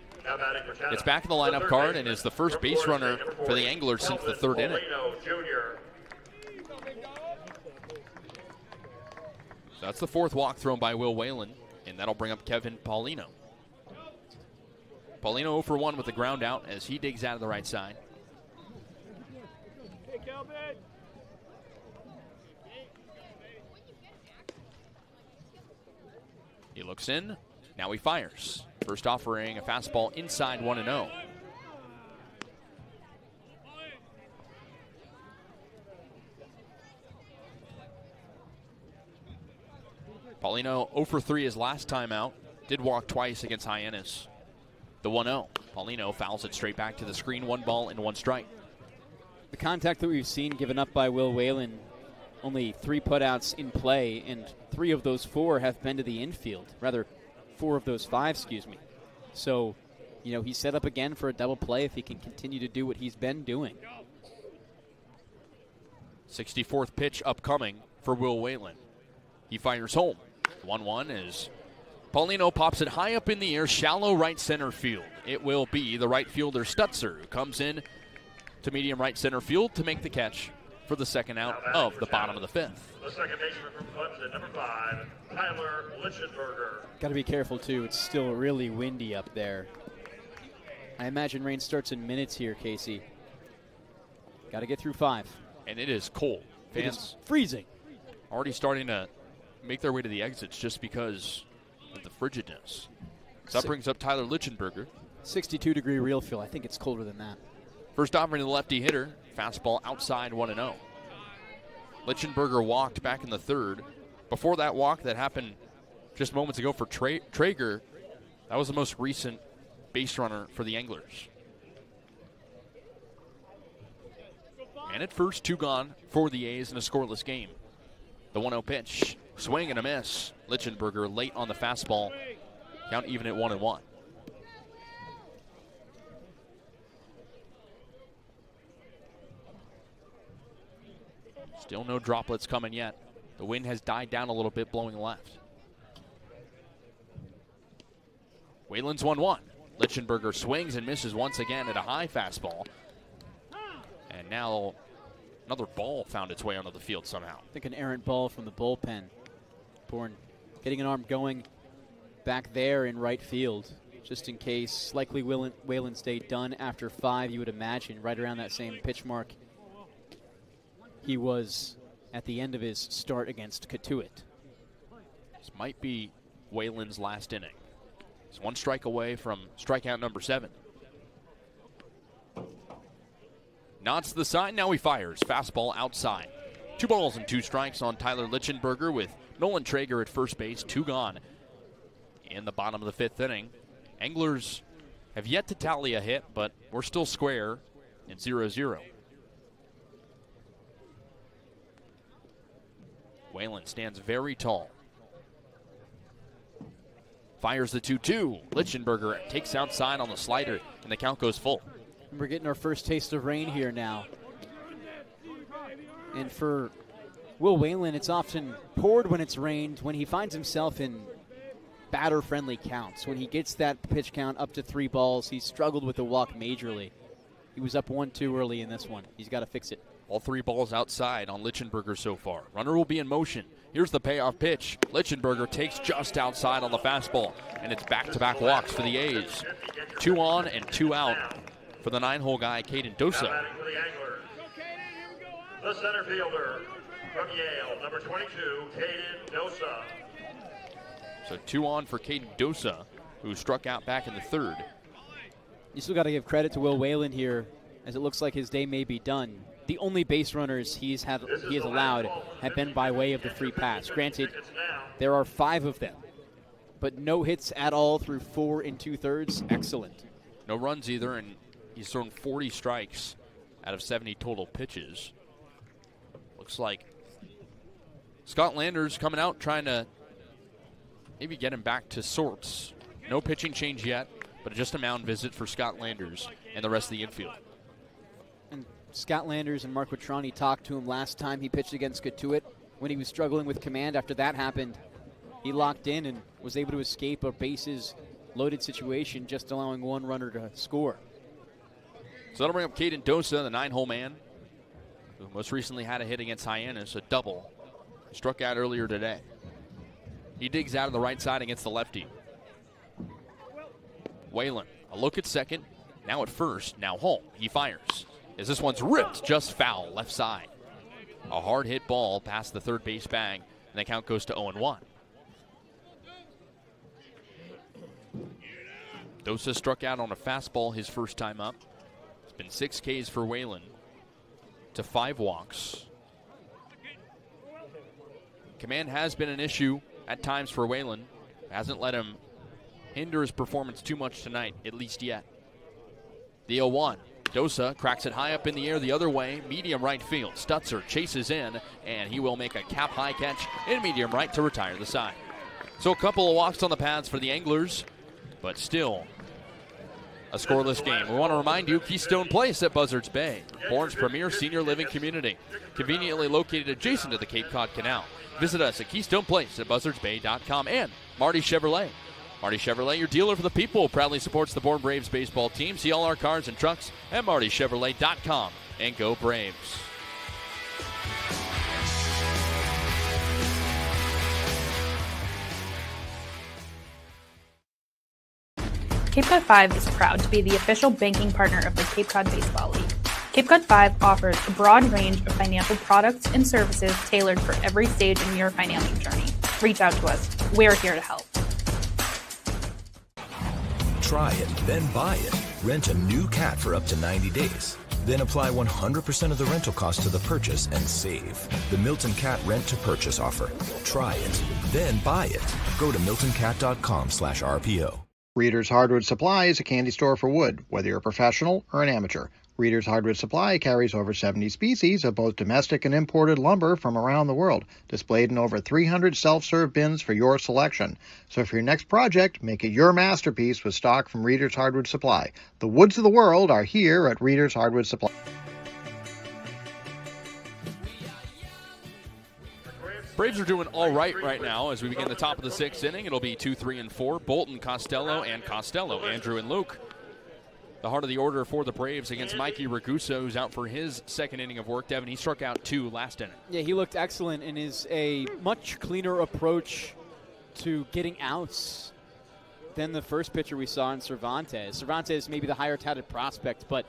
it's back in the lineup card and is the first base runner for the Anglers since the 3rd inning. So that's the 4th walk thrown by Will Whalen, and that'll bring up Kevin Paulino. Paulino 0 for 1 with the ground out as he digs out of the right side. He looks in. Now he fires. First offering a fastball inside 1-0. Paulino 0 for 3 his last time out. Did walk twice against Hyannis. The 1-0. Paulino fouls it straight back to the screen. 1 ball and 1 strike. The contact that we've seen given up by Will Whalen, only 3 putouts in play, and 3 of those 4 have been to the infield. Rather, 4 of those 5, excuse me. So, he's set up again for a double play if he can continue to do what he's been doing. 64th pitch upcoming for Will Whalen. He fires home. 1-1 as Paulino pops it high up in the air, shallow right center field. It will be the right fielder Stutzer who comes in to medium right center field to make the catch for the second out of the bottom of the 5th. The second baseman from Clemson, number 5, Tyler Lichtenberger. Got to be careful, too. It's still really windy up there. I imagine rain starts in minutes here, Kasey. Got to get through 5. And it is cold. It is freezing. Already starting to make their way to the exits just because of the frigidness. So that brings up Tyler Lichtenberger. 62-degree real feel. I think it's colder than that. First offering to the lefty hitter. Fastball outside 1-0. Lichtenberger walked back in the 3rd. Before that walk that happened just moments ago for Traeger, that was the most recent base runner for the Anglers. And at first, 2 gone for the A's in a scoreless game. The 1-0 pitch. Swing and a miss. Lichtenberger late on the fastball. Count even at 1-1. Still no droplets coming yet. The wind has died down a little bit, blowing left. Whalen's 1-1. Lichtenberger swings and misses once again at a high fastball. And now another ball found its way onto the field somehow. I think an errant ball from the bullpen. Bourne getting an arm going back there in right field, just in case. Likely Whalen stayed done after 5, you would imagine, right around that same pitch mark he was at the end of his start against Katuit. This might be Whalen's last inning. He's 1 strike away from strikeout number 7. Nods to the side, now he fires. Fastball outside. 2 balls and 2 strikes on Tyler Lichtenberger with Nolan Traeger at first base, 2 gone in the bottom of the 5th inning. Anglers have yet to tally a hit, but we're still square at 0-0. Whalen stands very tall. Fires the 2-2. Lichtenberger takes outside on the slider, and the count goes full. We're getting our first taste of rain here now. And for Will Whalen, it's often poured when it's rained. When he finds himself in batter-friendly counts, when he gets that pitch count up to 3 balls, he's struggled with the walk majorly. He was up 1-2 early in this one. He's got to fix it. All 3 balls outside on Lichtenberger so far. Runner will be in motion. Here's the payoff pitch. Lichtenberger takes just outside on the fastball, and it's back-to-back walks for the A's. 2 on and 2 out for the 9-hole guy, Kaydence. The center fielder from Yale, number 22, Kaydence. So 2 on for Kaydence, who struck out back in the 3rd. You still got to give credit to Will Whalen here, as it looks like his day may be done. The only base runners he has allowed have been by way of the free pass. Granted, there are 5 of them, but no hits at all through 4 2/3. Excellent. No runs either, and he's thrown 40 strikes out of 70 total pitches. Looks like Scott Landers coming out trying to maybe get him back to sorts. No pitching change yet, but just a mound visit for Scott Landers and the rest of the infield. And Scott Landers and Mark Watrani talked to him last time he pitched against Katuit when he was struggling with command. After that happened, he locked in and was able to escape a bases-loaded situation, just allowing 1 runner to score. So that'll bring up Kaydence, the 9-hole man, who most recently had a hit against Hyannis, a double. He struck out earlier today. He digs out of the right side against the lefty. Whalen, a look at second, now at first, now home. He fires. as this one's ripped just foul left side. A hard hit ball past the third base bag, and the count goes to 0-1. Dosa struck out on a fastball his first time up. It's been 6 Ks for Whalen to 5 walks. Command has been an issue at times for Whalen. Hasn't let him hinder his performance too much tonight, at least yet. The 0-1. Dosa cracks it high up in the air the other way, medium right field. Stutzer chases in, and he will make a cap-high catch in medium right to retire the side. So a couple of walks on the pads for the Anglers, but still a scoreless game. We want to remind you, Keystone Place at Buzzards Bay, Bourne's premier senior living community, conveniently located adjacent to the Cape Cod Canal. Visit us at Keystone Place at buzzardsbay.com and Marty Chevrolet. Marty Chevrolet, your dealer for the people, proudly supports the Bourne Braves baseball team. See all our cars and trucks at martychevrolet.com, and go Braves. Cape Cod 5 is proud to be the official banking partner of the Cape Cod Baseball League. Cape Cod 5 offers a broad range of financial products and services tailored for every stage in your financial journey. Reach out to us. We're here to help. Try it, then buy it. Rent a new cat for up to 90 days. Then apply 100% of the rental cost to the purchase and save. The Milton Cat Rent to Purchase offer. Try it, then buy it. Go to miltoncat.com/RPO. Reader's Hardwood Supply is a candy store for wood, whether you're a professional or an amateur. Reader's Hardwood Supply carries over 70 species of both domestic and imported lumber from around the world, displayed in over 300 self-serve bins for your selection. So for your next project, make it your masterpiece with stock from Reader's Hardwood Supply. The woods of the world are here at Reader's Hardwood Supply. Braves are doing all right now as we begin the top of the 6th inning. It'll be 2, 3, and 4. Bolton, Costello, and Costello. Andrew and Luke. The heart of the order for the Braves against Mikey Ragusa, who's out for his second inning of work. Devon, he struck out 2 last inning. Yeah, he looked excellent and is a much cleaner approach to getting outs than the first pitcher we saw in Cervantes. Cervantes may be the higher touted prospect, but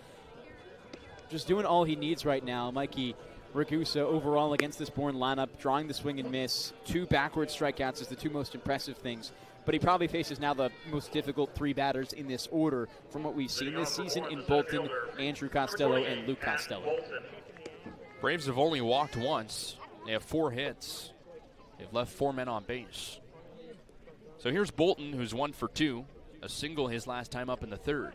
just doing all he needs right now. Mikey Ragusa overall against this Bourne lineup, drawing the swing and miss. 2 backward strikeouts is the 2 most impressive things. But he probably faces now the most difficult 3 batters in this order from what we've seen this season in Bolton, Andrew Costello, and Luke Costello. Braves have only walked once. They have 4 hits. They've left 4 men on base. So here's Bolton, who's 1 for 2. A single his last time up in the 3rd.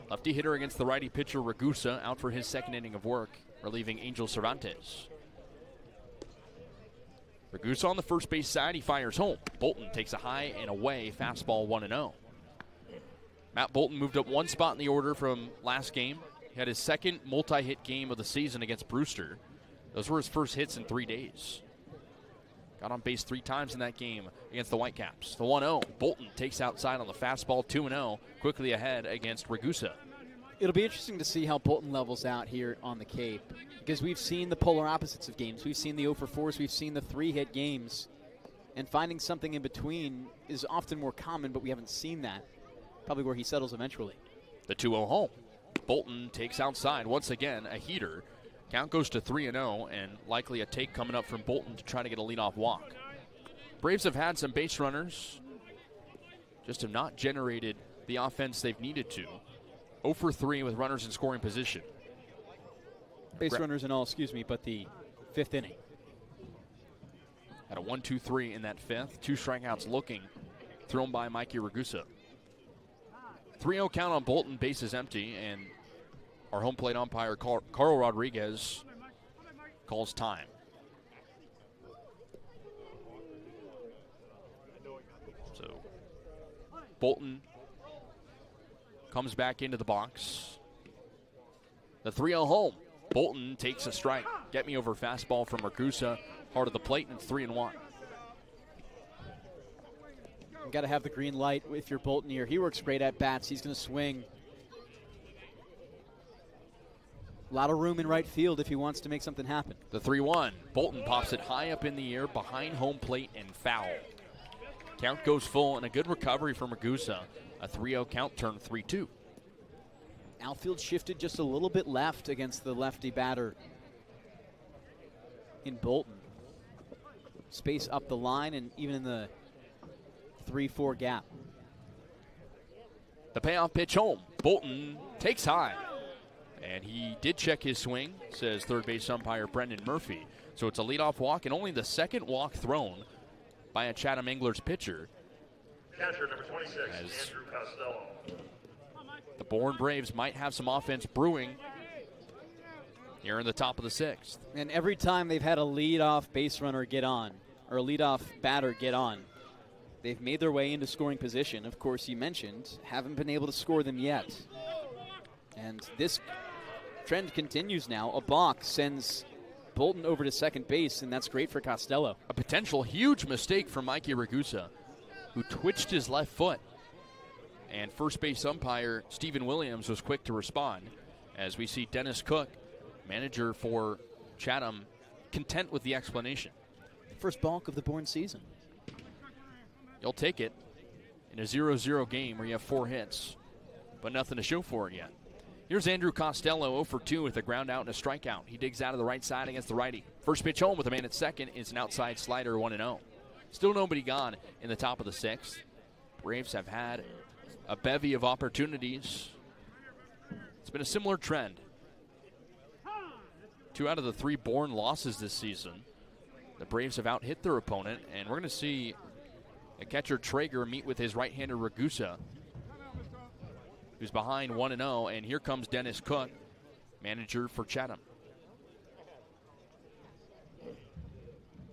Lefty hitter against the righty pitcher Ragusa, out for his second inning of work, relieving Angel Cervantes. Ragusa on the first base side, he fires home. Bolton takes a high and away fastball 1-0. Matt Bolton moved up 1 spot in the order from last game. He had his second multi-hit game of the season against Brewster. Those were his first hits in 3 days. Got on base 3 times in that game against the Whitecaps. The 1-0, Bolton takes outside on the fastball 2-0, quickly ahead against Ragusa. It'll be interesting to see how Bolton levels out here on the Cape, because we've seen the polar opposites of games. We've seen the 0 for 4s, we've seen the 3-hit games, and finding something in between is often more common, but we haven't seen that. Probably where he settles eventually. The 2-0 home. Bolton takes outside once again, a heater. Count goes to 3-0, and likely a take coming up from Bolton to try to get a leadoff walk. Braves have had some base runners, just have not generated the offense they've needed to. 0 for 3 with runners in scoring position. Base runners and all, but the 5th inning. Had a 1-2-3 in that 5th. 2 strikeouts looking, thrown by Mikey Ragusa. 3-0 count on Bolton, bases empty, and our home plate umpire, Carl Rodriguez, calls time. So, Bolton comes back into the box. The 3-0 home. Bolton takes a strike. Get me over fastball from Ragusa. Heart of the plate, and it's 3-1. You got to have the green light if you're Bolton here. He works great at bats. He's going to swing. A lot of room in right field if he wants to make something happen. The 3-1. Bolton pops it high up in the air behind home plate and foul. Count goes full, and a good recovery from Ragusa. A 3-0 count turned 3-2. Outfield shifted just a little bit left against the lefty batter in Bolton. Space up the line and even in the 3-4 gap. The payoff pitch home. Bolton takes high. And he did check his swing, says third base umpire Brendan Murphy. So it's a leadoff walk and only the second walk thrown by a Chatham Anglers pitcher. Catcher number 26, Andrew Costello. The Bourne Braves might have some offense brewing here in the top of the 6th. And every time they've had a leadoff base runner get on, or a leadoff batter get on, they've made their way into scoring position. Of course, you mentioned, haven't been able to score them yet. And this trend continues now. A balk sends Bolton over to second base, and that's great for Costello. A potential huge mistake from Mikey Ragusa, who twitched his left foot. And first base umpire Stephen Williams was quick to respond as we see Dennis Cook, manager for Chatham, content with the explanation. First balk of the Bourne season. You'll take it in a 0-0 game where you have 4 hits, but nothing to show for it yet. Here's Andrew Costello, 0 for 2 with a ground out and a strikeout. He digs out of the right side against the righty. First pitch home with a man at second is an outside slider, 1-0. Still nobody gone in the top of the 6th. Braves have had a bevy of opportunities. It's been a similar trend. 2 out of the 3 Bourne losses this season. The Braves have out-hit their opponent, and we're going to see a catcher Traeger meet with his right-hander Ragusa, who's behind 1-0, and here comes Dennis Cook, manager for Chatham.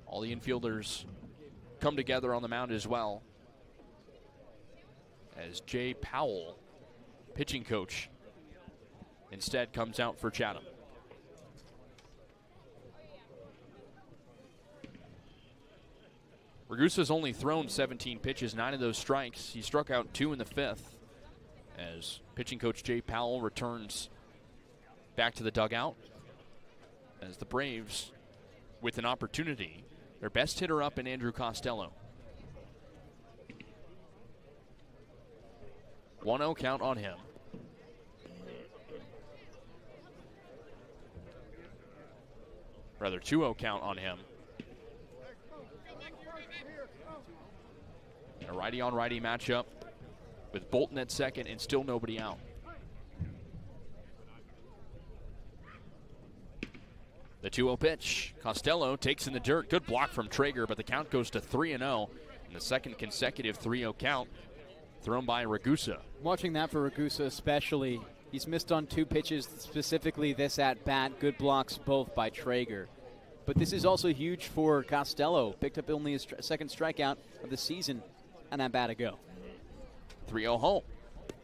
All the infielders come together on the mound as well, as Jay Powell, pitching coach, instead comes out for Chatham. Ragusa's only thrown 17 pitches, 9 of those strikes. He struck out 2 in the 5th as pitching coach Jay Powell returns back to the dugout as the Braves with an opportunity. Their best hitter up in Andrew Costello. 1-0 count on him. Rather, 2-0 count on him. A righty-on-righty matchup with Bolton at second and still nobody out. The 2-0 pitch. Costello takes in the dirt. Good block from Traeger, but the count goes to 3-0. And the second consecutive 3-0 count thrown by Ragusa. Watching that for Ragusa especially, he's missed on 2 pitches, specifically this at-bat. Good blocks both by Traeger. But this is also huge for Costello. Picked up only his second strikeout of the season and that bat ago. 3-0 home.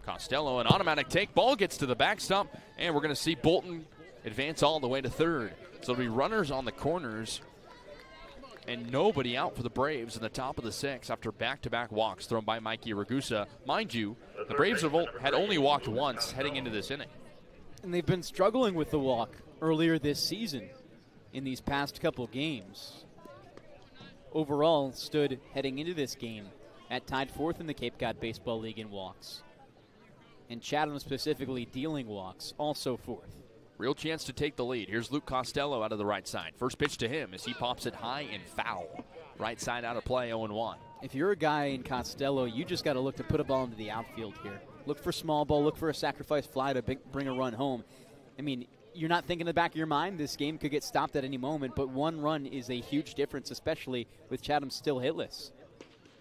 Costello, an automatic take. Ball gets to the backstop, and we're going to see Bolton advance all the way to third. So it'll be runners on the corners and nobody out for the Braves in the top of the 6th after back-to-back walks thrown by Mikey Ragusa. Mind you, the Braves had only walked once heading into this inning. And they've been struggling with the walk earlier this season in these past couple games. Overall, stood heading into this game at tied 4th in the Cape Cod Baseball League in walks. And Chatham specifically dealing walks, also 4th. Real chance to take the lead. Here's Luke Costello out of the right side. First pitch to him as he pops it high and foul. Right side out of play, 0-1. If you're a guy in Costello, you just got to look to put a ball into the outfield here. Look for small ball, look for a sacrifice fly to bring a run home. I mean, you're not thinking in the back of your mind this game could get stopped at any moment, but 1 run is a huge difference, especially with Chatham still hitless.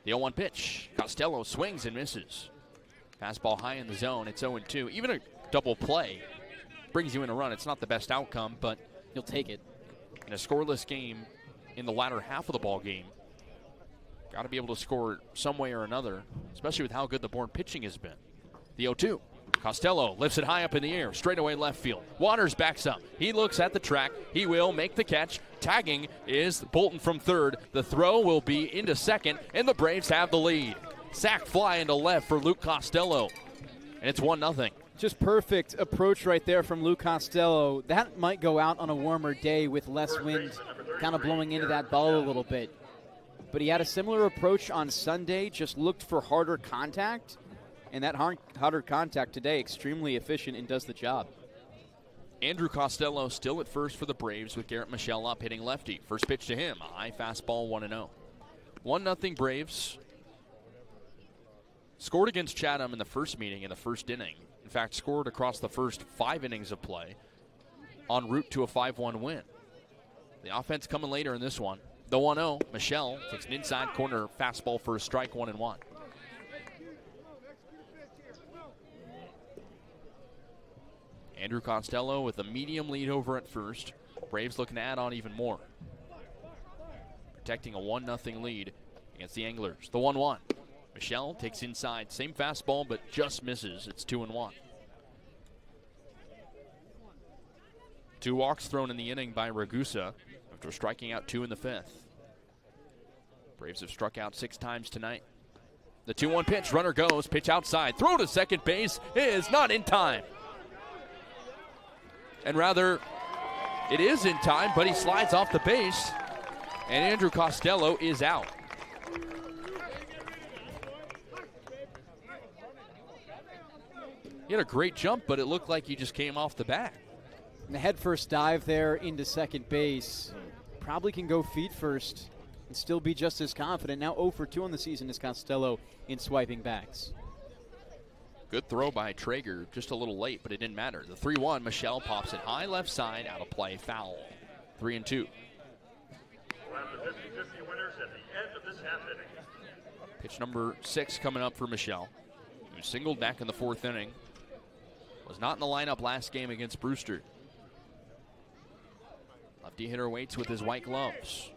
The 0-1 pitch. Costello swings and misses. Fastball high in the zone. It's 0-2. Even a double play brings you in a run. It's not the best outcome, but you'll take it. In a scoreless game in the latter half of the ball game, got to be able to score some way or another, especially with how good the Bourne pitching has been. The 0-2. Costello lifts it high up in the air, straight away left field. Waters backs up. He looks at the track. He will make the catch. Tagging is Bolton from third. The throw will be into second, and the Braves have the lead. Sack fly into left for Luke Costello, and it's 1-0. Just perfect approach right there from Luke Costello. That might go out on a warmer day with less wind kind of blowing into that ball a little bit. But he had a similar approach on Sunday, just looked for harder contact, And that harder contact today, extremely efficient and does the job. Andrew Costello still at first for the Braves with Garrett Michelle up hitting lefty. First pitch to him, a high fastball, 1-0. 1-0 Braves. Scored against Chatham in the first meeting in the first inning. In fact, scored across the first 5 innings of play, en route to a 5-1 win. The offense coming later in this one. The 1-0, Michelle takes an inside corner fastball for a strike, 1-1. Andrew Costello with a medium lead over at first. Braves looking to add on even more. Protecting a 1-0 lead against the Anglers. The 1-1. Michelle takes inside. Same fastball, but just misses. It's 2-1. 2 walks thrown in the inning by Ragusa after striking out 2 in the 5th. Braves have struck out 6 times tonight. The 2-1 pitch. Runner goes. Pitch outside. Throw to second base is not in time. And rather, it is in time, but he slides off the base, and Andrew Costello is out. He had a great jump, but it looked like he just came off the bat. And the head first dive there into second base. Probably can go feet first and still be just as confident. Now 0 for 2 on the season is Costello in swiping backs. Good throw by Traeger, just a little late, but it didn't matter. The 3-1, Michelle pops it high left side, out of play, foul. 3-2. We'll have the 50-50 winners at the end of this half inning. Pitch number 6 coming up for Michelle, who singled back in the 4th inning. Was not in the lineup last game against Brewster. Lefty hitter waits with his white gloves.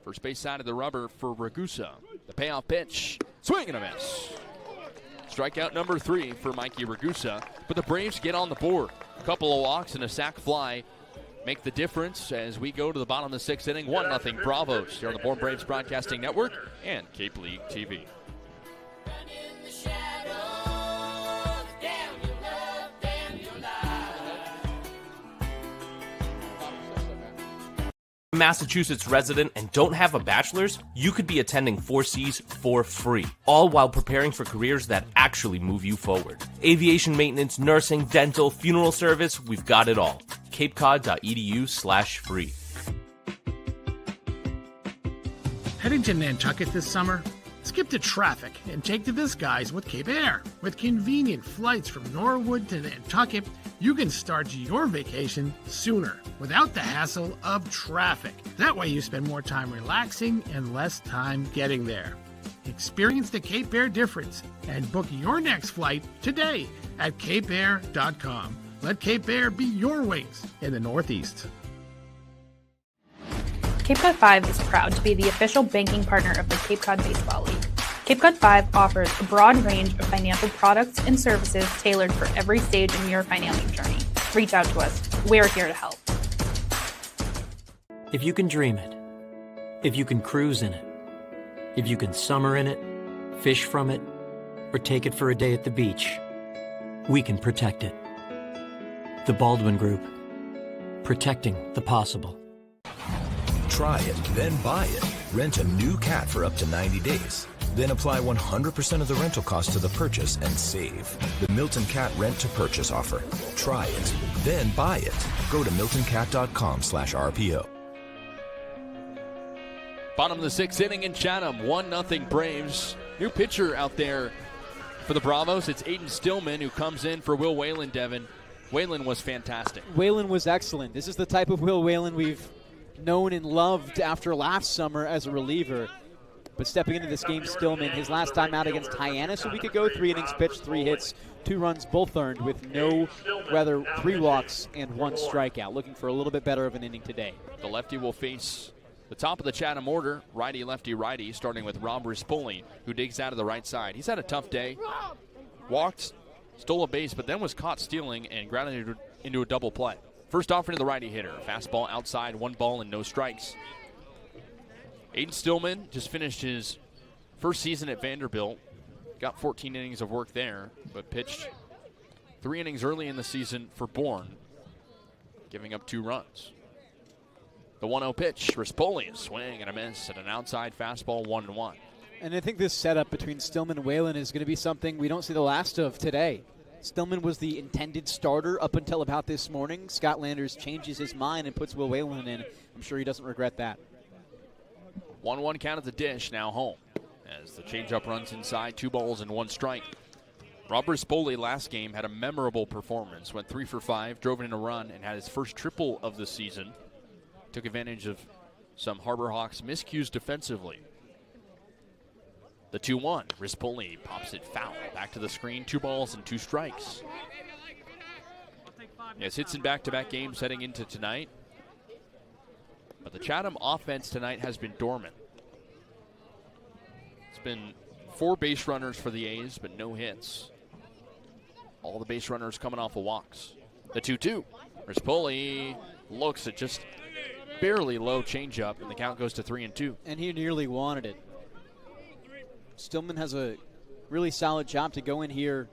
First base side of the rubber for Ragusa. The payoff pitch, swing and a miss. Strikeout number 3 for Mikey Ragusa, but the Braves get on the board. A couple of walks and a sac fly make the difference as we go to the bottom of the 6th inning. 1-0 Bravos here on the Bourne Braves Broadcasting Network and Cape League TV. Massachusetts resident and don't have a bachelor's, you could be attending 4Cs for free, all while preparing for careers that actually move you forward. Aviation maintenance, nursing, dental, funeral service, we've got it all. capecod.edu/free. Heading to Nantucket this summer? Skip the traffic and take to the skies with Cape Air. With convenient flights from Norwood to Nantucket, you can start your vacation sooner without the hassle of traffic. That way you spend more time relaxing and less time getting there. Experience the Cape Air difference and book your next flight today at capeair.com. Let Cape Air be your wings in the Northeast. Cape Cod 5 is proud to be the official banking partner of the Cape Cod Baseball League. Cape Cod 5 offers a broad range of financial products and services tailored for every stage in your financing journey. Reach out to us. We're here to help. If you can dream it, if you can cruise in it, if you can summer in it, fish from it, or take it for a day at the beach, we can protect it. The Baldwin Group. Protecting the possible. Try it, then buy it. Rent a new cat for up to 90 days. Then apply 100% of the rental cost to the purchase and save. The Milton Cat Rent to Purchase offer. Try it, then buy it. Go to miltoncat.com/RPO. Bottom of the 6th inning in Chatham, 1-0 Braves. New pitcher out there for the Bravos. It's Aiden Stillman who comes in for Will Whalen, Devon. Whalen was fantastic. Whalen was excellent. This is the type of Will Whalen we've known and loved after last summer as a reliever. But stepping into this game, Stillman, his last time out against Hyannis a week ago, 3 innings pitched, 3 hits, 2 runs, both earned with 3 walks and 1 strikeout. Looking for a little bit better of an inning today. The lefty will face the top of the Chatham order, righty, lefty, righty, starting with Rob Rispoli, who digs out of the right side. He's had a tough day. Walked, stole a base, but then was caught stealing and grounded into a double play. First offering to the righty hitter. Fastball outside, 1 ball and no strikes. Aiden Stillman just finished his first season at Vanderbilt. Got 14 innings of work there, but pitched 3 innings early in the season for Bourne, giving up 2 runs. The 1-0 pitch, Rispoli, a swing and a miss at an outside fastball, 1-1. And I think this setup between Stillman and Whalen is going to be something we don't see the last of today. Stillman was the intended starter up until about this morning. Scott Landers changes his mind and puts Will Whalen in. I'm sure he doesn't regret that. 1-1 count at the dish, now home. As the changeup runs inside, 2 balls and 1 strike. Robert Spoley last game had a memorable performance. Went 3 for 5, drove in a run, and had his first triple of the season. Took advantage of some Harbor Hawks miscues defensively. The 2-1. Rispoli pops it foul. Back to the screen. 2 balls and 2 strikes. Yes, hits in back-to-back games heading into tonight. But the Chatham offense tonight has been dormant. It's been 4 base runners for the A's, but no hits. All the base runners coming off of walks. The 2-2. Rispoli looks at just barely low changeup, and the count goes to 3-2. And he nearly wanted it. Stillman has a really solid job to go in here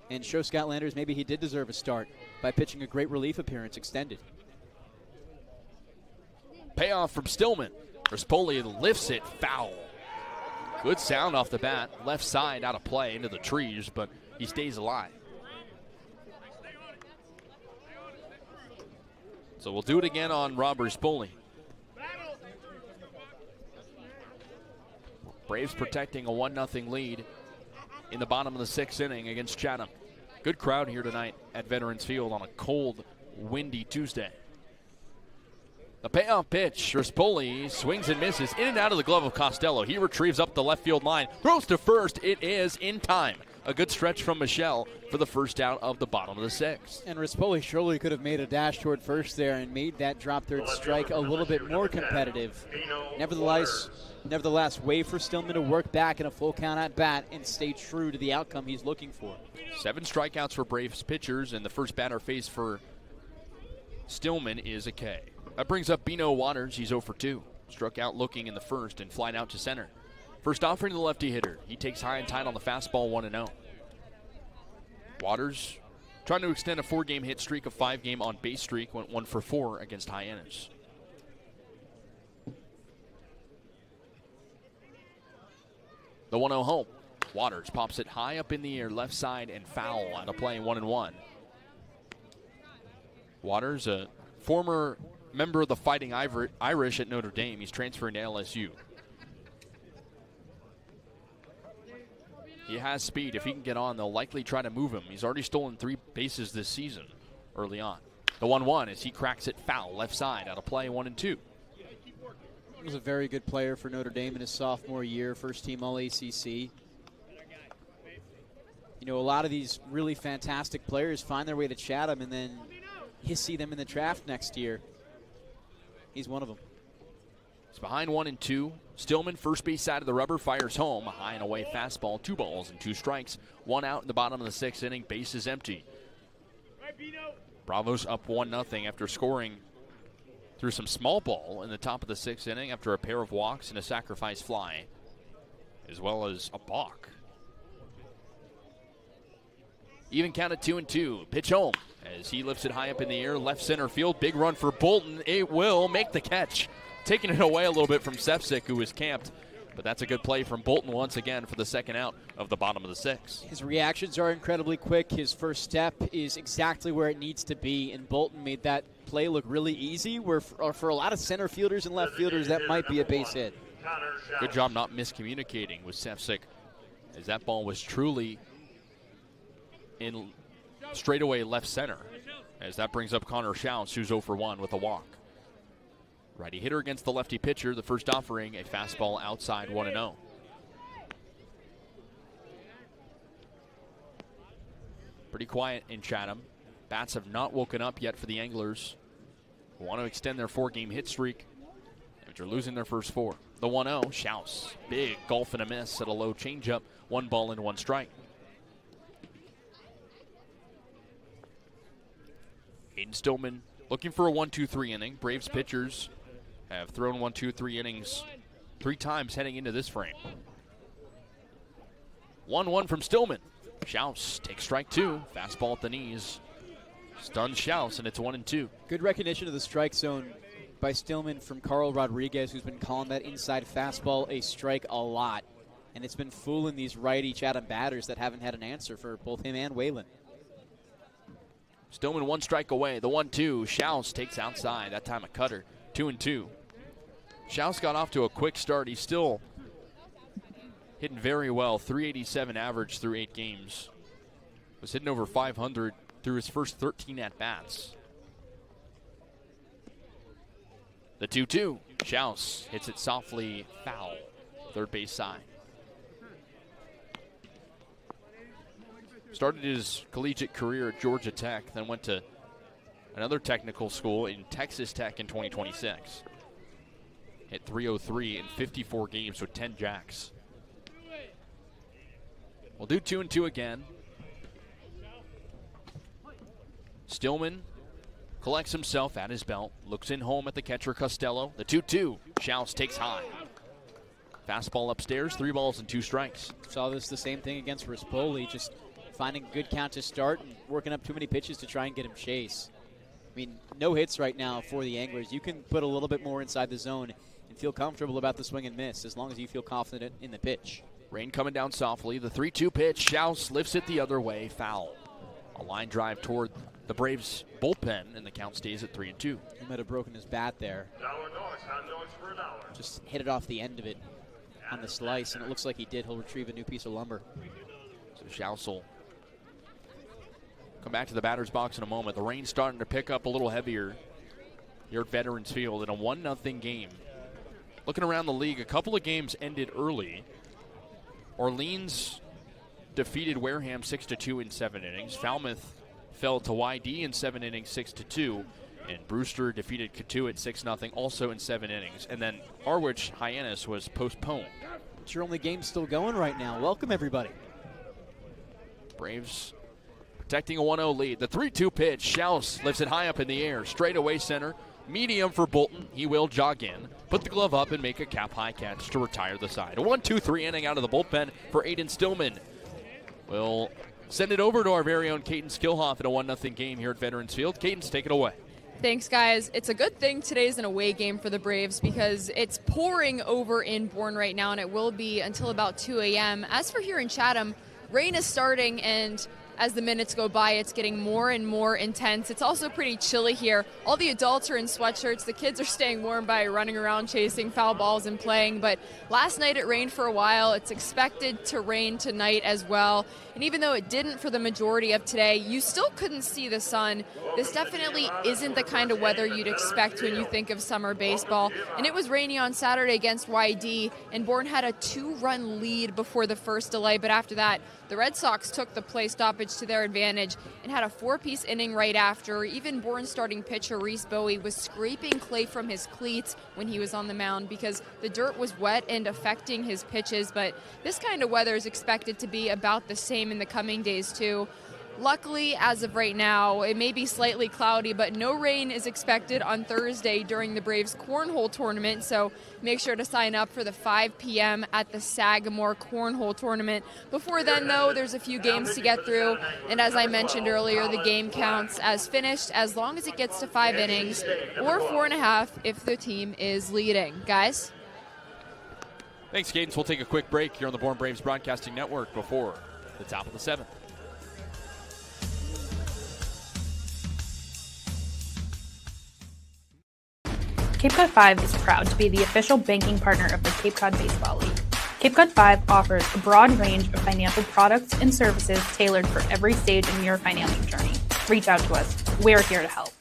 and show Scott Landers maybe he did deserve a start by pitching a great relief appearance extended. Payoff from Stillman. Rispoli lifts it foul. Good sound off the bat. Left side out of play into the trees, but he stays alive. So we'll do it again on Rob Rispoli. Braves protecting a 1-0 lead in the bottom of the 6th inning against Chatham. Good crowd here tonight at Veterans Field on a cold, windy Tuesday. The payoff pitch, Rispoli swings and misses in and out of the glove of Costello. He retrieves up the left field line, throws to first. It is in time. A good stretch from Michelle for the first out of the bottom of the 6th. And Rispoli surely could have made a dash toward first there and made that drop third strike a little bit more competitive. Nevertheless, way for Stillman to work back in a full count at bat and stay true to the outcome he's looking for. 7 strikeouts for Braves pitchers, and the first batter faced for Stillman is a K. That brings up Bino Waters. He's 0 for 2. Struck out looking in the first and flied out to center. First offering to the lefty hitter. He takes high and tight on the fastball, 1-0. Waters trying to extend a 4-game hit streak, a 5-game on base streak. Went 1 for 4 against Hyannis. The 1-0 home. Waters pops it high up in the air, left side, and foul out of play, 1-1. Waters, a former member of the Fighting Irish at Notre Dame. He's transferring to LSU. He has speed. If he can get on, they'll likely try to move him. He's already stolen 3 bases this season early on. The 1-1 as he cracks it foul, left side, out of play, 1-2. He was a very good player for Notre Dame in his sophomore year, first team All-ACC. You know, a lot of these really fantastic players find their way to Chatham, and then you see them in the draft next year. He's one of them. It's behind 1-2. Stillman, first base side of the rubber, fires home. A high and away fastball, 2 balls and 2 strikes. 1 out in the bottom of the 6th inning. Base is empty. Bravos up 1-0 after scoring through some small ball in the top of the 6th inning after a pair of walks and a sacrifice fly, as well as a balk. Even count at 2-2. Pitch home as he lifts it high up in the air, left center field. Big run for Bolton. It will make the catch. Taking it away a little bit from Sefcik, who was camped. But that's a good play from Bolton once again for the second out of the bottom of the 6th. His reactions are incredibly quick. His first step is exactly where it needs to be, and Bolton made that play look really easy, where for a lot of center fielders and left fielders, that might be a base hit. Good job not miscommunicating with Sefcik, as that ball was truly in straightaway left center, as that brings up Connor Schaus, who's 0 for 1 with a walk. Righty hitter against the lefty pitcher. The first offering, a fastball outside, 1-0. Pretty quiet in Chatham. Bats have not woken up yet for the Anglers, who want to extend their 4-game hit streak after losing their first 4. The 1-0, Schaus. Big golf and a miss at a low changeup. 1 ball and 1 strike. Hayden Stillman looking for a 1-2-3 inning. Braves pitchers have thrown 1-2-3 innings 3 times heading into this frame. 1-1 from Stillman. Schaus takes strike 2. Fastball at the knees. Stuns Schaus, and it's 1-2. Good recognition of the strike zone by Stillman from Carl Rodriguez, who's been calling that inside fastball a strike a lot. And it's been fooling these righty Chatham batters that haven't had an answer for both him and Whalen. Stillman 1 strike away. The 1-2. Schaus takes outside. That time a cutter. 2-2. Schaus got off to a quick start. He's still hitting very well. 387 average through 8 games. Was hitting over 500 through his first 13 at-bats. The 2-2. Schaus hits it softly foul. Third base side. Started his collegiate career at Georgia Tech, then went to another technical school in Texas Tech in 2026. Hit .303 in 54 games with 10 jacks. We'll do 2-2 again. Stillman collects himself at his belt, looks in home at the catcher Costello. The 2-2. Schaus takes high. Fastball upstairs, 3 balls and 2 strikes. Saw this the same thing against Rispoli, just finding a good count to start and working up too many pitches to try and get him chase. I mean, no hits right now for the Anglers. You can put a little bit more inside the zone and feel comfortable about the swing and miss as long as you feel confident in the pitch. Rain coming down softly. The 3-2 pitch. Schaus lifts it the other way. Foul. A line drive toward the Braves bullpen, and the count stays at 3-2. He might have broken his bat there. Just hit it off the end of it on the slice, and it looks like he did. He'll retrieve a new piece of lumber. So Schaus will come back to the batter's box in a moment. The rain's starting to pick up a little heavier here at Veterans Field in a 1-0 game. Looking around the league, a couple of games ended early. Orleans defeated Wareham 6-2 in 7 innings. Falmouth fell to YD in 7 innings, 6-2. And Brewster defeated Catuit 6-0, also in 7 innings. And then Harwich Hyannis was postponed. It's your only game still going right now. Welcome, everybody. Braves protecting a 1-0 lead. The 3-2 pitch. Schaus lifts it high up in the air. Straight away center. Medium for Bolton. He will jog in, put the glove up, and make a cap-high catch to retire the side. A 1-2-3 inning out of the bullpen for Aiden Stillman. We'll send it over to our very own Kaydence Kilhof in a 1-0 game here at Veterans Field. Kaydence, take it away. Thanks, guys. It's a good thing today's an away game for the Braves because it's pouring over in Bourne right now, and it will be until about 2 a.m. As for here in Chatham, rain is starting, and as the minutes go by, it's getting more and more intense. It's also pretty chilly here. All the adults are in sweatshirts. The kids are staying warm by running around chasing foul balls and playing. But last night it rained for a while. It's expected to rain tonight as well. And even though it didn't for the majority of today, you still couldn't see the sun. This definitely isn't the kind of weather you'd expect when you think of summer baseball. And it was rainy on Saturday against YD, and Bourne had a 2-run lead before the first delay. But after that, the Red Sox took the play stoppage to their advantage and had a 4-piece inning right after. Even Bourne starting pitcher Reese Bowie was scraping clay from his cleats when he was on the mound because the dirt was wet and affecting his pitches. But this kind of weather is expected to be about the same in the coming days too. Luckily, as of right now, it may be slightly cloudy, but no rain is expected on Thursday during the Braves Cornhole Tournament, so make sure to sign up for the 5 p.m. at the Sagamore Cornhole Tournament. Before then, though, there's a few games to get through, and as I mentioned earlier, the game counts as finished as long as it gets to 5 innings, or 4.5 if the team is leading. Guys? Thanks, Kaydence. We'll take a quick break here on the Bourne Braves Broadcasting Network before the top of the 7th. Cape Cod 5 is proud to be the official banking partner of the Cape Cod Baseball League. Cape Cod 5 offers a broad range of financial products and services tailored for every stage in your financial journey. Reach out to us. We're here to help.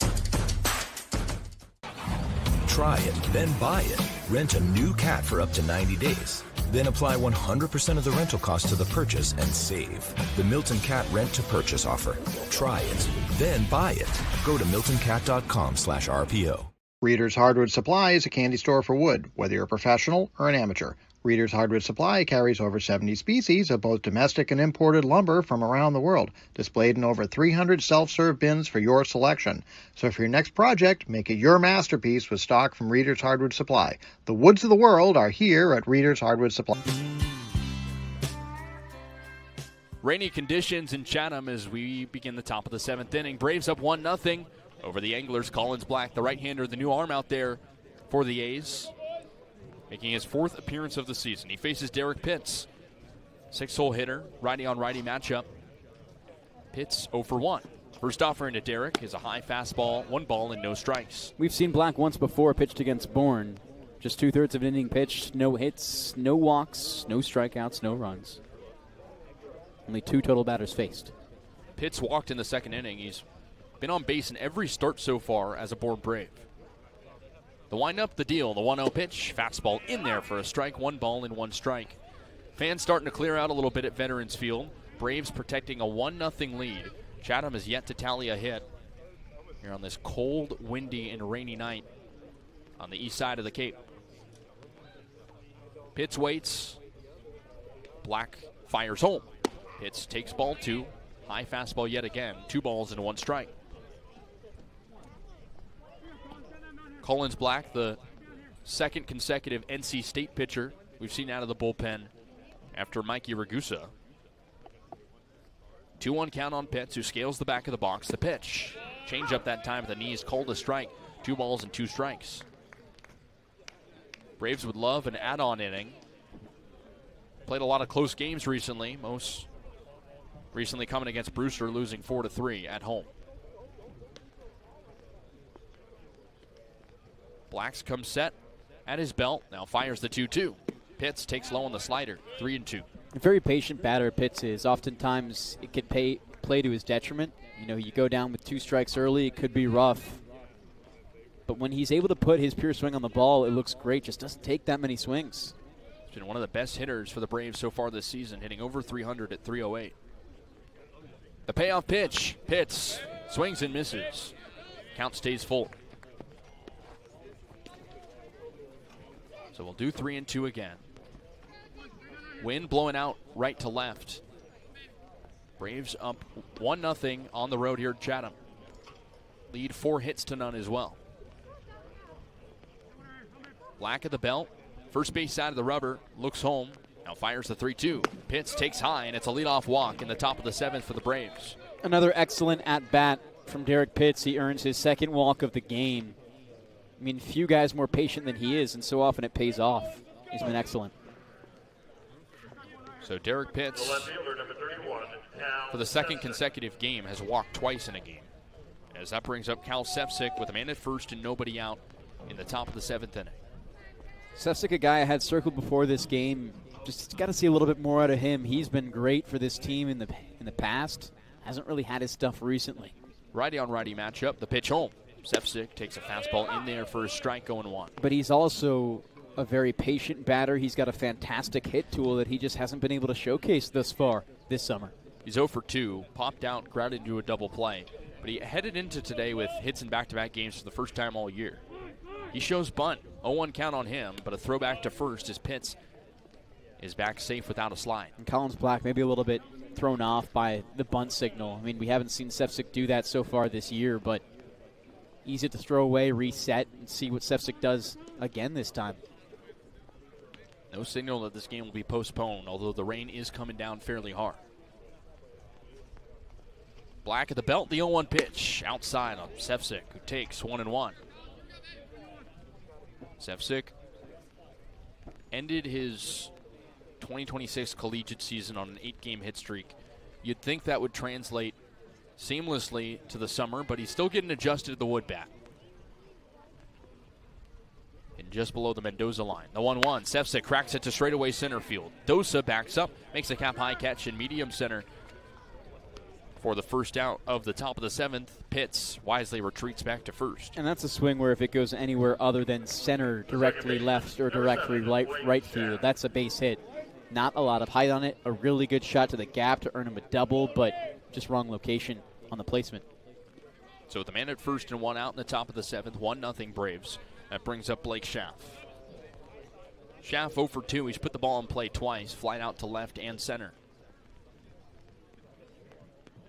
Try it, then buy it. Rent a new cat for up to 90 days. Then apply 100% of the rental cost to the purchase and save. The Milton Cat Rent to Purchase offer. Try it, then buy it. Go to miltoncat.com/RPO. Reader's Hardwood Supply is a candy store for wood, whether you're a professional or an amateur. Reader's Hardwood Supply carries over 70 species of both domestic and imported lumber from around the world, displayed in over 300 self-serve bins for your selection. So for your next project, make it your masterpiece with stock from Reader's Hardwood Supply. The woods of the world are here at Reader's Hardwood Supply. Rainy conditions in Chatham as we begin the top of the 7th inning. Braves up 1-0 over the Anglers. Collins Black, the right-hander, the new arm out there for the A's, making his 4th appearance of the season. He faces Derek Pitts. 6-hole hitter, righty-on-righty matchup. Pitts 0 for 1. First offering to Derek is a high fastball, 1 ball and no strikes. We've seen Black once before pitched against Bourne. Just 2/3 of an inning pitched, no hits, no walks, no strikeouts, no runs. Only 2 total batters faced. Pitts walked in the second inning. He's been on base in every start so far as a Bourne Brave. The windup, the deal, the 1-0 pitch. Fastball in there for a strike, 1 ball and 1 strike. Fans starting to clear out a little bit at Veterans Field. Braves protecting a 1-0 lead. Chatham has yet to tally a hit here on this cold, windy, and rainy night on the east side of the Cape. Pitts waits. Black fires home. Pitts takes ball 2. High fastball yet again. 2 balls and 1 strike. Collins Black, the second consecutive NC State pitcher we've seen out of the bullpen after Mikey Ragusa. 2-1 count on Pitts, who scales the back of the box. The pitch. Change up that time at the knees. Called a strike. 2 balls and 2 strikes. Braves would love an add-on inning. Played a lot of close games recently. Most recently coming against Brewster, losing 4-3 at home. Blacks come set at his belt. Now fires the 2-2. Pitts takes low on the slider. 3-2. A very patient batter Pitts is. Oftentimes it could play to his detriment. You know, you go down with 2 strikes early, it could be rough. But when he's able to put his pure swing on the ball, it looks great. Just doesn't take that many swings. He's been one of the best hitters for the Braves so far this season, hitting over 300 at 308. The payoff pitch. Pitts swings and misses. Count stays full. So we'll do 3-2 again. Wind blowing out right to left. Braves up 1-0 on the road here at Chatham. Lead 4 hits to none as well. Black at the belt. First base side of the rubber. Looks home. Now fires the 3-2. Pitts takes high, and it's a leadoff walk in the top of the 7th for the Braves. Another excellent at-bat from Derek Pitts. He earns his 2nd walk of the game. I mean, few guys more patient than he is, and so often it pays off. He's been excellent. So Derek Pitts, for the 2nd consecutive game, has walked twice in a game. As that brings up Cal Sefcik with a man at first and nobody out in the top of the 7th inning. Sefcik, a guy I had circled before this game. Just got to see a little bit more out of him. He's been great for this team in the past. Hasn't really had his stuff recently. Righty-on-righty matchup. The pitch home. Sefcik takes a fastball in there for a strike, 0-1. But he's also a very patient batter. He's got a fantastic hit tool that he just hasn't been able to showcase thus far this summer. He's 0 for 2, popped out, grounded into a double play. But he headed into today with hits in back-to-back games for the first time all year. He shows bunt, 0-1 count on him, but a throwback to first as Pitts is back safe without a slide. And Collins Black maybe a little bit thrown off by the bunt signal. I mean, we haven't seen Sefcik do that so far this year, but easy to throw away, reset, and see what Sefcik does again this time. No signal that this game will be postponed, although the rain is coming down fairly hard. Black at the belt, the 0-1 pitch. Outside on Sefcik, who takes 1-1. Sefcik ended his 2026 collegiate season on an 8-game hit streak. You'd think that would translate seamlessly to the summer, but he's still getting adjusted to the wood bat. And just below the Mendoza line. The 1-1. Sefcik cracks it to straightaway center field. Dosa backs up, makes a cap-high catch in medium center for the first out of the top of the 7th. Pitts wisely retreats back to first. And that's a swing where if it goes anywhere other than center, directly left, or directly right field, that's a base hit. Not a lot of height on it. A really good shot to the gap to earn him a double, but just wrong location on the placement. So with the man at first and 1 out in the top of the 7th, 1-0 Braves. That brings up Blake Schaff. Schaff 0 for 2. He's put the ball in play twice, flying out to left and center.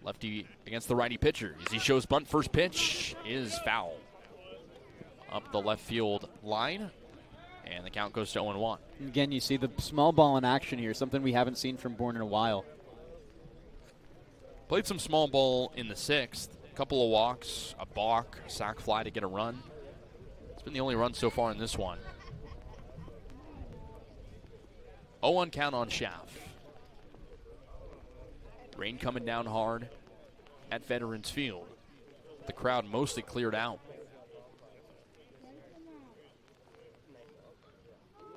Lefty against the righty pitcher. As he shows bunt, first pitch is foul. Up the left field line, and the count goes to 0-1. Again, you see the small ball in action here, something we haven't seen from Bourne in a while. Played some small ball in the 6th. A couple of walks, a balk, a sac fly to get a run. It's been the only run so far in this one. 0-1 count on Schaff. Rain coming down hard at Veterans Field. The crowd mostly cleared out.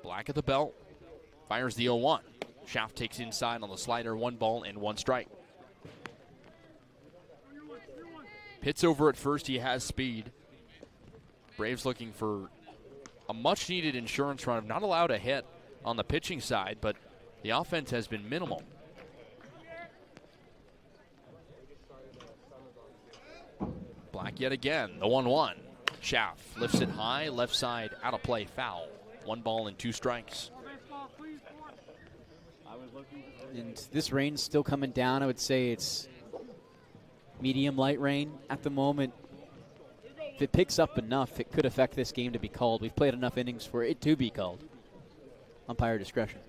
Black at the belt. Fires the 0-1. Schaff takes inside on the slider. 1 ball and 1 strike. Pitts over at first. He has speed. Braves looking for a much-needed insurance run. Not allowed a hit on the pitching side, but the offense has been minimal. Black yet again, the 1-1. Schaff lifts it high, left side, out of play, foul. 1 ball and 2 strikes. And this rain's still coming down. I would say it's medium light rain at the moment. If it picks up enough, it could affect this game to be called. We've played enough innings for it to be called. Umpire discretion.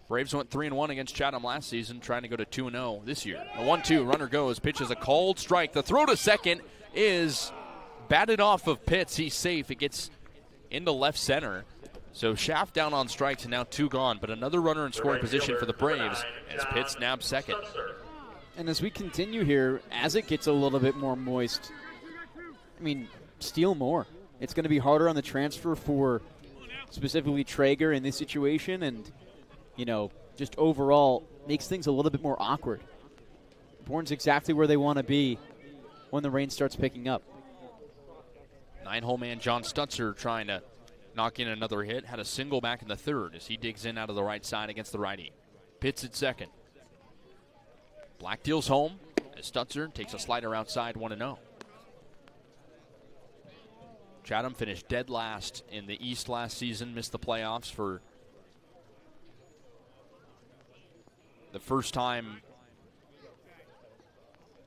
Braves went 3-1 against Chatham last season, trying to go to 2-0 this year. A 1-2, runner goes, pitches a called strike. The throw to second is batted off of Pitts. He's safe. It gets into left center. So Schaff down on strikes and now 2 gone, but another runner in scoring position for the Braves as Pitts nabs second. And as we continue here, as it gets a little bit more moist, I mean, steal more. It's going to be harder on the transfer for specifically Traeger in this situation, and you know, just overall makes things a little bit more awkward. Bourne's exactly where they want to be when the rain starts picking up. 9-hole man John Stutzer trying to knock in another hit. Had a single back in the 3rd as he digs in out of the right side against the righty. Pitts at second. Black deals home as Stutzer takes a slider outside 1-0. Chatham finished dead last in the East last season, missed the playoffs for the first time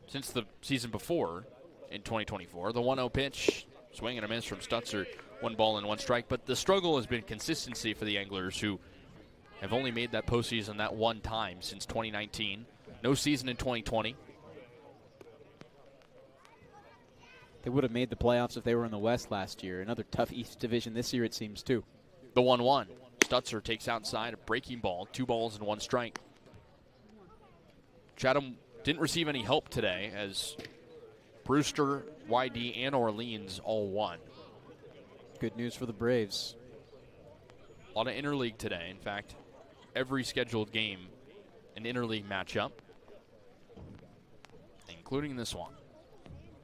since the season before in 2024. The 1-0 pitch, swing and a miss from Stutzer, 1 ball and 1 strike. But the struggle has been consistency for the Anglers, who have only made that postseason that 1 time since 2019. No season in 2020. They would have made the playoffs if they were in the West last year. Another tough East division this year, it seems, too. The 1-1. Stutzer takes outside a breaking ball, 2 balls and 1 strike. Chatham didn't receive any help today as Brewster, YD, and Orleans all won. Good news for the Braves. A lot of interleague today. In fact, every scheduled game, an interleague matchup, including this one.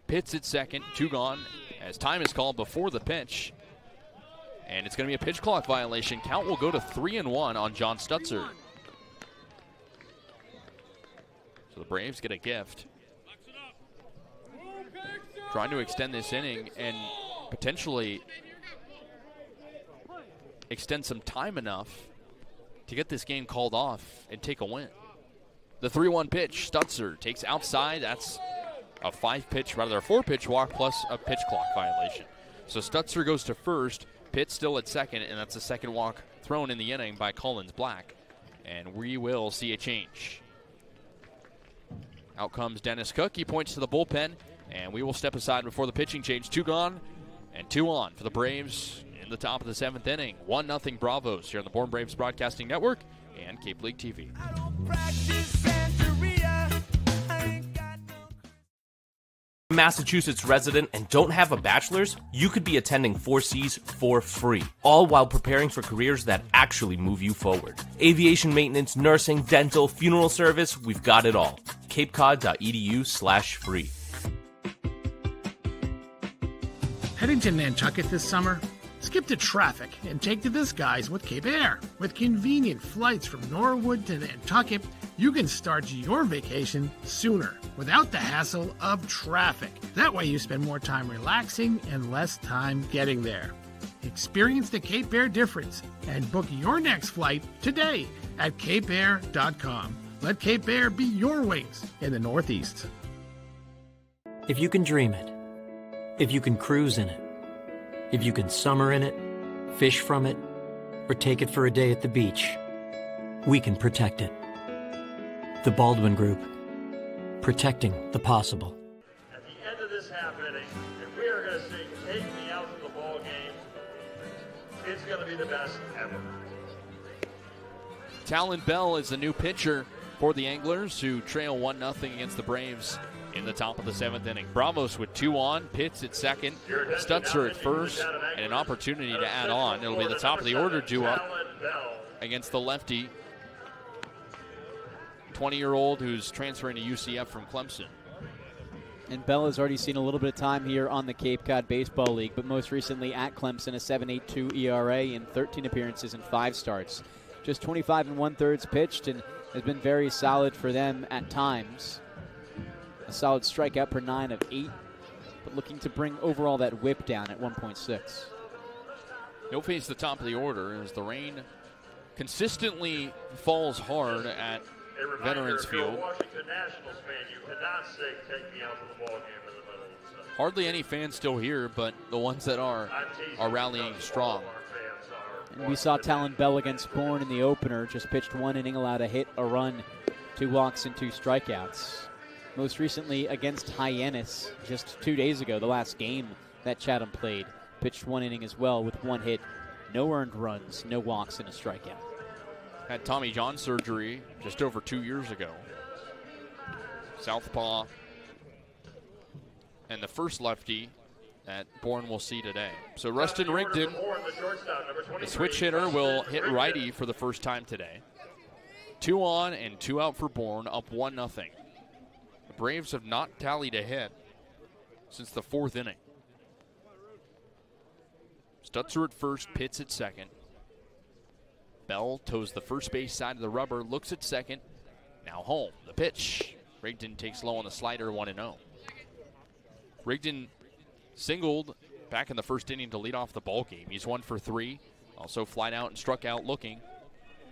Pitts at second, 2 gone, as time is called before the pitch. And it's going to be a pitch clock violation. Count will go to 3-1 on John Stutzer. So the Braves get a gift. Trying to extend this inning and potentially extend some time enough to get this game called off and take a win. The 3-1 pitch, Stutzer takes outside. That's a 4-pitch walk plus a pitch clock violation. So Stutzer goes to first, Pitt still at second, and that's a second walk thrown in the inning by Collins Black. And we will see a change. Out comes Dennis Cook. He points to the bullpen, and we will step aside before the pitching change. 2 gone and 2 on for the Braves in the top of the 7th inning. 1-0 Bravos here on the Bourne Braves Broadcasting Network and Cape League TV. Massachusetts resident and don't have a bachelor's, you could be attending 4Cs for free, all while preparing for careers that actually move you forward. Aviation maintenance, nursing, dental, funeral service, we've got it all. capecod.edu/free. Heading to Nantucket this summer? Skip the traffic and take to the skies with Cape Air. With convenient flights from Norwood to Nantucket, you can start your vacation sooner without the hassle of traffic. That way you spend more time relaxing and less time getting there. Experience the Cape Air difference and book your next flight today at capeair.com. Let Cape Air be your wings in the Northeast. If you can dream it, if you can cruise in it, if you can summer in it, fish from it, or take it for a day at the beach, we can protect it. The Baldwin Group, protecting the possible. At the end of this half inning, if we are going to see Kasey out of the ball game, it's going to be the best ever. Talon Bell is the new pitcher for the Anglers, who trail 1-0 against the Braves in the top of the 7th inning. Bravos with 2 on, Pitts at second, Stutzer at first, and an opportunity to add on. It'll be the top of the order due up against the lefty, 20-year-old who's transferring to UCF from Clemson. And Bell has already seen a little bit of time here on the Cape Cod Baseball League, but most recently at Clemson, a 7.82 ERA in 13 appearances and 5 starts. Just 25 1/3 pitched and has been very solid for them at times. A solid strikeout per 9 of 8, but looking to bring overall that whip down at 1.6. He'll face the top of the order as the rain consistently falls hard at Veterans Field. Hardly any fans still here, but the ones that are rallying strong. And we saw Talon Bell against Bourne in the opener. Just pitched 1 inning, allowed a hit, a run, 2 walks, and 2 strikeouts. Most recently against Hyannis just 2 days ago, the last game that Chatham played. Pitched 1 inning as well with 1 hit, no earned runs, no walks, and a strikeout. Had Tommy John surgery just over 2 years ago. Southpaw and the first lefty that Bourne will see today. So Rustin Rigdon, the switch hitter, will hit righty for the first time today. 2 on and 2 out for Bourne, up 1-0. The Braves have not tallied a hit since the 4th inning. Stutzer at first, Pitts at second. Bell toes the first base side of the rubber, looks at second. Now home, the pitch. Rigdon takes low on the slider, 1-0. Rigdon singled back in the first inning to lead off the ball game. He's 1 for 3, also flied out and struck out looking.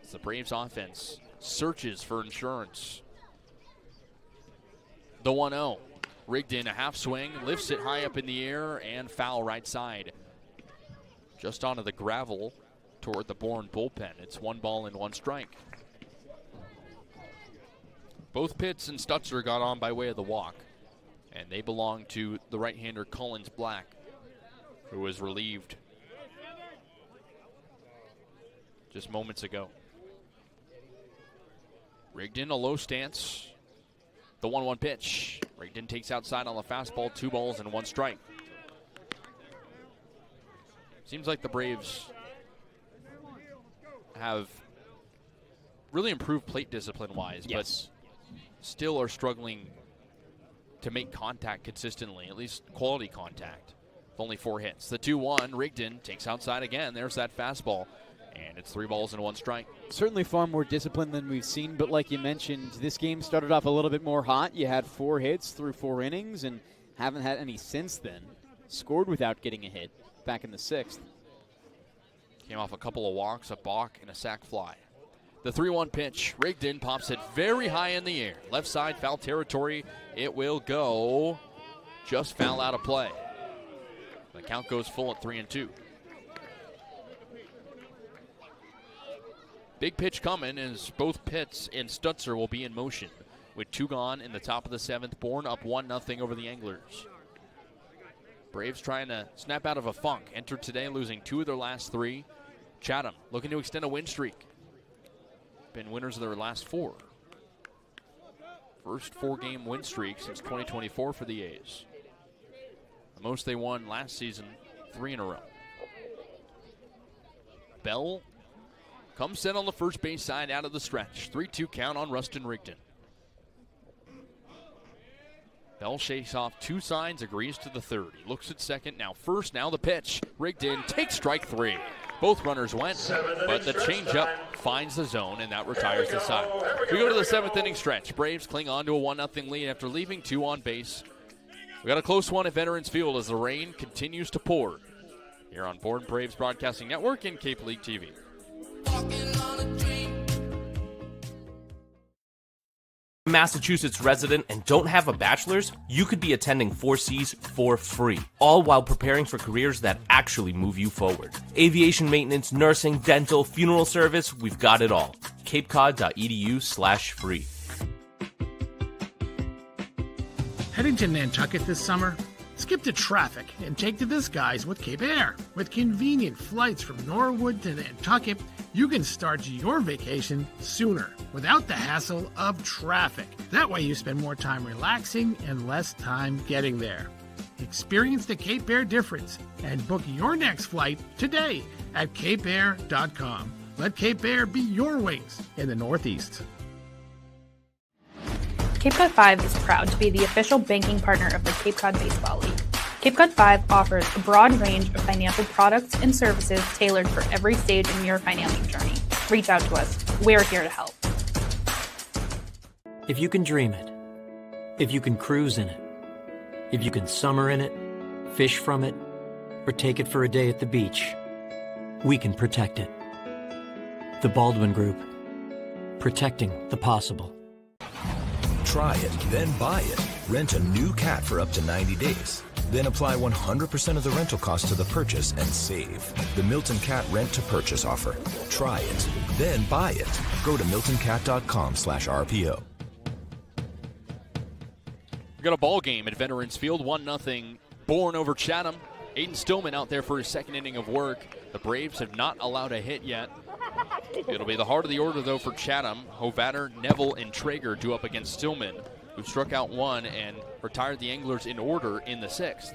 As the Braves offense searches for insurance. The 1-0. Rigdon, a half swing, lifts it high up in the air and foul right side. Just onto the gravel toward the Bourne bullpen. It's 1 ball and 1 strike. Both Pitts and Stutzer got on by way of the walk, and they belong to the right-hander Collins Black, who was relieved just moments ago. Rigdon, a low stance. The 1-1 pitch. Rigdon takes outside on the fastball, 2 balls and 1 strike. Seems like the Braves have really improved plate discipline-wise, yes, but still are struggling to make contact consistently, at least quality contact, with only 4 hits. The 2-1, Rigdon takes outside again. There's that fastball, and it's 3 balls and 1 strike. Certainly far more disciplined than we've seen, but like you mentioned, this game started off a little bit more hot. You had 4 hits through 4 innings and haven't had any since then. Scored without getting a hit back in the 6th. Came off a couple of walks, a balk, and a sac fly. The 3-1 pitch. Rigdon pops it very high in the air. Left side, foul territory. It will go just foul out of play. The count goes full at 3-2. Big pitch coming as both Pitts and Stutzer will be in motion. With 2 gone in the top of the 7th, Bourne up 1-0 over the Anglers. Braves trying to snap out of a funk. Entered today losing 2 of their last 3. Chatham looking to extend a win streak. Been winners of their last 4. First 4-game win streak since 2024 for the A's. The most they won last season, 3 in a row. Bell comes set on the first base side out of the stretch. 3-2 count on Rustin Rigdon. Bell shakes off 2 signs, agrees to the 3rd. He looks at second, now first, now the pitch. Rigdon takes strike 3. Both runners went, but the changeup finds the zone, and that retires the side. We go to the 7th inning stretch. Braves cling on to a 1-0 lead after leaving 2 on base. We got a close one at Veterans Field as the rain continues to pour. Here on Bourne Braves Broadcasting Network and Cape League TV. Massachusetts resident and don't have a bachelor's, you could be attending 4Cs for free, all while preparing for careers that actually move you forward. Aviation maintenance, nursing, dental, funeral service, we've got it all. capecod.edu/free. Heading to Nantucket this summer? Skip the traffic and take to the skies with Cape Air. With convenient flights from Norwood to Nantucket, you can start your vacation sooner without the hassle of traffic. That way you spend more time relaxing and less time getting there. Experience the Cape Air difference and book your next flight today at capeair.com. Let Cape Air be your wings in the Northeast. Cape Cod 5 is proud to be the official banking partner of the Cape Cod Baseball League. Cape Cod 5 offers a broad range of financial products and services tailored for every stage in your financing journey. Reach out to us. We're here to help. If you can dream it, if you can cruise in it, if you can summer in it, fish from it, or take it for a day at the beach, we can protect it. The Baldwin Group. Protecting the possible. Try it, then buy it. Rent a new cat for up to 90 days. Then apply 100% of the rental cost to the purchase and save. The Milton Cat Rent to Purchase offer. Try it, then buy it. Go to miltoncat.com/RPO. We got a ball game at Veterans Field, 1-0 Bourne over Chatham. Aiden Stillman out there for his second inning of work. The Braves have not allowed a hit yet. It'll be the heart of the order, though, for Chatham. Hovatter, Neville, and Traeger due up against Stillman, who struck out one and retired the Anglers in order in the sixth.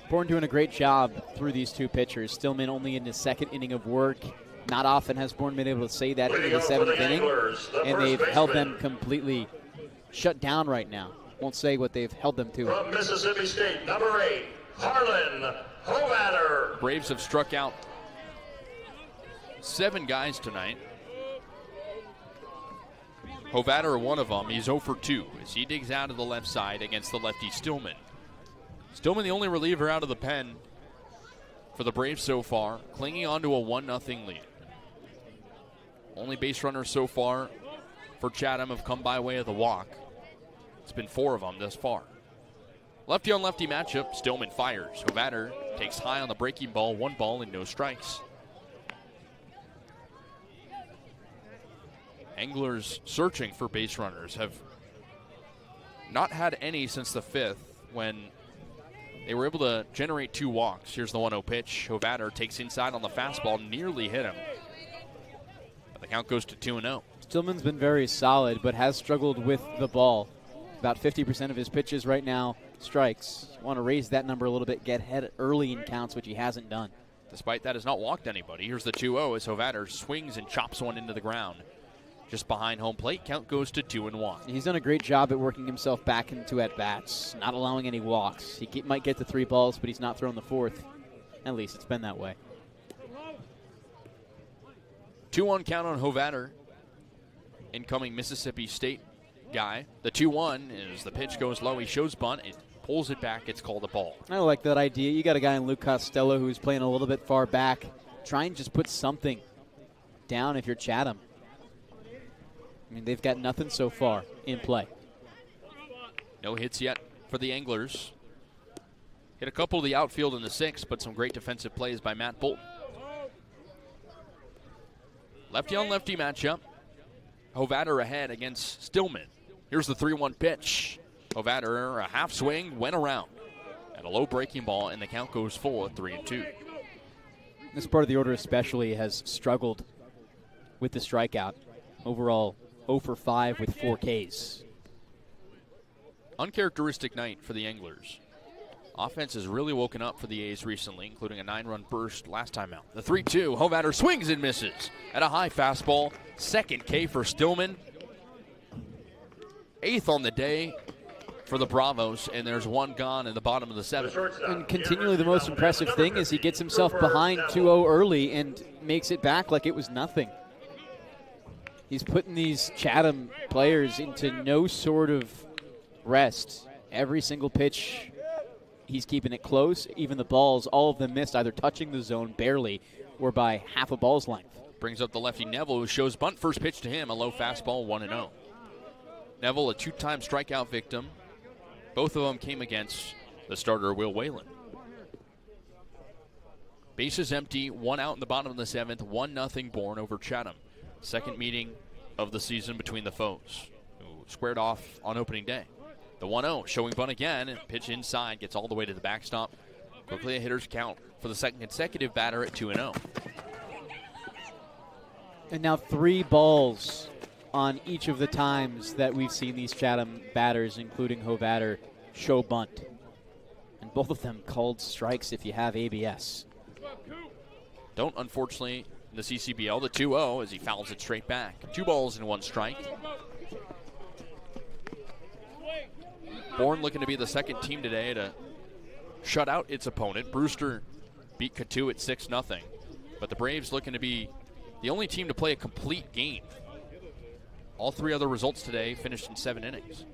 Bourne doing a great job through these two pitchers. Stillman only in his second inning of work. Not often has Bourne been able to say that in the seventh inning, and they've held them completely shut down right now. Won't say what they've held them to. From Mississippi State, number 8, Harlan Hovatter. Braves have struck out 7 guys tonight. Hovatter, one of them. He's 0 for 2 as he digs out of the left side against the lefty Stillman. Stillman, the only reliever out of the pen for the Braves so far, clinging on to a 1-0 lead. Only base runners so far for Chatham have come by way of the walk. It's been 4 of them thus far. Lefty on lefty matchup. Stillman fires. Hovatter takes high on the breaking ball. 1 ball and no strikes. Anglers searching for base runners have not had any since the 5th when they were able to generate 2 walks. Here's the 1-0 pitch. Hovatter takes inside on the fastball, nearly hit him. But the count goes to 2-0. Stillman's been very solid, but has struggled with the ball. About 50% of his pitches right now strikes. You want to raise that number a little bit, get ahead early in counts, which he hasn't done. Despite that, has not walked anybody. Here's the 2-0 as Hovatter swings and chops one into the ground. Just behind home plate, count goes to 2-1. He's done a great job at working himself back into at-bats, not allowing any walks. He might get to 3 balls, but he's not throwing the 4th. At least it's been that way. 2-1 count on Hovatter. Incoming Mississippi State guy. The 2-1 is the pitch goes low. He shows bunt. It pulls it back. It's called a ball. I like that idea. You got a guy in Luke Costello who's playing a little bit far back. Try and just put something down if you're Chatham. I mean, they've got nothing so far in play. No hits yet for the Anglers. Hit a couple of the outfield in the 6th, but some great defensive plays by Matt Bolton. Lefty on lefty matchup. Hovatter ahead against Stillman. Here's the 3-1 pitch. Hovatter, a half swing, went around. And a low breaking ball, and the count goes full at 3-2. This part of the order especially has struggled with the strikeout. Overall, 0 for 5 with 4 Ks. Uncharacteristic night for the Anglers. Offense has really woken up for the A's recently, including a 9-run burst last time out. The 3-2, Hovatter swings and misses at a high fastball. 2nd K for Stillman. 8th on the day for the Bravos, and there's 1 gone in the bottom of the 7th. And continually the most impressive thing is he gets himself behind 2-0 early and makes it back like it was nothing. He's putting these Chatham players into no sort of rest. Every single pitch, he's keeping it close. Even the balls, all of them missed, either touching the zone barely or by half a ball's length. Brings up the lefty Neville, who shows bunt. First pitch to him, a low fastball, 1-0. Neville, a 2-time strikeout victim. Both of them came against the starter, Will Whalen. Bases empty, 1 out in the bottom of the 7th, 1-0 Bourne over Chatham. Second meeting of the season between the foes, who squared off on opening day. The 1-0 showing bunt again, and pitch inside, gets all the way to the backstop. Quickly a hitter's count for the second consecutive batter at 2-0. And now 3 balls on each of the times that we've seen these Chatham batters, including Hovatter, show bunt. And both of them called strikes if you have ABS. Don't, unfortunately, in the CCBL, the 2-0 as he fouls it straight back. 2 balls and 1 strike. Bourne looking to be the second team today to shut out its opponent. Brewster beat Cotuit 6-0. But the Braves looking to be the only team to play a complete game. All 3 other results today finished in 7 innings.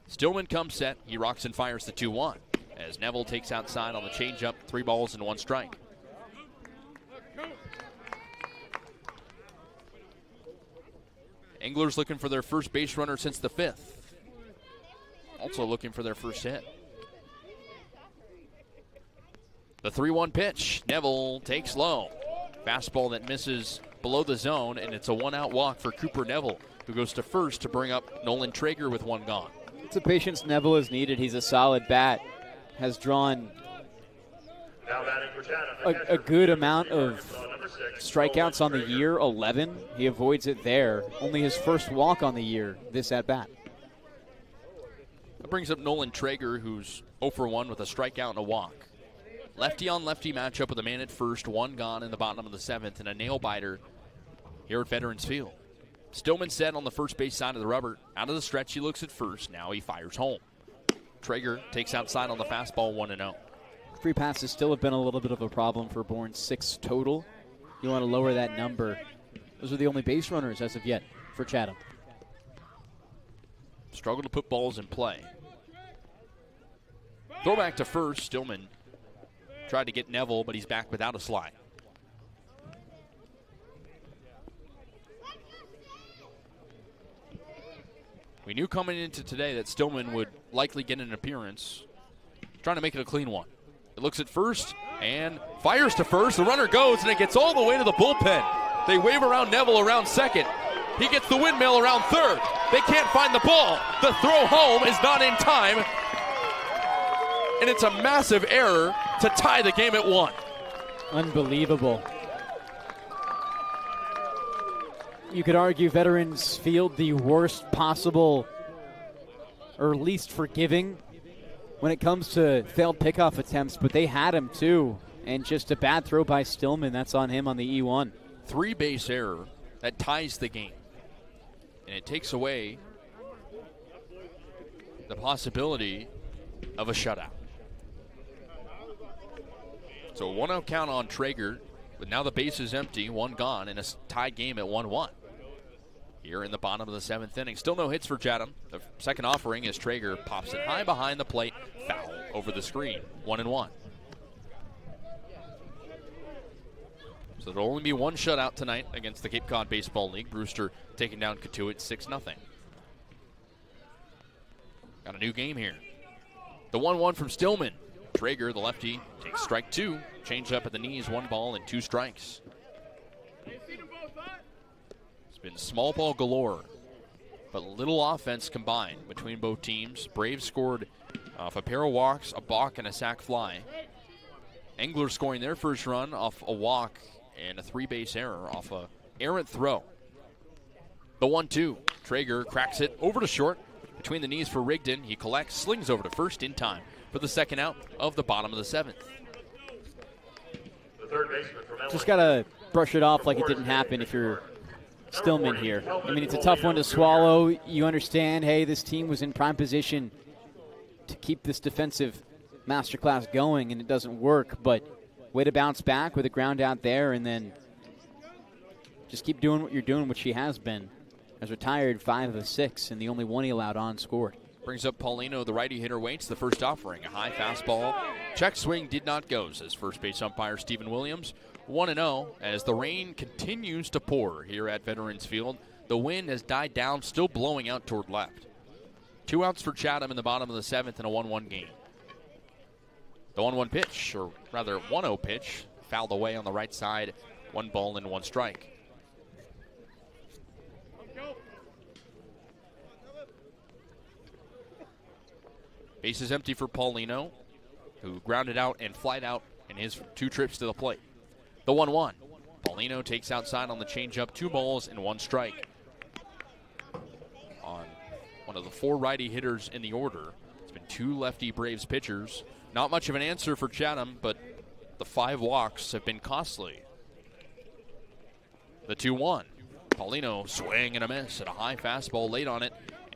Stillman comes set. He rocks and fires the 2-1 as Neville takes outside on the changeup. 3 balls and 1 strike. Anglers looking for their first base runner since the 5th. Also looking for their first hit. The 3-1 pitch. Neville takes low. Fastball that misses below the zone, and it's a 1-out walk for Cooper Neville, who goes to first to bring up Nolan Traeger with 1 gone. It's a patience Neville is needed. He's a solid bat. Has drawn a good amount of strikeouts on the year, 11. He avoids it there. Only his first walk on the year, this at-bat. That brings up Nolan Traeger, who's 0 for 1 with a strikeout and a walk. Lefty on lefty matchup with a man at first, 1 gone in the bottom of the 7th, and a nail biter here at Veterans Field. Stillman set on the first base side of the rubber. Out of the stretch, he looks at first. Now he fires home. Traeger takes outside on the fastball, 1-0. Free passes still have been a little bit of a problem for Bourne. 6 total. You want to lower that number. Those are the only base runners as of yet for Chatham. Struggle to put balls in play. Throw back to first. Stillman tried to get Neville, but he's back without a slide. We knew coming into today that Stillman would likely get an appearance. Trying to make it a clean one. It looks at first and fires to first. The runner goes, and it gets all the way to the bullpen. They wave around Neville around second. He gets the windmill around third. They can't find the ball. The throw home is not in time. And it's a massive error to tie the game at 1. Unbelievable. You could argue Veterans Field the worst possible or least forgiving when it comes to failed pickoff attempts, but they had him too. And just a bad throw by Stillman. That's on him on the E1. 3-base error that ties the game. And it takes away the possibility of a shutout. So a 1-out count on Traeger, but now the base is empty, 1 gone, and a tied game at 1-1. Here in the bottom of the 7th inning. Still no hits for Chatham. The second offering as Traeger pops it high behind the plate. Foul over the screen. 1-1. So there'll only be 1 shutout tonight against the Cape Cod Baseball League. Brewster taking down Cotuit 6-0. Got a new game here. The 1-1 from Stillman. Traeger, the lefty, takes strike 2. Change up at the knees, 1 ball and 2 strikes. It's been small ball galore, but little offense combined between both teams. Braves scored off a pair of walks, a balk, and a sac fly. Anglers scoring their first run off a walk and a 3-base error off a errant throw. The 1-2. Traeger cracks it over to short. Between the knees for Rigdon. He collects, slings over to first in time for the second out of the bottom of the 7th. The third baseman from LA. Just got to brush it off like it didn't happen if you're Stillman here. I mean, it's a tough one to swallow. You understand, hey, this team was in prime position to keep this defensive masterclass going, and it doesn't work. But way to bounce back with a ground out there, and then just keep doing what you're doing, which he has been. Has retired 5 of 6, and the only one he allowed on scored. Brings up Paulino, the righty hitter, waits the first offering. A high fastball. Check swing did not go, says first base umpire Stephen Williams. 1-0 as the rain continues to pour here at Veterans Field. The wind has died down, still blowing out toward left. 2 outs for Chatham in the bottom of the 7th in a 1-1 game. The 1-1 pitch, or rather 1-0 pitch, fouled away on the right side. 1 ball and 1 strike. Base is empty for Paulino, who grounded out and flied out in his 2 trips to the plate. The 1-1. Paulino takes outside on the changeup, 2 balls and 1 strike. On one of the 4 righty hitters in the order, it's been 2 lefty Braves pitchers. Not much of an answer for Chatham, but the 5 walks have been costly. The 2-1. Paulino swing and a miss at a high fastball late on it,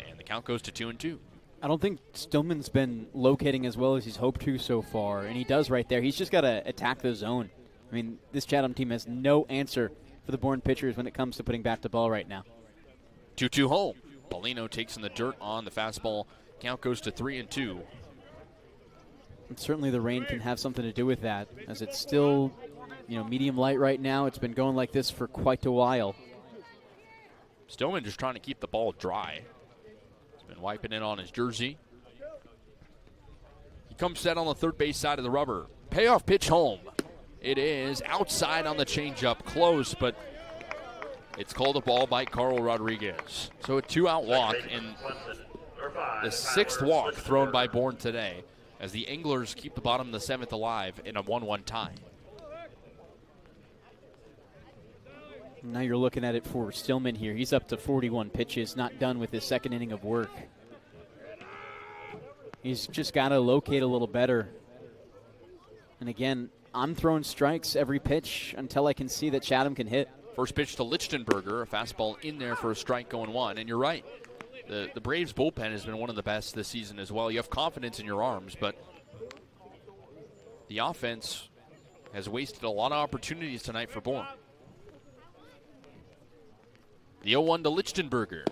and the count goes to 2-2. I don't think Stillman's been locating as well as he's hoped to so far, and he does right there. He's just got to attack the zone. I mean, this Chatham team has no answer for the Bourne pitchers when it comes to putting bat to ball right now. 2-2 home. Paulino takes in the dirt on the fastball. Count goes to 3-2. And certainly the rain can have something to do with that, as it's still, medium light right now. It's been going like this for quite a while. Stillman just trying to keep the ball dry. He's been wiping it on his jersey. He comes set on the third base side of the rubber. Payoff pitch home. It is outside on the changeup, close, but it's called a ball by Carl Rodriguez. So a 2-out walk, and the 6th walk thrown by Bourne today, as the Anglers keep the bottom of the 7th alive in a 1-1 tie. Now you're looking at it for Stillman here. He's up to 41 pitches, not done with his 2nd inning of work. He's just got to locate a little better. And again, I'm throwing strikes every pitch until I can see that Chatham can hit. First pitch to Lichtenberger, a fastball in there for a strike going 1. And you're right, the Braves bullpen has been one of the best this season as well. You have confidence in your arms, but the offense has wasted a lot of opportunities tonight for Bourne. The 0-1 to Lichtenberger.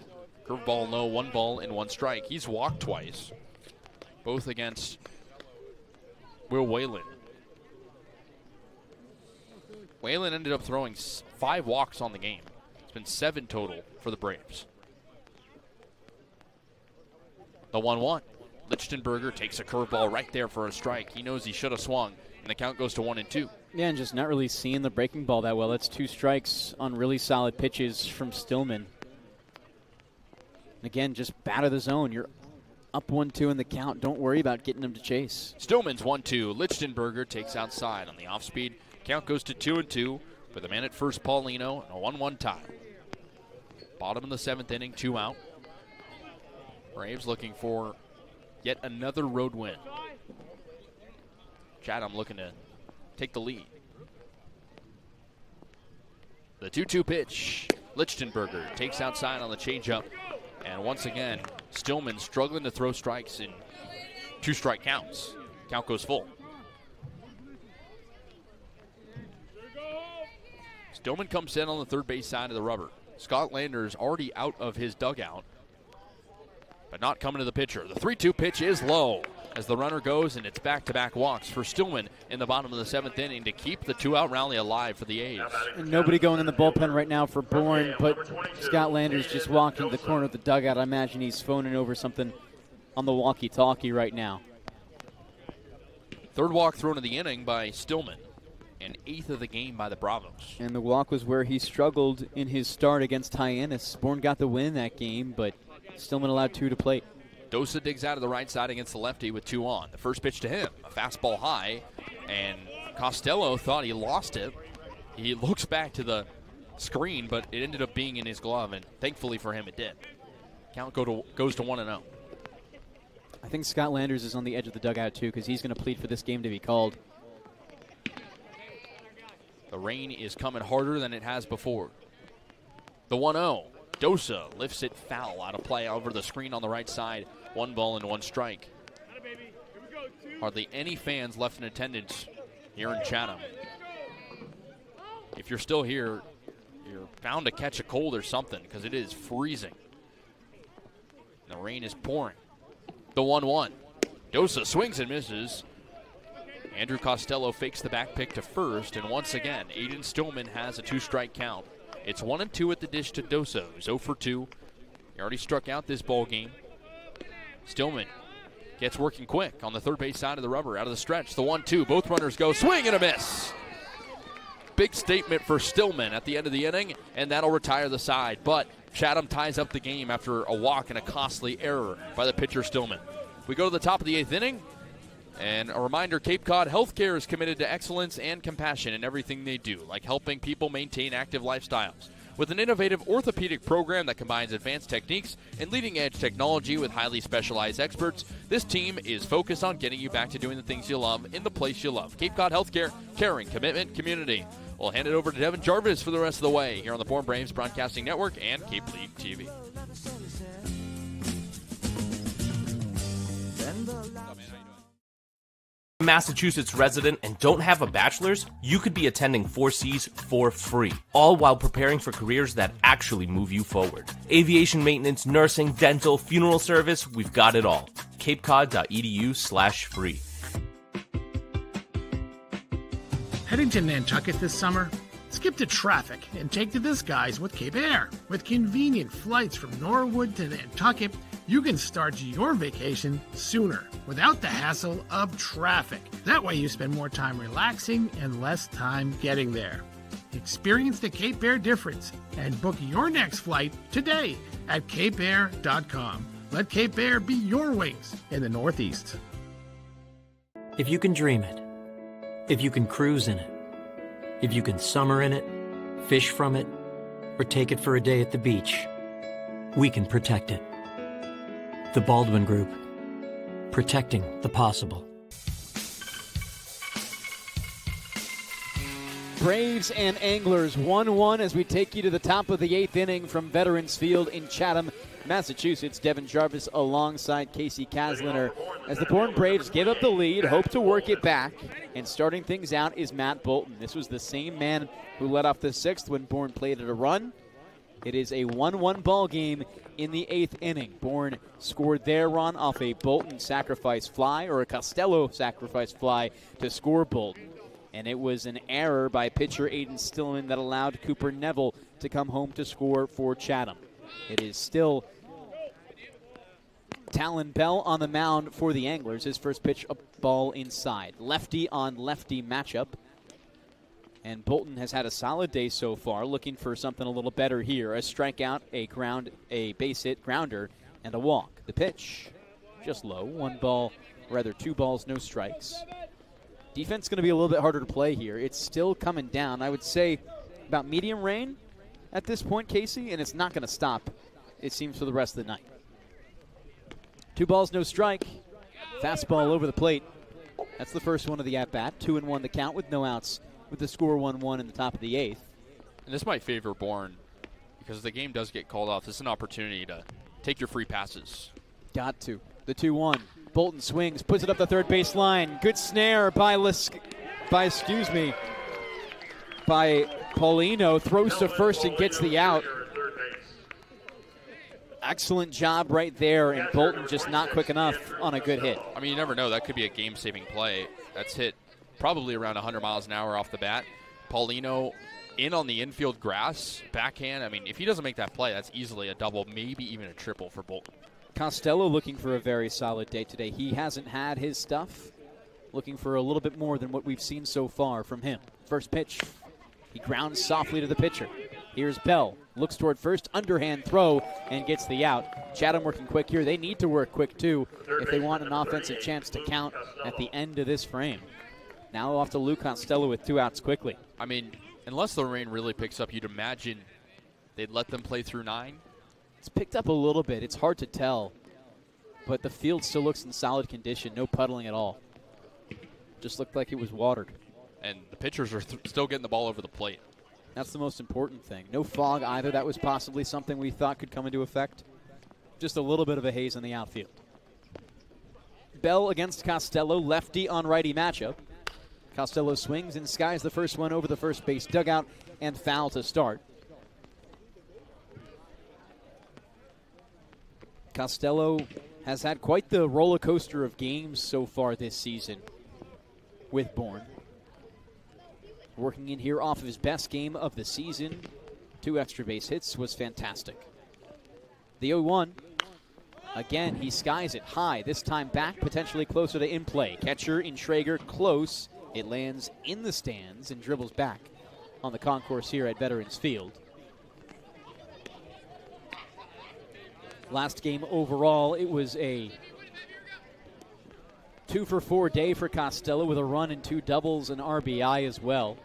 Curveball low, 1 ball and 1 strike. He's walked twice, both against Will Whalen. Whalen ended up throwing 5 walks on the game. It's been 7 total for the Braves. The 1-1. Lichtenberger takes a curveball right there for a strike. He knows he should have swung, and the count goes to 1-2. Yeah, and just not really seeing the breaking ball that well. That's 2 strikes on really solid pitches from Stillman. And again, just batter the zone. You're up 1-2 in the count. Don't worry about getting him to chase. Stillman's 1-2. Lichtenberger takes outside on the off-speed. Count goes to 2-2 for the man at first, Paulino, and a 1-1 tie. Bottom of the 7th inning, 2 out. Braves looking for yet another road win. Chatham looking to take the lead. The 2-2 pitch. Lichtenberger takes outside on the changeup. And once again, Stillman struggling to throw strikes in 2 strike counts. Count goes full. Stillman comes in on the third base side of the rubber. Scott Lander's already out of his dugout, but not coming to the pitcher. The 3-2 pitch is low as the runner goes, and it's back-to-back walks for Stillman in the bottom of the 7th inning to keep the 2-out rally alive for the A's. And nobody going in the bullpen right now for Bourne, but Scott Lander's just walking to the corner of the dugout. I imagine he's phoning over something on the walkie-talkie right now. 3rd walk thrown in the inning by Stillman, and 8th of the game by the Bravos. And the walk was where he struggled in his start against Hyannis. Bourne got the win in that game, but Stillman allowed 2 to plate. Dosa digs out of the right side against the lefty with 2 on. The first pitch to him, a fastball high, and Costello thought he lost it. He looks back to the screen, but it ended up being in his glove, and thankfully for him it did. Count goes to 1-0. I think Scott Landers is on the edge of the dugout too, because he's going to plead for this game to be called. The rain is coming harder than it has before. The 1-0. Dosa lifts it foul out of play over the screen on the right side. 1 ball and 1 strike. Hardly any fans left in attendance here in Chatham. If you're still here, you're bound to catch a cold or something because it is freezing. The rain is pouring. The 1-1. Dosa swings and misses. Andrew Costello fakes the back pick to first, and once again, Aiden Stillman has a 2-strike count. It's 1-2 at the dish to Dosa, who's 0 for 2. He already struck out this ball game. Stillman gets working quick on the third base side of the rubber, out of the stretch. The 1-2, both runners go, swing and a miss. Big statement for Stillman at the end of the inning, and that'll retire the side. But Chatham ties up the game after a walk and a costly error by the pitcher Stillman. We go to the top of the 8th inning. And a reminder, Cape Cod Healthcare is committed to excellence and compassion in everything they do, like helping people maintain active lifestyles. With an innovative orthopedic program that combines advanced techniques and leading-edge technology with highly specialized experts, this team is focused on getting you back to doing the things you love in the place you love. Cape Cod Healthcare, caring, commitment, community. We'll hand it over to Devon Jarvis for the rest of the way here on the Bourne Braves Broadcasting Network and Cape League TV. Massachusetts resident and don't have a bachelor's, you could be attending 4Cs for free, all while preparing for careers that actually move you forward. Aviation maintenance, nursing, dental, funeral service, we've got it all. capecod.edu/free. Heading to Nantucket this summer? Skip the traffic and take to the skies with Cape Air. With convenient flights from Norwood to Nantucket, you can start your vacation sooner without the hassle of traffic. That way you spend more time relaxing and less time getting there. Experience the Cape Air difference and book your next flight today at capeair.com. Let Cape Air be your wings in the Northeast. If you can dream it, if you can cruise in it, if you can summer in it, fish from it, or take it for a day at the beach, we can protect it. The Baldwin Group, protecting the possible. Braves and Anglers 1-1 as we take you to the top of the 8th inning from Veterans Field in Chatham, Massachusetts. Devon Jarvis alongside Kasey Kazliner as the Bourne Braves give up the lead, hope to work it back. And starting things out is Matt Bolton. This was the same man who led off the 6th when Bourne played at a run. It is a 1-1 ball game in the 8th inning. Bourne scored their run off a Bolton sacrifice fly, or a Costello sacrifice fly to score Bolton. And it was an error by pitcher Aiden Stillman that allowed Cooper Neville to come home to score for Chatham. It is still Talon Bell on the mound for the Anglers. His first pitch, a ball inside. Lefty on lefty matchup. And Bolton has had a solid day so far, looking for something a little better here. A strikeout, a base hit, grounder, and a walk. The pitch, just low. 2 balls, no strikes. Defense going to be a little bit harder to play here. It's still coming down. I would say about medium rain at this point, Kasey, and it's not going to stop, it seems, for the rest of the night. 2 balls, no strike. Fastball over the plate. That's the first one of the at-bat. 2-1 the count with no outs, with the score 1-1 in the top of the 8th. And this might favor Bourne because the game does get called off. This is an opportunity to take your free passes. Got to. The 2-1. Bolton swings, puts it up the third base line. Good snare by Paulino. Throws to first and gets the out. Excellent job right there, and Bolton just not quick enough on a good hit. I mean, you never know. That could be a game-saving play. That's hit probably around 100 miles an hour off the bat. Paulino in on the infield grass, backhand. I mean, if he doesn't make that play, that's easily a double, maybe even a triple for Bolton. Costello looking for a very solid day today. He hasn't had his stuff. Looking for a little bit more than what we've seen so far from him. First pitch, he grounds softly to the pitcher. Here's Bell, looks toward first, underhand throw, and gets the out. Chatham working quick here. They need to work quick, too, if they want an offensive chance to count at the end of this frame. Now off to Lou Costello with 2 outs quickly. I mean, unless the rain really picks up, you'd imagine they'd let them play through 9. It's picked up a little bit. It's hard to tell. But the field still looks in solid condition. No puddling at all. Just looked like it was watered. And the pitchers are still getting the ball over the plate. That's the most important thing. No fog either. That was possibly something we thought could come into effect. Just a little bit of a haze in the outfield. Bell against Costello. Lefty on righty matchup. Costello swings and skies the first one over the first base dugout and foul to start. Costello has had quite the roller coaster of games so far this season with Bourne. Working in here off of his best game of the season. 2 extra base hits was fantastic. The 0-1. Again, he skies it high. This time back, potentially closer to in play. Catcher in Schrager, close. It lands in the stands and dribbles back on the concourse here at Veterans Field. Last game overall, it was a 2-for-4 day for Costello with a run and 2 doubles and RBI as well.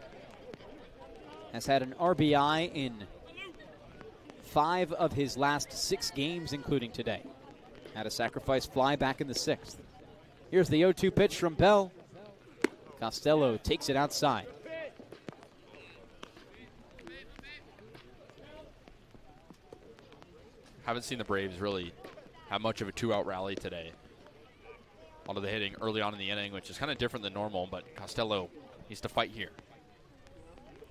Has had an RBI in 5 of his last 6 games, including today. Had a sacrifice fly back in the 6th. Here's the 0-2 pitch from Bell. Costello takes it outside. Haven't seen the Braves really have much of a 2-out rally today. A lot of the hitting early on in the inning, which is kind of different than normal, but Costello needs to fight here.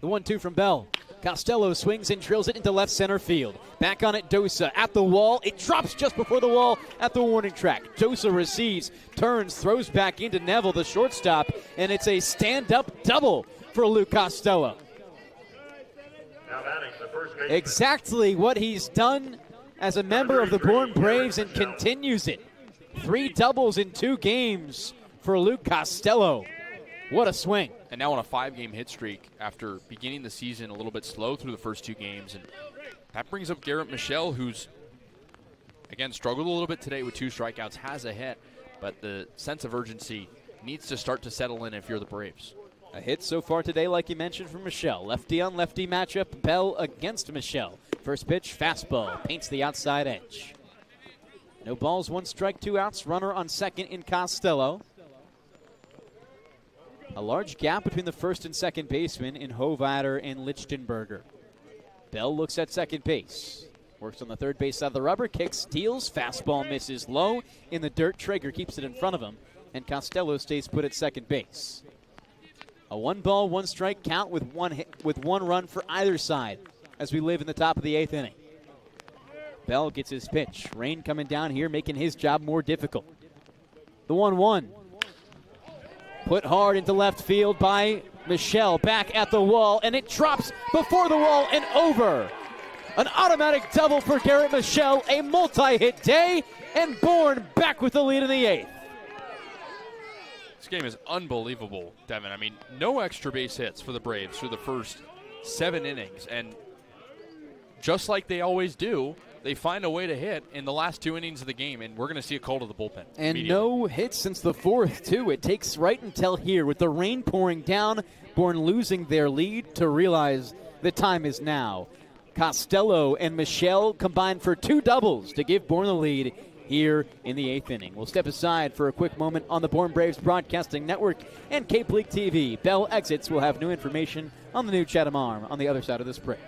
The 1-2 from Bell. Costello swings and drills it into left center field. Back on it, Dosa at the wall. It drops just before the wall at the warning track. Dosa receives, turns, throws back into Neville, the shortstop, and it's a stand-up double for Luke Costello. Now batting the first baseman. Exactly what he's done as a member of the Bourne Braves and continues it. 3 doubles in 2 games for Luke Costello. What a swing. And now on a 5-game hit streak after beginning the season a little bit slow through the first 2 games. And that brings up Garrett Michelle, who's, again, struggled a little bit today with 2 strikeouts, has a hit, but the sense of urgency needs to start to settle in if you're the Braves. A hit so far today, like you mentioned, from Michelle. Lefty on lefty matchup, Bell against Michelle. First pitch, fastball, paints the outside edge. No balls, 1 strike, 2 outs. Runner on second in Costello. A large gap between the first and second baseman in Hovatter and Lichtenberger. Bell looks at second base. Works on the third base side of the rubber, kicks, steals, fastball misses low in the dirt. Traeger keeps it in front of him, and Costello stays put at second base. A 1-ball, 1 strike count with 1 run for either side as we live in the top of the 8th inning. Bell gets his pitch. Rain coming down here, making his job more difficult. The 1-1. Put hard into left field by Michelle. Back at the wall, and it drops before the wall and over. An automatic double for Garrett Michelle, a multi-hit day, and Bourne back with the lead in the 8th. This game is unbelievable, Devon. I mean, no extra base hits for the Braves through the first 7 innings, and just like they always do, they find a way to hit in the last 2 innings of the game, and we're going to see a call to the bullpen. And no hits since the 4th, too. It takes right until here with the rain pouring down, Bourne losing their lead to realize the time is now. Costello and Michelle combined for 2 doubles to give Bourne the lead here in the 8th inning. We'll step aside for a quick moment on the Bourne Braves Broadcasting Network and Cape League TV. Bell exits. We'll have new information on the new Chatham Arm on the other side of this break.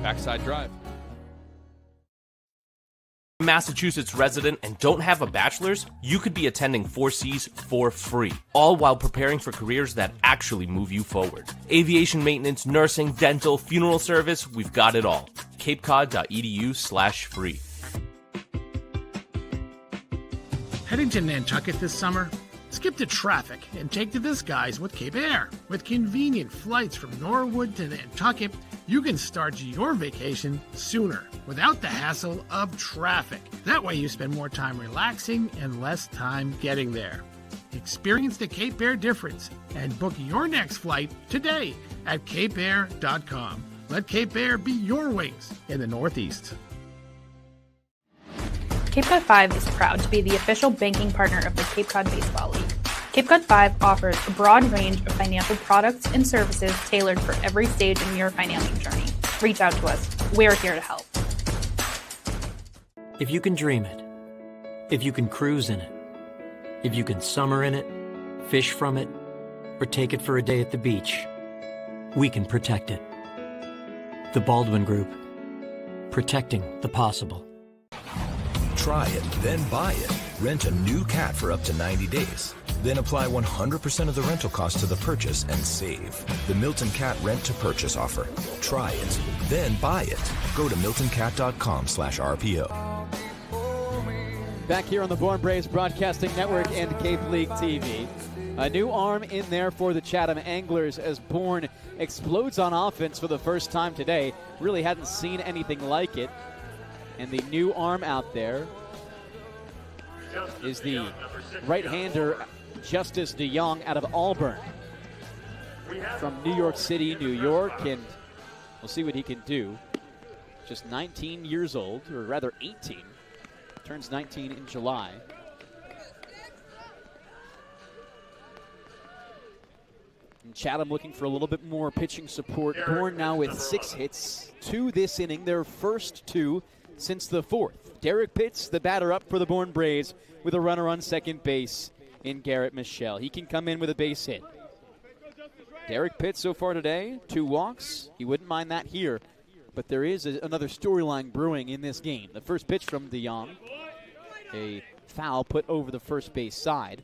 Backside drive. Massachusetts resident and don't have a bachelor's, you could be attending 4Cs for free, all while preparing for careers that actually move you forward. Aviation maintenance, nursing, dental, funeral service, we've got it all. capecod.edu/free. Heading to Nantucket this summer? Skip the traffic and take to the skies with Cape Air. With convenient flights from Norwood to Nantucket, you can start your vacation sooner without the hassle of traffic. That way you spend more time relaxing and less time getting there. Experience the Cape Air difference and book your next flight today at capeair.com. Let Cape Air be your wings in the Northeast. Cape Cod 5 is proud to be the official banking partner of the Cape Cod Baseball League. Cape Cod 5 offers a broad range of financial products and services tailored for every stage in your financing journey. Reach out to us. We're here to help. If you can dream it, if you can cruise in it, if you can summer in it, fish from it, or take it for a day at the beach, we can protect it. The Baldwin Group. Protecting the possible. Try it, then buy it. Rent a new cat for up to 90 days. Then apply 100% of the rental cost to the purchase and save. The Milton Cat Rent to Purchase offer. Try it, then buy it. Go to miltoncat.com/RPO. Back here on the Bourne Braves Broadcasting Network and Cape League TV. A new arm in there for the Chatham Anglers as Bourne explodes on offense for the first time today. Really hadn't seen anything like it. And the new arm out there is the right-hander Justice DeYoung out of Auburn from New York City, New York, and we'll see what he can do. Just 19 years old, or rather 18. Turns 19 in July. And Chatham looking for a little bit more pitching support. Bourne now with 6 hits, 2 this inning, their first 2 since the 4th. Derek Pitts, the batter up for the Bourne Braves, with a runner on second base in Garrett Michelle. He can come in with a base hit. Derek Pitts so far today, 2 walks. He wouldn't mind that here, but there is another storyline brewing in this game. The first pitch from DeYoung, a foul put over the first base side.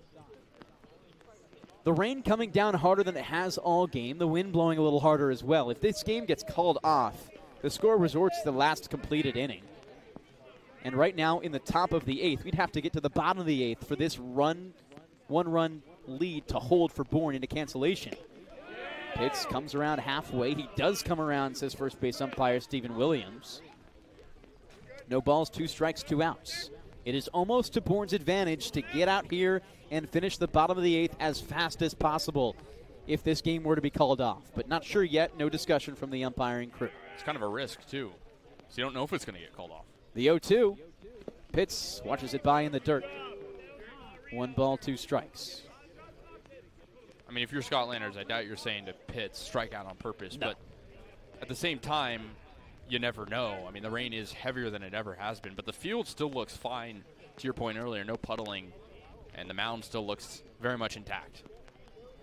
The rain coming down harder than it has all game. The wind blowing a little harder as well. If this game gets called off, the score resorts to the last completed inning. And right now in the top of the 8th, we'd have to get to the bottom of the 8th for this one-run lead to hold for Bourne into cancellation. Pitts comes around halfway. He does come around, says first base umpire Stephen Williams. No balls, 2 strikes, 2 outs. It is almost to Bourne's advantage to get out here and finish the bottom of the 8th as fast as possible if this game were to be called off. But not sure yet. No discussion from the umpiring crew. It's kind of a risk, too. So you don't know if it's going to get called off. The 0-2. Pitts watches it by in the dirt. 1 ball, 2 strikes. I mean, if you're Scott Landers, I doubt you're saying to Pitts, strike out on purpose. No. But at the same time, you never know. I mean, the rain is heavier than it ever has been. But the field still looks fine, to your point earlier. No puddling. And the mound still looks very much intact.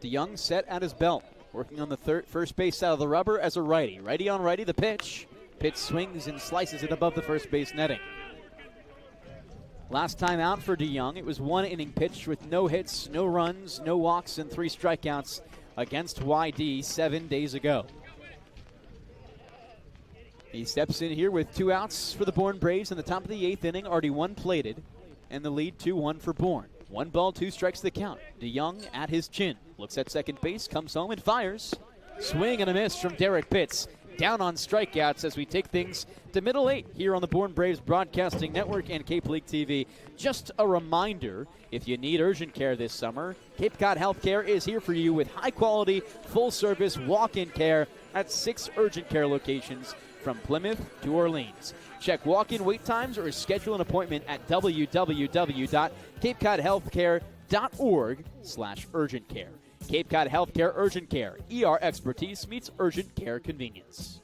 DeYoung set at his belt, working on the first base side of the rubber as a righty. Righty on righty, the pitch. Pitts swings and slices it above the first base netting. Last time out for DeYoung, it was 1 inning pitch with no hits, no runs, no walks, and 3 strikeouts against YD 7 days ago. He steps in here with 2 outs for the Bourne Braves in the top of the 8th inning, already 1 plated, and the lead 2-1 for Bourne. 1 ball, 2 strikes the count. DeYoung at his chin. Looks at second base, comes home and fires. Swing and a miss from Derek Pitts. Down on strikeouts as we take things to middle 8 here on the Bourne Braves Broadcasting Network and Cape League TV. Just a reminder, if you need urgent care this summer, Cape Cod Healthcare is here for you with high-quality, full-service walk-in care at 6 urgent care locations from Plymouth to Orleans. Check walk-in wait times or schedule an appointment at www.capecodhealthcare.org/urgent care. Cape Cod Healthcare Urgent Care. ER expertise meets urgent care convenience.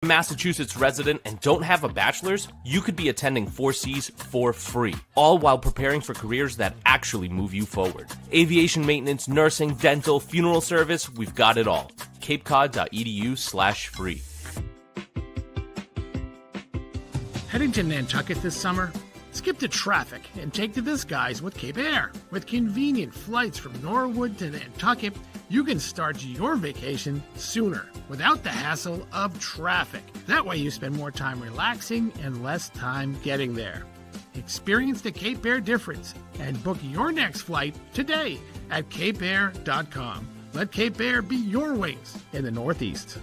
Massachusetts resident and don't have a bachelor's, you could be attending 4Cs for free, all while preparing for careers that actually move you forward. Aviation maintenance, nursing, dental, funeral service, we've got it all. capecod.edu/free. Heading to Nantucket this summer? Skip the traffic and take to the skies with Cape Air. With convenient flights from Norwood to Nantucket, you can start your vacation sooner without the hassle of traffic. That way you spend more time relaxing and less time getting there. Experience the Cape Air difference and book your next flight today at capeair.com. Let Cape Air be your wings in the Northeast.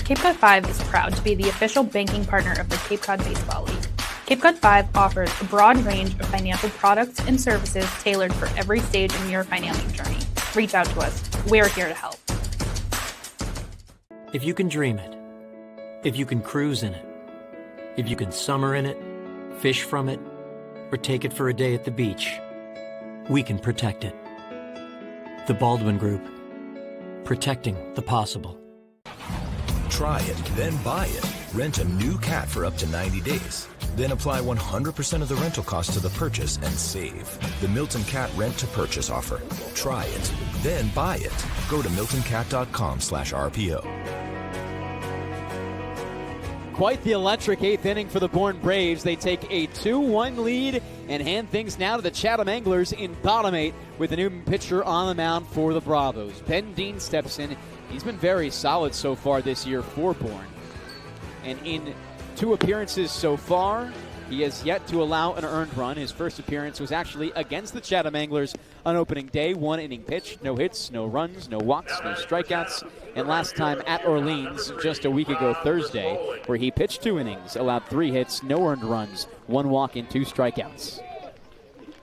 Cape Cod 5 is proud to be the official banking partner of the Cape Cod Baseball League. Cape Cod 5 offers a broad range of financial products and services tailored for every stage in your financing journey. Reach out to us. We're here to help. If you can dream it, if you can cruise in it, if you can summer in it, fish from it, or take it for a day at the beach, we can protect it. The Baldwin Group. Protecting the possible. Try it, then buy it. Rent a new cat for up to 90 days. Then apply 100% of the rental cost to the purchase and save. The Milton Cat Rent to Purchase offer. Try it, then buy it. Go to miltoncat.com/RPO. Quite the electric 8th inning for the Bourne Braves. They take a 2-1 lead and hand things now to the Chatham Anglers in bottom 8 with a new pitcher on the mound for the Bravos. Ben Dean steps in. He's been very solid so far this year for Bourne. And in 2 appearances so far, he has yet to allow an earned run. His first appearance was actually against the Chatham Anglers on opening day. 1 inning pitch, no hits, no runs, no walks, no strikeouts. And last time at Orleans just a week ago Thursday, where he pitched 2 innings, allowed 3 hits, no earned runs, 1 walk and 2 strikeouts.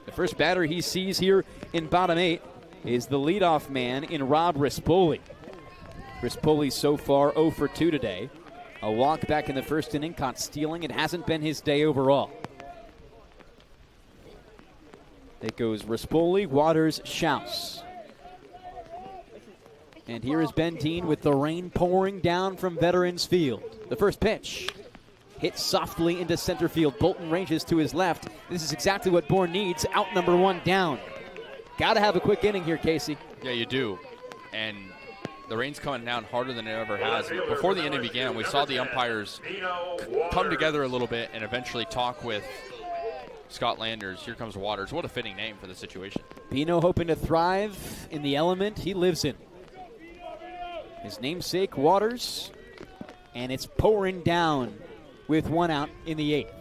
The first batter he sees here in bottom 8 is the leadoff man in Rob Rispoli. Rispoli so far 0 for 2 today. A walk back in the first inning, caught stealing. It hasn't been his day overall. It goes Rispoli, Waters, Schaus. And here is Ben Dean with the rain pouring down from Veterans Field. The first pitch hit softly into center field. Bolton ranges to his left. This is exactly what Bourne needs. Out number 1 down. Got to have a quick inning here, Kasey. Yeah, you do. And the rain's coming down harder than it ever has. Before the inning began, we saw the umpires come together a little bit and eventually talk with Scott Landers. Here comes Waters. What a fitting name for the situation. Bino hoping to thrive in the element he lives in. His namesake, Waters. And it's pouring down with 1 out in the 8th.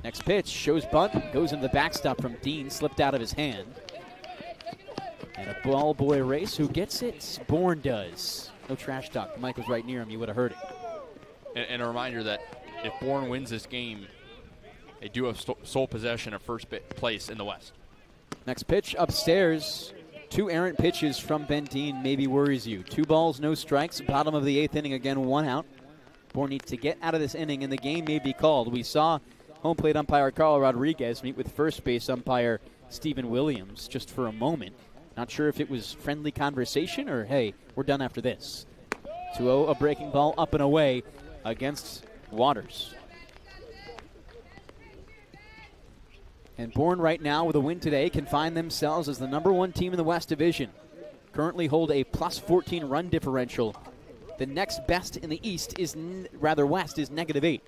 Next pitch shows bunt, goes into the backstop from Dean, slipped out of his hand. And a ball boy race. Who gets it? Bourne does. No trash talk. Mike was right near him. You would have heard it. And a reminder that if Bourne wins this game, they do have sole possession of first place in the West. Next pitch upstairs. 2 errant pitches from Ben Dean maybe worries you. 2 balls, no strikes. Bottom of the 8th inning again, 1 out. Bourne needs to get out of this inning, and the game may be called. We saw home plate umpire Carl Rodriguez meet with first base umpire Stephen Williams just for a moment. Not sure if it was friendly conversation or, hey, we're done after this. 2-0, a breaking ball up and away against Waters. And Bourne right now with a win today can find themselves as the number 1 team in the West Division. Currently hold a plus 14 run differential. The next best in the East is, West is -8.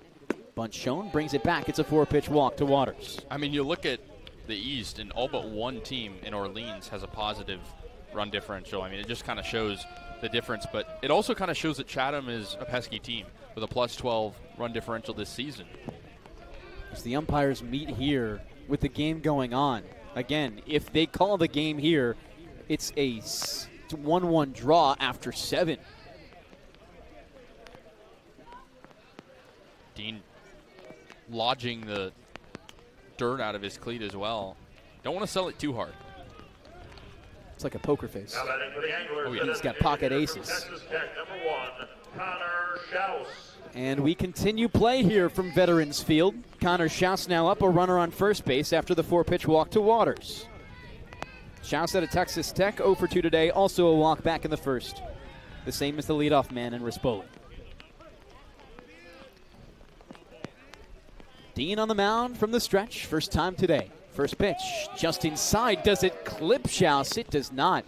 Bunt shown, brings it back. It's a 4-pitch walk to Waters. I mean, you look at the East, and all but 1 team in Orleans has a positive run differential. I mean, it just kind of shows the difference, but it also kind of shows that Chatham is a pesky team with a plus 12 run differential this season. As the umpires meet here with the game going on, again, if they call the game here, it's a 1-1 draw after 7. Dean lodging the dirt out of his cleat as well. Don't want to sell it too hard. It's like a poker face. Oh, yeah. He's got pocket aces. And we continue play here from Veterans Field. Connor Schaus now up, a runner on first base after the 4-pitch walk to Waters. Schaus out of Texas Tech, 0 for 2 today, also a walk back in the first. The same as the leadoff man in Rispoli. Dean on the mound from the stretch, first time today. First pitch, just inside. Does it clip Schaus? It does not.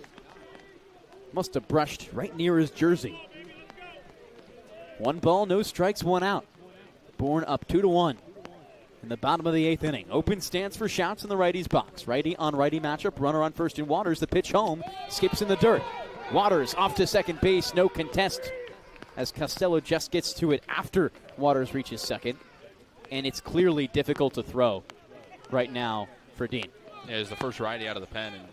Must have brushed right near his jersey. 1 ball, no strikes, 1 out. Bourne up 2-1 in the bottom of the 8th inning. Open stance for Schaus in the righty's box. Righty on righty matchup, runner on first in Waters. The pitch home, skips in the dirt. Waters off to second base, no contest as Costello just gets to it after Waters reaches second. And it's clearly difficult to throw right now for Dean. Yeah, it's the first righty out of the pen, and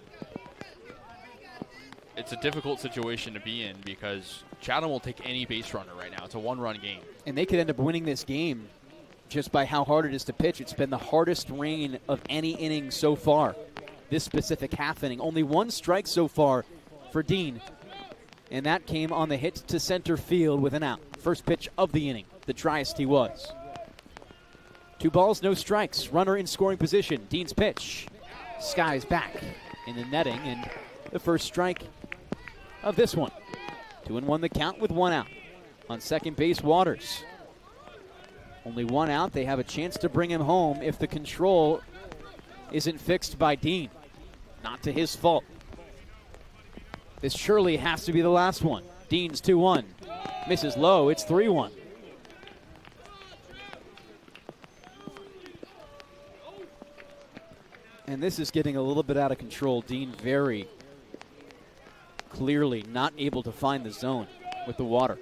it's a difficult situation to be in because Chatham will take any base runner right now. It's a 1-run game. And they could end up winning this game just by how hard it is to pitch. It's been the hardest rain of any inning so far, this specific half inning. Only 1 strike so far for Dean, and that came on the hit to center field with an out. First pitch of the inning, the driest he was. 2 balls, no strikes. Runner in scoring position. Dean's pitch. Skies back in the netting, and the first strike of this one. 2-1 the count with 1 out. On second base, Waters. Only 1 out. They have a chance to bring him home if the control isn't fixed by Dean. Not to his fault. This surely has to be the last one. Dean's 2-1. Misses low. It's 3-1. And this is getting a little bit out of control. Dean very clearly not able to find the zone with the water.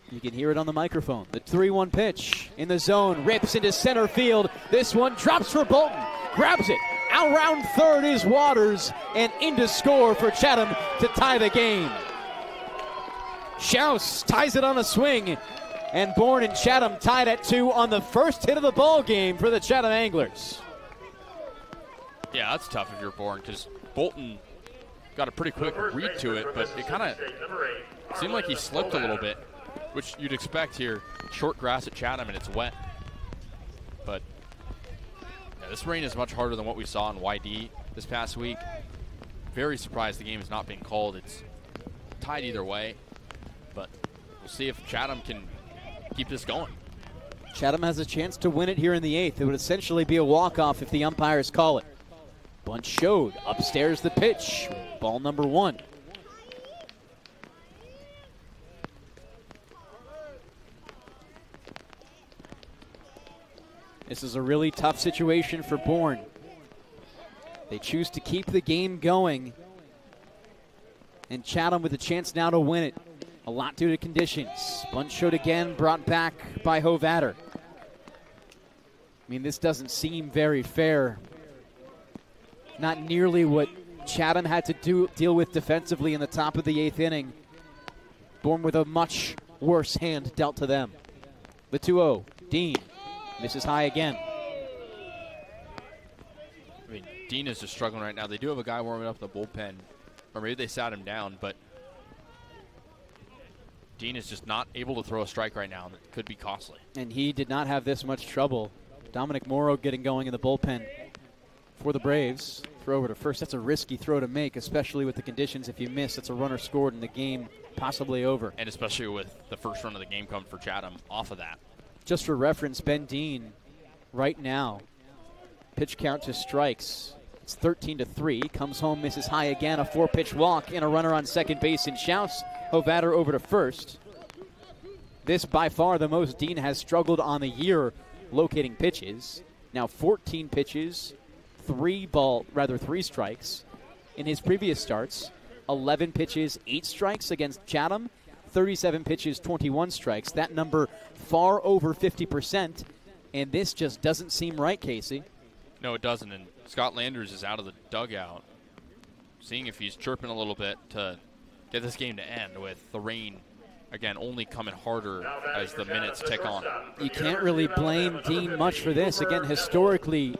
You can hear it on the microphone. The 3-1 pitch in the zone, rips into center field. This one drops for Bolton, grabs it. Out round third is Waters, and into score for Chatham to tie the game. Schaus ties it on a swing, and Bourne and Chatham tied at 2 on the first hit of the ball game for the Chatham Anglers. Yeah, that's tough if you're Bourne because Bolton got a pretty quick read to it, but it kind of seemed like he slipped a little bit, which you'd expect here. Short grass at Chatham and it's wet. But Yeah, this rain is much harder than what we saw in YD this past week. Very surprised the game is not being called. It's tied either way, but we'll see if Chatham can keep this going. Chatham has a chance to win it here in the 8th. It would essentially be a walk-off if the umpires call it. Bunch showed. Upstairs the pitch. Ball number 1. This is a really tough situation for Bourne. They choose to keep the game going. And Chatham with a chance now to win it. A lot due to conditions. Bunch showed again, brought back by Hovatter. I mean, this doesn't seem very fair. Not nearly what Chatham had to deal with defensively in the top of the 8th inning. Bourne with a much worse hand dealt to them. The 2-0. Dean misses high again. I mean, Dean is just struggling right now. They do have a guy warming up the bullpen, or maybe they sat him down, but Dean is just not able to throw a strike right now, and it could be costly. And he did not have this much trouble. Dominic Morrow getting going in the bullpen for the Braves. Throw over to first. That's a risky throw to make, especially with the conditions. If you miss, it's a runner scored and the game possibly over. And especially with the first run of the game coming for Chatham off of that. Just for reference, Ben Dean right now, pitch count to strikes. It's 13-3. Comes home, misses high again. A 4-pitch walk and a runner on second base in shouts. Hovatter over to first. This by far the most Dean has struggled on the year locating pitches. Now 14 pitches, 3 strikes. In his previous starts, 11 pitches, 8 strikes against Chatham. 37 pitches, 21 strikes. That number far over 50%. And this just doesn't seem right, Kasey. No, it doesn't. And Scott Landers is out of the dugout, seeing if he's chirping a little bit to get this game to end, with the rain, again, only coming harder as the minutes tick on. You can't really blame Dean much for this. Again, historically,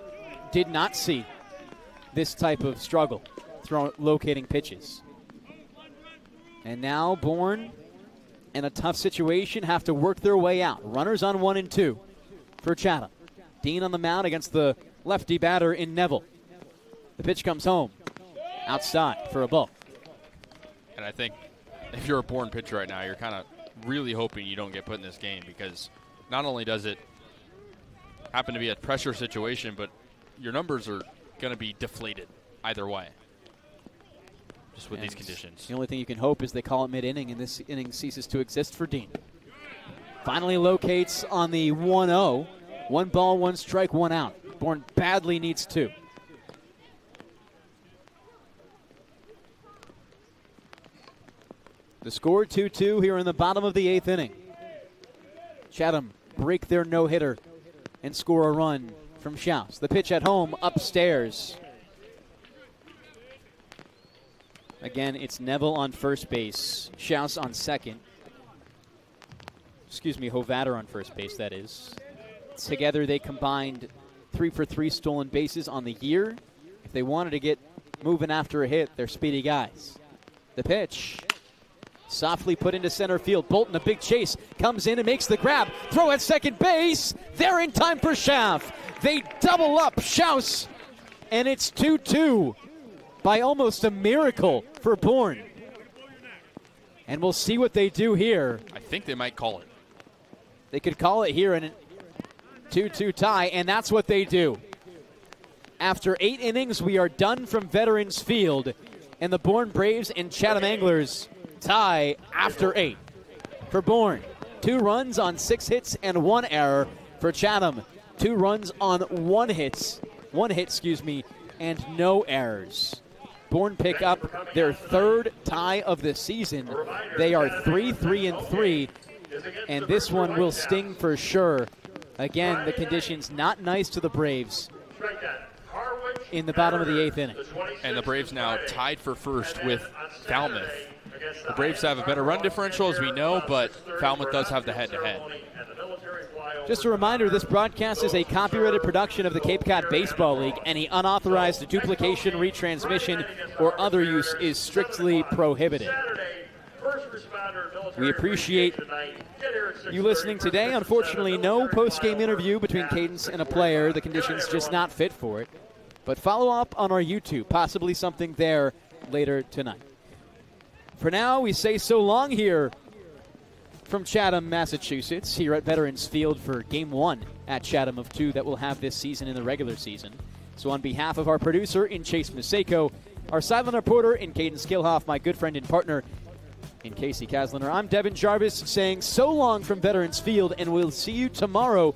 did not see this type of struggle locating pitches. And now Bourne, in a tough situation, have to work their way out. Runners on 1 and 2 for Chatham. Dean on the mound against the lefty batter in Neville. The pitch comes home. Outside for a ball. And I think if you're a Bourne pitcher right now, you're kind of really hoping you don't get put in this game, because not only does it happen to be a pressure situation, but your numbers are going to be deflated either way, just with these conditions. The only thing you can hope is they call it mid-inning and this inning ceases to exist for Dean. Finally locates on the 1-0. 1 ball, 1 strike, 1 out. Bourne badly needs 2. The score 2-2 here in the bottom of the 8th inning. Chatham break their no-hitter and score a run from Schaus. The pitch at home, upstairs. Again, it's Neville on first base, Schaus on second. Hovatter on first base, that is. Together they combined 3 for 3 stolen bases on the year. If they wanted to get moving after a hit, they're speedy guys. The pitch, softly put into center field. Bolton, a big chase, comes in and makes the grab. Throw at second base. They're in time for Schaaf. They double up Schaus, and it's 2-2 by almost a miracle for Bourne. And we'll see what they do here. I think they might call it. They could call it here in a 2-2 tie, and that's what they do. After 8 innings, we are done from Veterans Field, and the Bourne Braves and Chatham Anglers tie after 8. For Bourne, 2 runs on 6 hits and 1 error. For Chatham, 2 runs on 1 hit, and no errors. Bourne pick up their 3rd tie of the season. They are 3-3-3, and this one will sting for sure. Again, the conditions not nice to the Braves in the bottom of the 8th inning. And the Braves now tied for first with Falmouth. The Braves have a better run differential, as we know, but Falmouth does have the head-to-head. Just a reminder, this broadcast is a copyrighted production of the Cape Cod Baseball League. Any unauthorized duplication, retransmission, or other use is strictly prohibited. first responder military We appreciate tonight. Get here at 6:30 you listening for today. Mission Unfortunately, 7 no military post-game interview between Kaydence and a player. The conditions just not fit for it. But follow up on our YouTube. Possibly something there later tonight. For now, we say so long here from Chatham, Massachusetts, here at Veterans Field for Game 1 at Chatham of 2 that we'll have this season in the regular season. So on behalf of our producer in Chase Maceiko, our sideline reporter in Kaydence Kilhof, my good friend and partner in Kasey Kazliner, I'm Devon Jarvis saying so long from Veterans Field, and we'll see you tomorrow